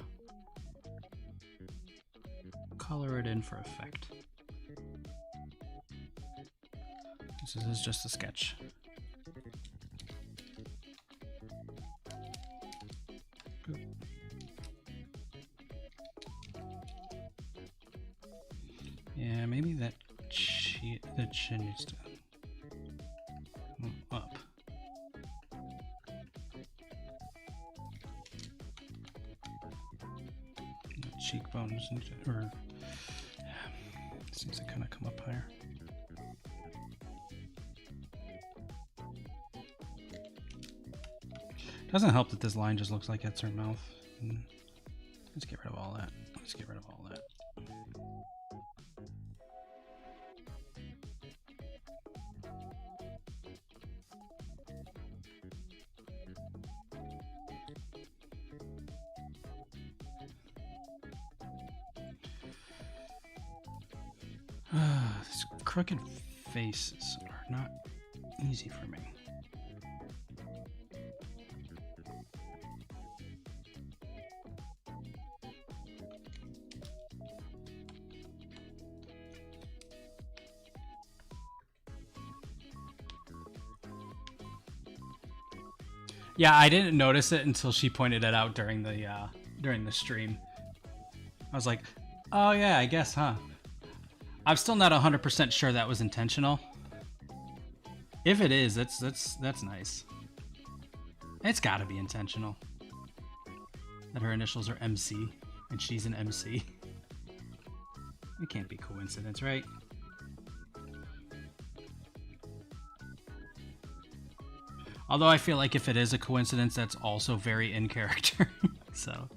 color it in for effect. This is just a sketch. Yeah, maybe the chin needs to come up. The cheekbones need to, or this needs to kind of come up higher. Doesn't help that this line just looks like it's her mouth. Let's get rid of all that. Let's get rid of all that. These crooked faces are not easy for me. Yeah, I didn't notice it until she pointed it out during the stream. I was like, oh yeah, I guess, huh? I'm still not 100% sure that was intentional. If it is, that's nice. It's got to be intentional. That her initials are MC and she's an MC. It can't be coincidence, right? Although I feel like if it is a coincidence, that's also very in character. So.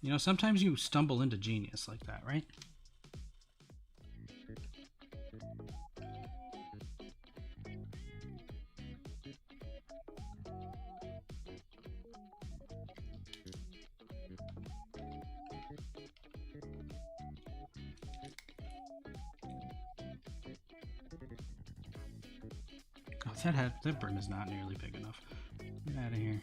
You know, sometimes you stumble into genius like that, right? that brim is not nearly big enough. Get out of here.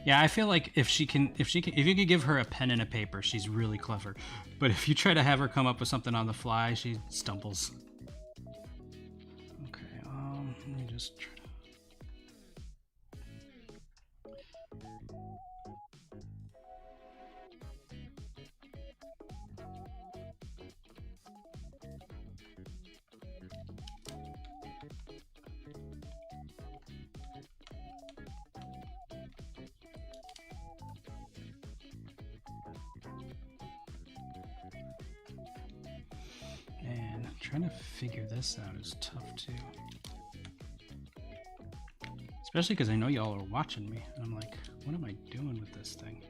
Yeah, I feel like if you could give her a pen and a paper, she's really clever. But if you try to have her come up with something on the fly, she stumbles. Okay, let me just try to... And trying to figure this out is tough too. Especially because I know y'all are watching me. I'm like, what am I doing with this thing?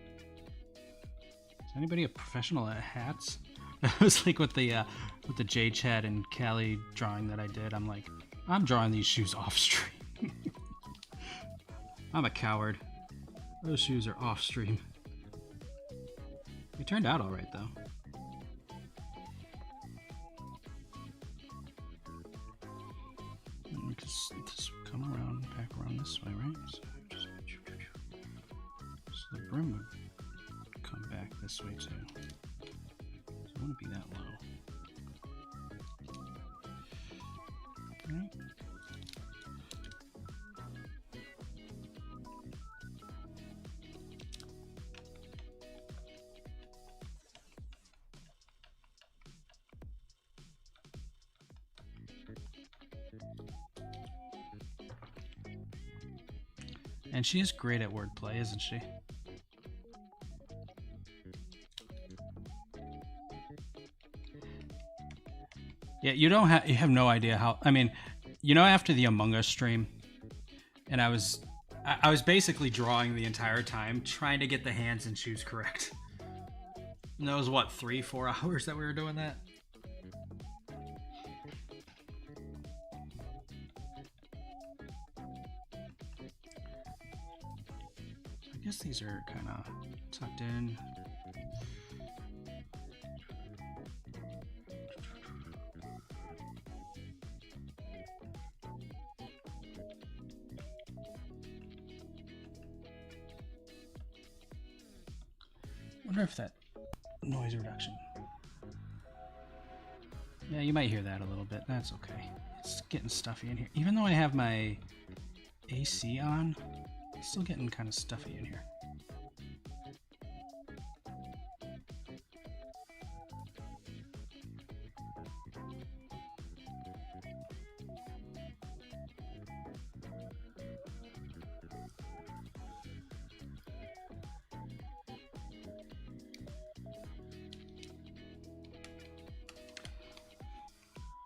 Is anybody a professional at hats? That was like with the J Chat and Callie drawing that I did. I'm like, I'm drawing these shoes off stream. I'm a coward. Those shoes are off stream. They turned out alright though. Just come around, back around this way, right? So the brim would come back this way too. So it wouldn't be that low. Right? And she is great at wordplay, isn't she? Yeah, you have no idea how. I mean, you know, after the Among Us stream, and I was basically drawing the entire time, trying to get the hands and shoes correct. And that was what, 3-4 hours that we were doing that. I guess these are kind of tucked in. Wonder if that noise reduction. Yeah, you might hear that a little bit. That's okay. It's getting stuffy in here. Even though I have my AC on, it's still getting kind of stuffy in here.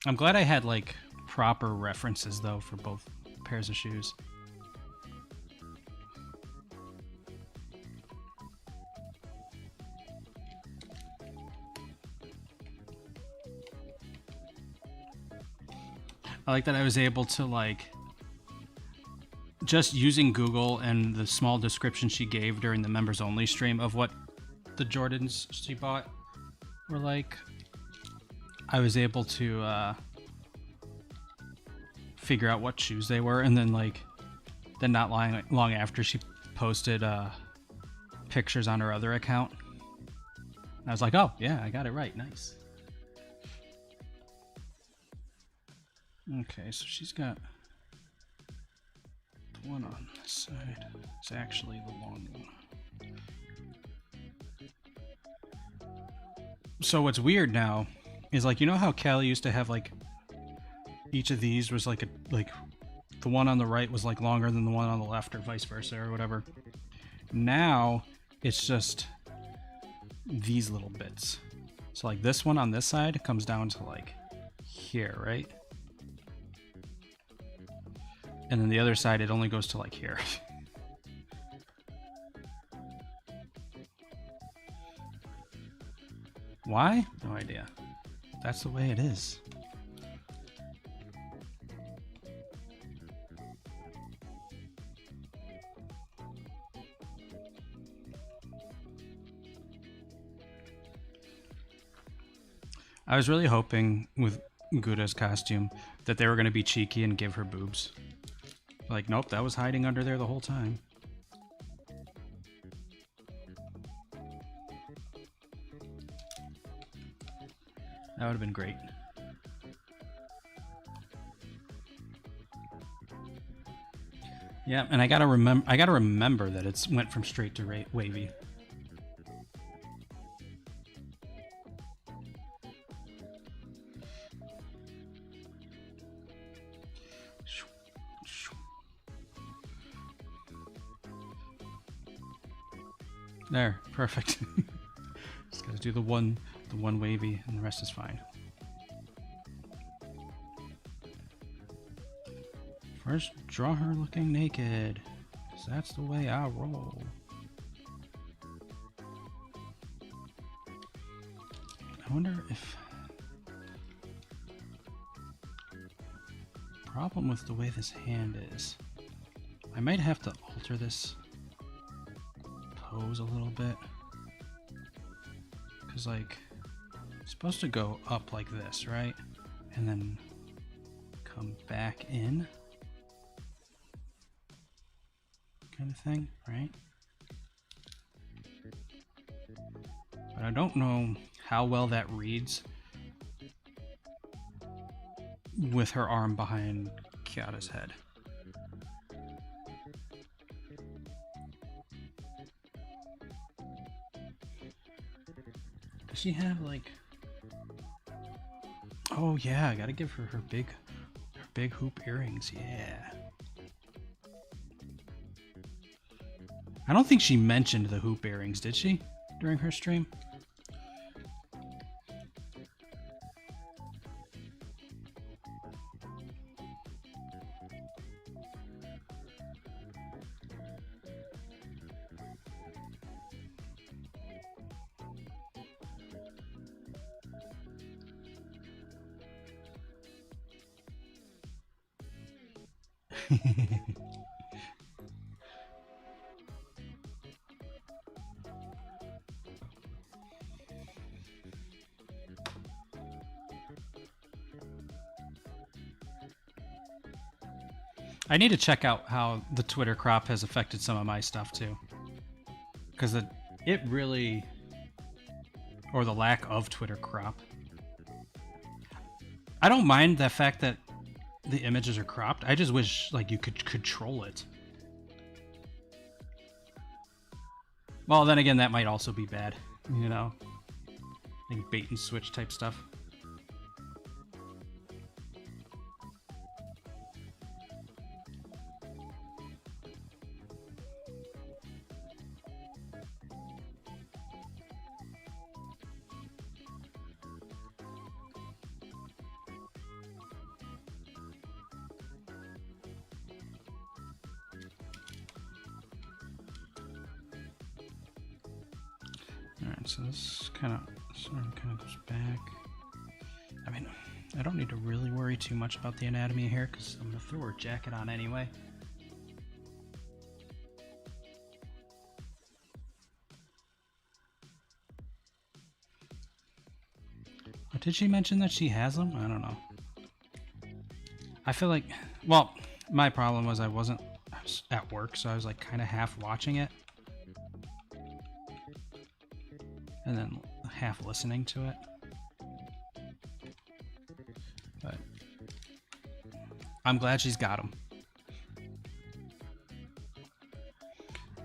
I'm glad I had like proper references though for both pairs of shoes. I like that I was able to like just using Google and the small description she gave during the members only stream of what the Jordans she bought were like. I was able to figure out what shoes they were, and then not long after she posted pictures on her other account. And I was like, oh yeah, I got it right, nice. Okay, so she's got the one on this side. It's actually the long one. So what's weird now is like, you know how Callie used to have like each of these was like the one on the right was like longer than the one on the left or vice versa or whatever. Now it's just these little bits. So like this one on this side comes down to like here, right? And then the other side, it only goes to like here. Why? No idea. That's the way it is. I was really hoping with Gura's costume that they were going to be cheeky and give her boobs. Like, nope, that was hiding under there the whole time. That would have been great. Yeah, and I gotta remember that it's went from straight to wavy. There, perfect. Just gotta do the one wavy, and the rest is fine. First, draw her looking naked, 'cause that's the way I roll. I wonder if... Problem with the way this hand is, I might have to alter this pose a little bit. Because, like, it's supposed to go up like this, right? And then come back in. Kind of thing, right? But I don't know how well that reads with her arm behind Kiata's head. Does she have like... Oh yeah, I gotta give her her big hoop earrings, yeah. I don't think she mentioned the hoop earrings, did she? During her stream? I need to check out how the Twitter crop has affected some of my stuff too. Because it really... Or the lack of Twitter crop. I don't mind the fact that the images are cropped. I just wish like you could control it. Well, then again, that might also be bad. You know? Like bait and switch type stuff. Alright, so this kind of goes back. I mean, I don't need to really worry too much about the anatomy here because I'm going to throw her jacket on anyway. Oh, did she mention that she has them? I don't know. I feel like, well, my problem was I was at work, so I was like kind of half watching it. And then half listening to it. But I'm glad she's got them.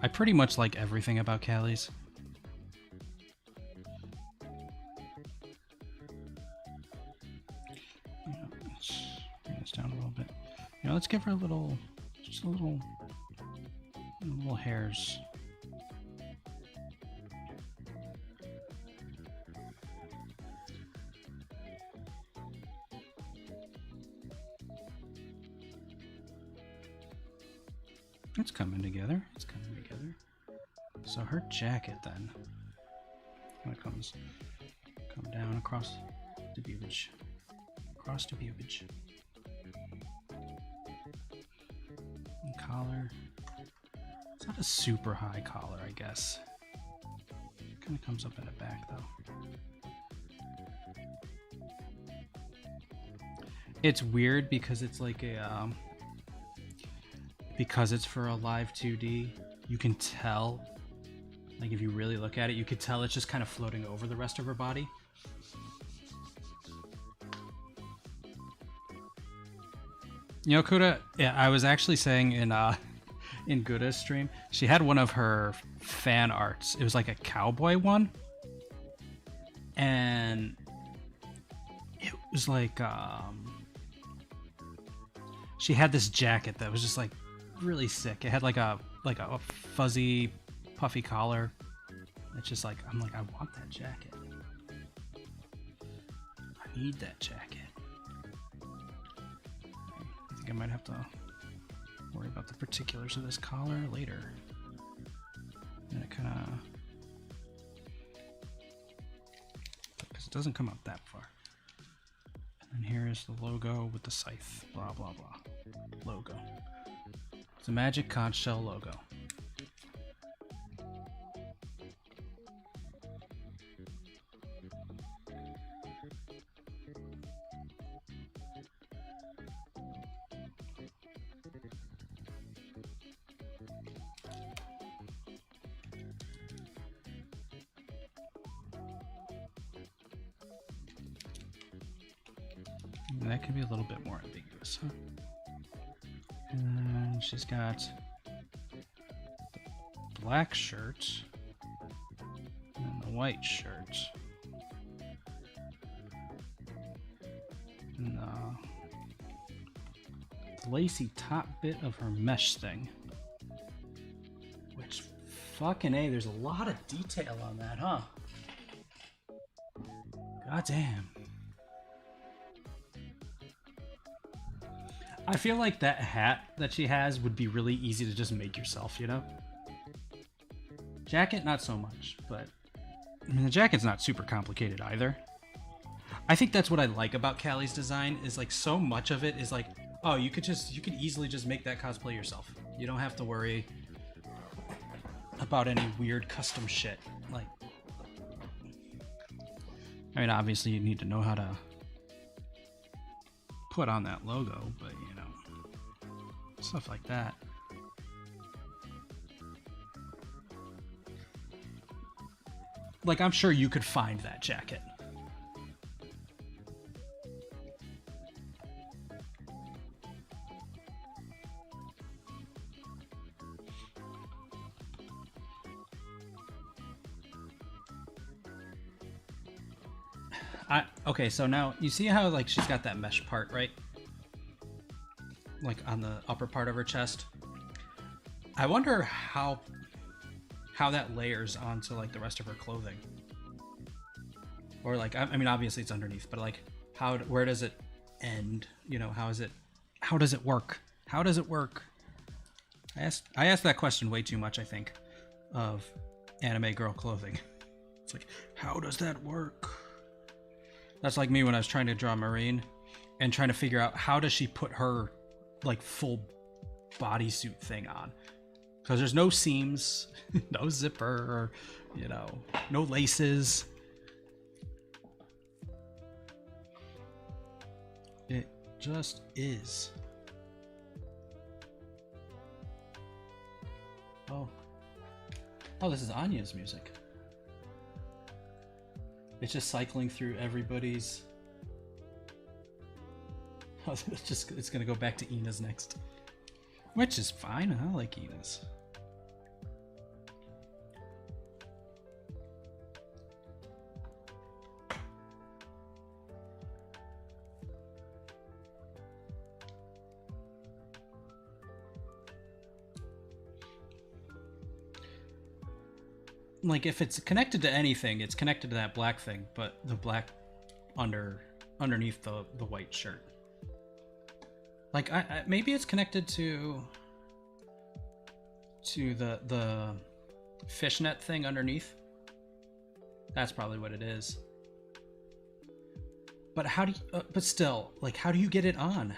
I pretty much like everything about Callie's. Let's bring this down a little bit. You know, let's give her a little, just a little hairs. It's coming together. It's coming together. So her jacket then, when it come down across the bubage, and collar. It's not a super high collar, I guess. Kind of comes up in the back though. It's weird because it's like a because it's for a live 2D. You can tell, like if you really look at it, you could tell it's just kind of floating over the rest of her body. You know, Kuda, yeah, I was actually saying in Gura's stream, she had one of her fan arts. It was like a cowboy one, and it was like she had this jacket that was just like really sick. It had like a fuzzy, puffy collar. It's just like I'm like I want that jacket. I need that jacket. I think I might have to worry about the particulars of this collar later. And it kind of, because it doesn't come out that far. And then here is the logo with the scythe. Blah blah blah. Logo. It's a magic conch shell logo. That could be a little bit more ambiguous, huh? And she's got the black shirt and the white shirt. And the lacy top bit of her mesh thing. Which, fucking A, there's a lot of detail on that, huh? God damn. I feel like that hat that she has would be really easy to just make yourself, you know? Jacket, not so much, but I mean, the jacket's not super complicated either. I think that's what I like about Callie's design is like so much of it is like, oh, you could easily just make that cosplay yourself. You don't have to worry about any weird custom shit. Like, I mean, obviously you need to know how to put on that logo, but you know, stuff like that. Like, I'm sure you could find that jacket. Okay, so now you see how like she's got that mesh part, right? Like on the upper part of her chest. I wonder how that layers onto like the rest of her clothing. Or like, I mean, obviously it's underneath, but like where does it end? You know, how does it work? How does it work? I asked that question way too much, I think, of anime girl clothing. It's like, how does that work? That's like me when I was trying to draw Marine and trying to figure out how does she put her like full bodysuit thing on, because there's no seams, no zipper, or you know, no laces. It just is. Oh, this is Anya's music. It's just cycling through everybody's. It's gonna go back to Ina's next, which is fine. I like Ina's. Like, if it's connected to anything, it's connected to that black thing, but the black underneath the white shirt. Like, maybe it's connected to the fishnet thing underneath. That's probably what it is. But how do you, but still, like, how do you get it on?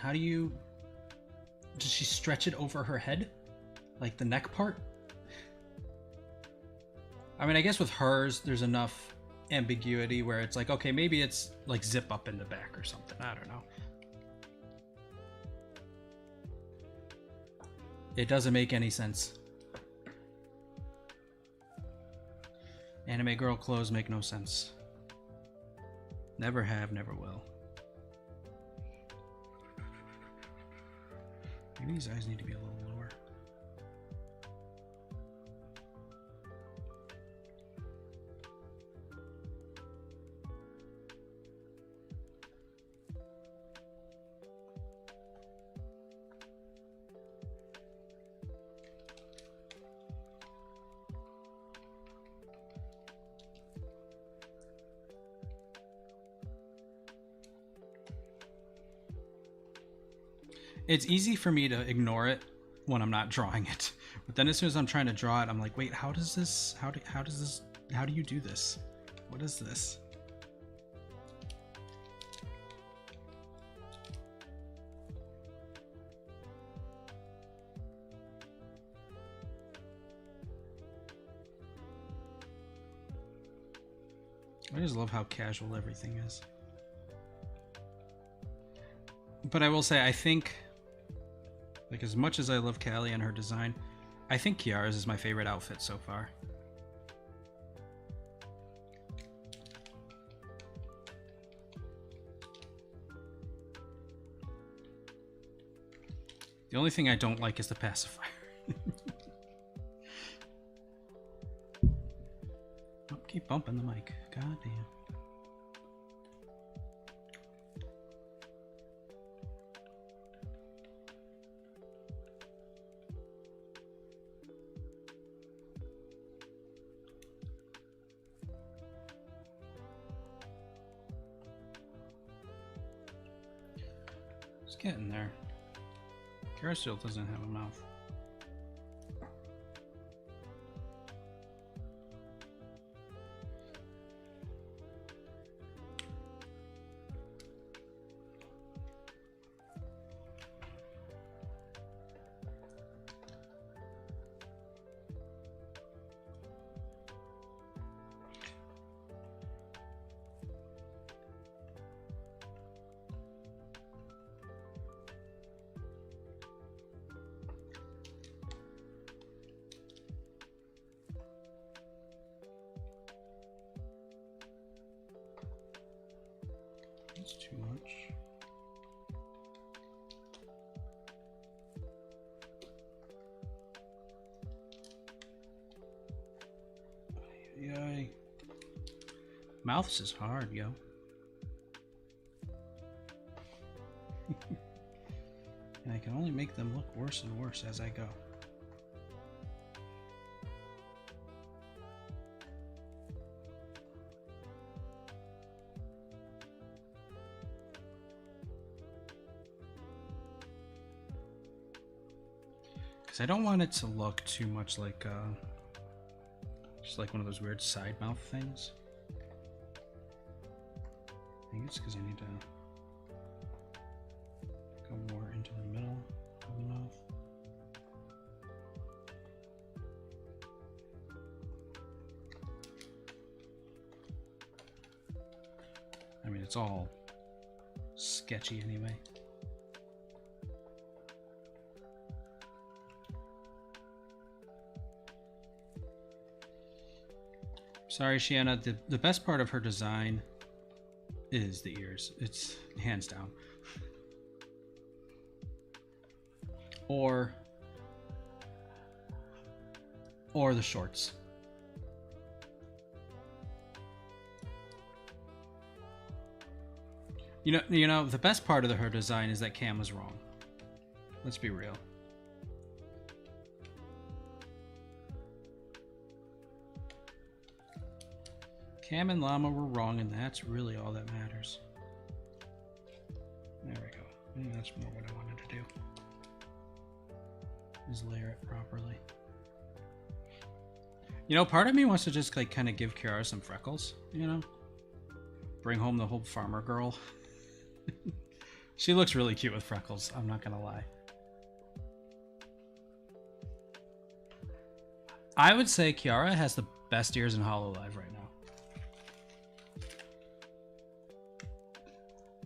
Does she stretch it over her head? Like the neck part? I mean, I guess with hers, there's enough ambiguity where it's like, okay, maybe it's like zip up in the back or something. I don't know. It doesn't make any sense. Anime girl clothes make no sense. Never have, never will. Maybe these eyes need to be a little lower. It's easy for me to ignore it when I'm not drawing it, but then as soon as I'm trying to draw it, I'm like, wait, how do you do this? What is this? I just love how casual everything is. But I will say, I think, like, as much as I love Callie and her design, I think Kiara's is my favorite outfit so far. The only thing I don't like is the pacifier. Oh, keep bumping the mic. God damn. It's getting there. Kara still doesn't have a mouth. That's too much. Yay. Mouths is hard, yo. And I can only make them look worse and worse as I go. Because I don't want it to look too much like, just like one of those weird side mouth things. I think it's because I need to go more into the middle of the mouth. I mean, it's all sketchy anyway. Sorry, Shiana, the best part of her design is the ears. It's hands down. Or the shorts. You know, the best part of her design is that Cam was wrong. Let's be real. Cam and Llama were wrong, and that's really all that matters. There we go. Maybe that's more what I wanted to do. Is layer it properly. You know, part of me wants to just like kind of give Kiara some freckles, you know? Bring home the whole farmer girl. She looks really cute with freckles, I'm not gonna lie. I would say Kiara has the best ears in Hololive right now.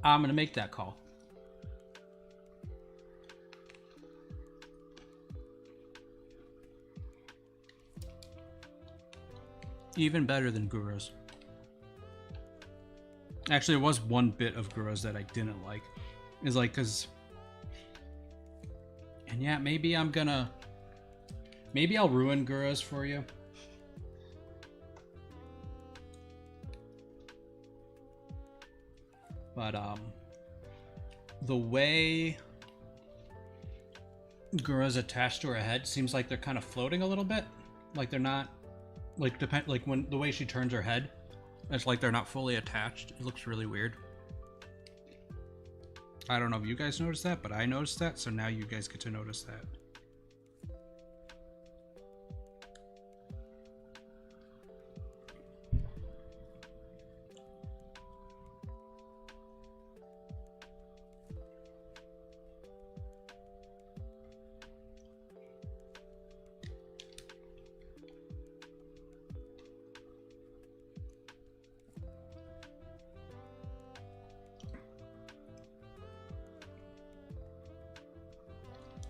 I'm gonna make that call. Even better than Gura's. Actually, there was one bit of Gura's that I didn't like. Is like, cause... And yeah, maybe I'm gonna... Maybe I'll ruin Gura's for you. But, the way Gura's attached to her head seems like they're kind of floating a little bit. Like they're not... Like, when the way she turns her head, it's like they're not fully attached. It looks really weird. I don't know if you guys noticed that, but I noticed that, so now you guys get to notice that.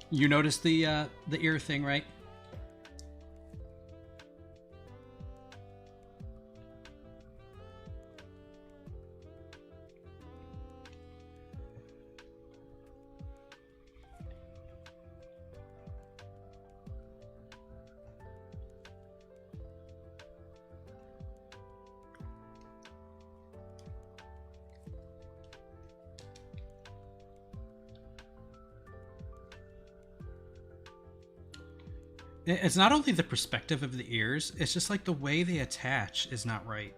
You noticed the ear thing, right? It's not only the perspective of the ears, it's just like the way they attach is not right.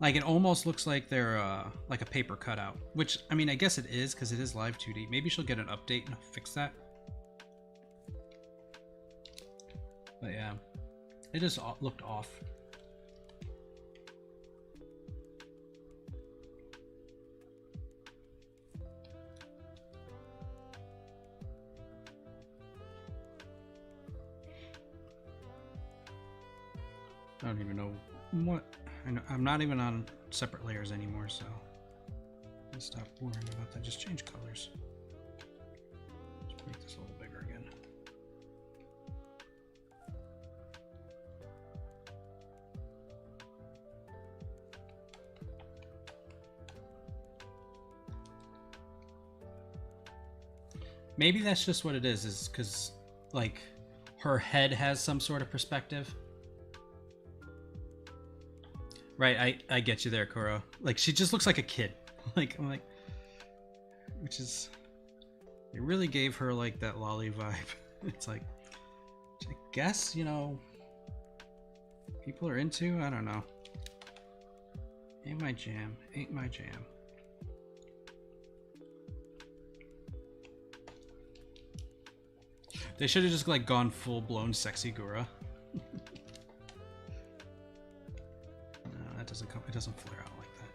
Like it almost looks like they're like a paper cutout, which I mean, I guess it is because it is live 2D. Maybe she'll get an update and fix that. But yeah, it just looked off. I don't even know what. I'm not even on separate layers anymore, so let's stop worrying about that. Just change colors. Let's make this a little bigger again. Maybe that's just what it is because like her head has some sort of perspective. Right, I get you there, Kuro. Like, she just looks like a kid. Like, I'm like... Which is... It really gave her, like, that lolly vibe. It's like... I guess, you know... People are into? I don't know. Ain't my jam. Ain't my jam. They should have just, like, gone full-blown sexy Gura. It doesn't flare out like that.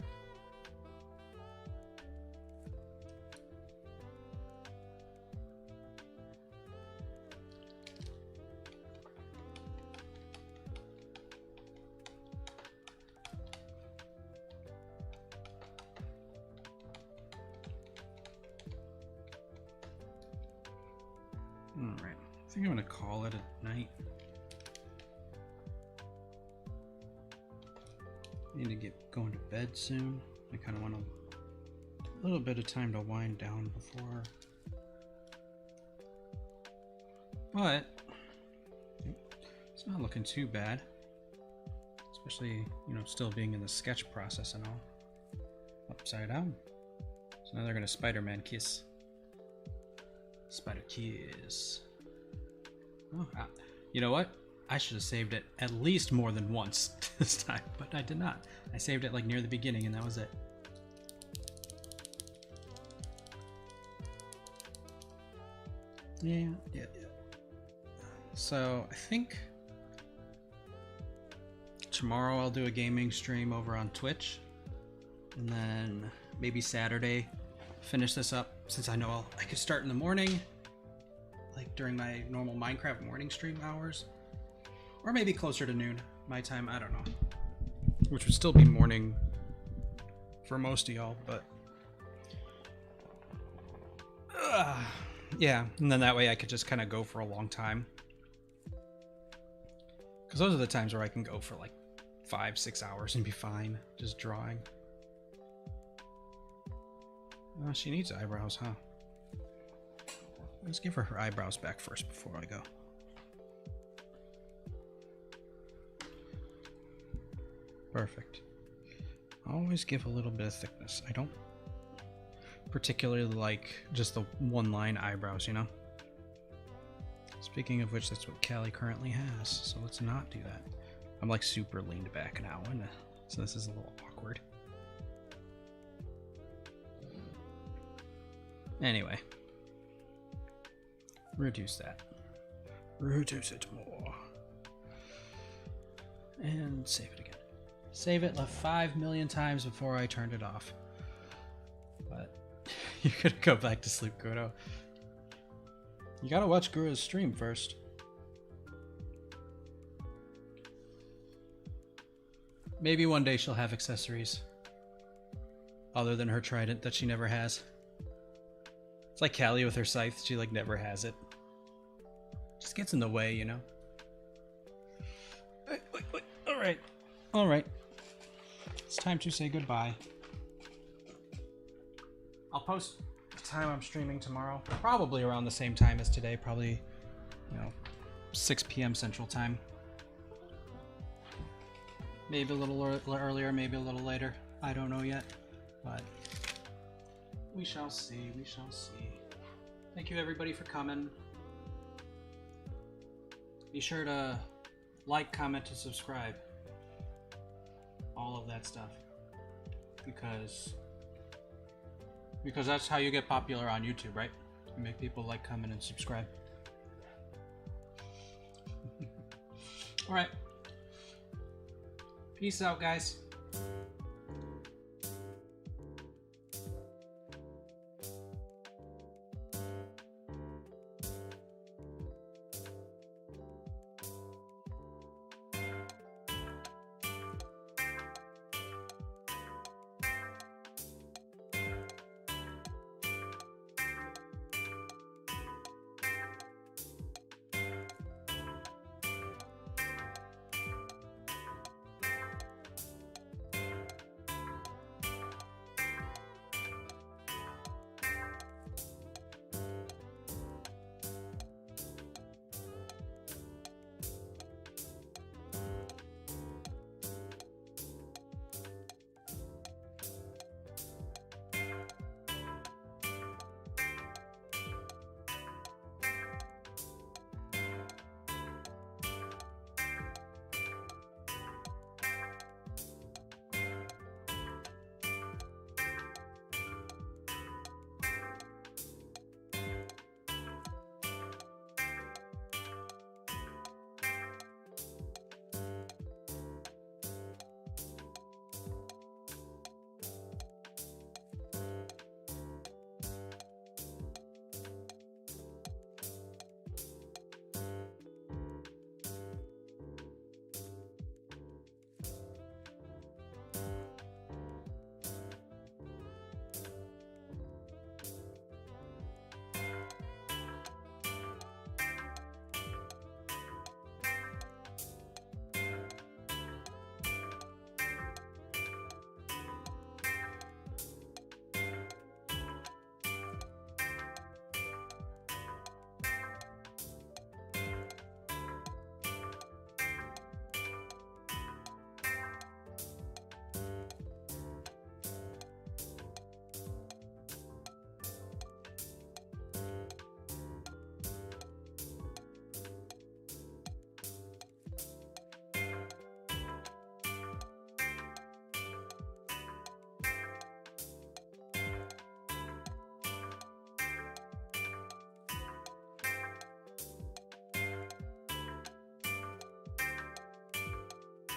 All right, I think I'm gonna call it a night. Need to get going to bed soon. I kind of want a little bit of time to wind down before. But it's not looking too bad. Especially, you know, still being in the sketch process and all. Upside down. So now they're gonna Spider-Man kiss. Spider kiss. Oh, you know what? I should have saved it at least more than once this time, but I did not. I saved it like near the beginning and that was it. Yeah. So I think tomorrow I'll do a gaming stream over on Twitch, and then maybe Saturday finish this up since I know I could start in the morning, like during my normal Minecraft morning stream hours. Or maybe closer to noon, my time, I don't know. Which would still be morning for most of y'all, but... yeah, and then that way I could just kind of go for a long time. Because those are the times where I can go for like 5-6 hours and be fine just drawing. Oh, she needs eyebrows, huh? Let's give her eyebrows back first before I go. Perfect. I always give a little bit of thickness. I don't particularly like just the one-line eyebrows, you know? Speaking of which, that's what Callie currently has, so let's not do that. I'm like super leaned back now, so this is a little awkward. Anyway. Reduce that. Reduce it more. And save it again. Save it like 5 million times before I turned it off. But you're gonna go back to sleep, Gura. You gotta watch Gura's stream first. Maybe one day she'll have accessories. Other than her trident that she never has. It's like Callie with her scythe, she like never has it. Just gets in the way, you know? Wait. Alright. It's time to say goodbye. I'll post the time I'm streaming tomorrow. Probably around the same time as today. Probably, 6 p.m. Central Time. Maybe a little earlier, maybe a little later. I don't know yet. But we shall see. Thank you everybody for coming. Be sure to like, comment, and subscribe. All of that stuff. Because that's how you get popular on YouTube, right? You make people like, comment, and subscribe. Alright. Peace out, guys.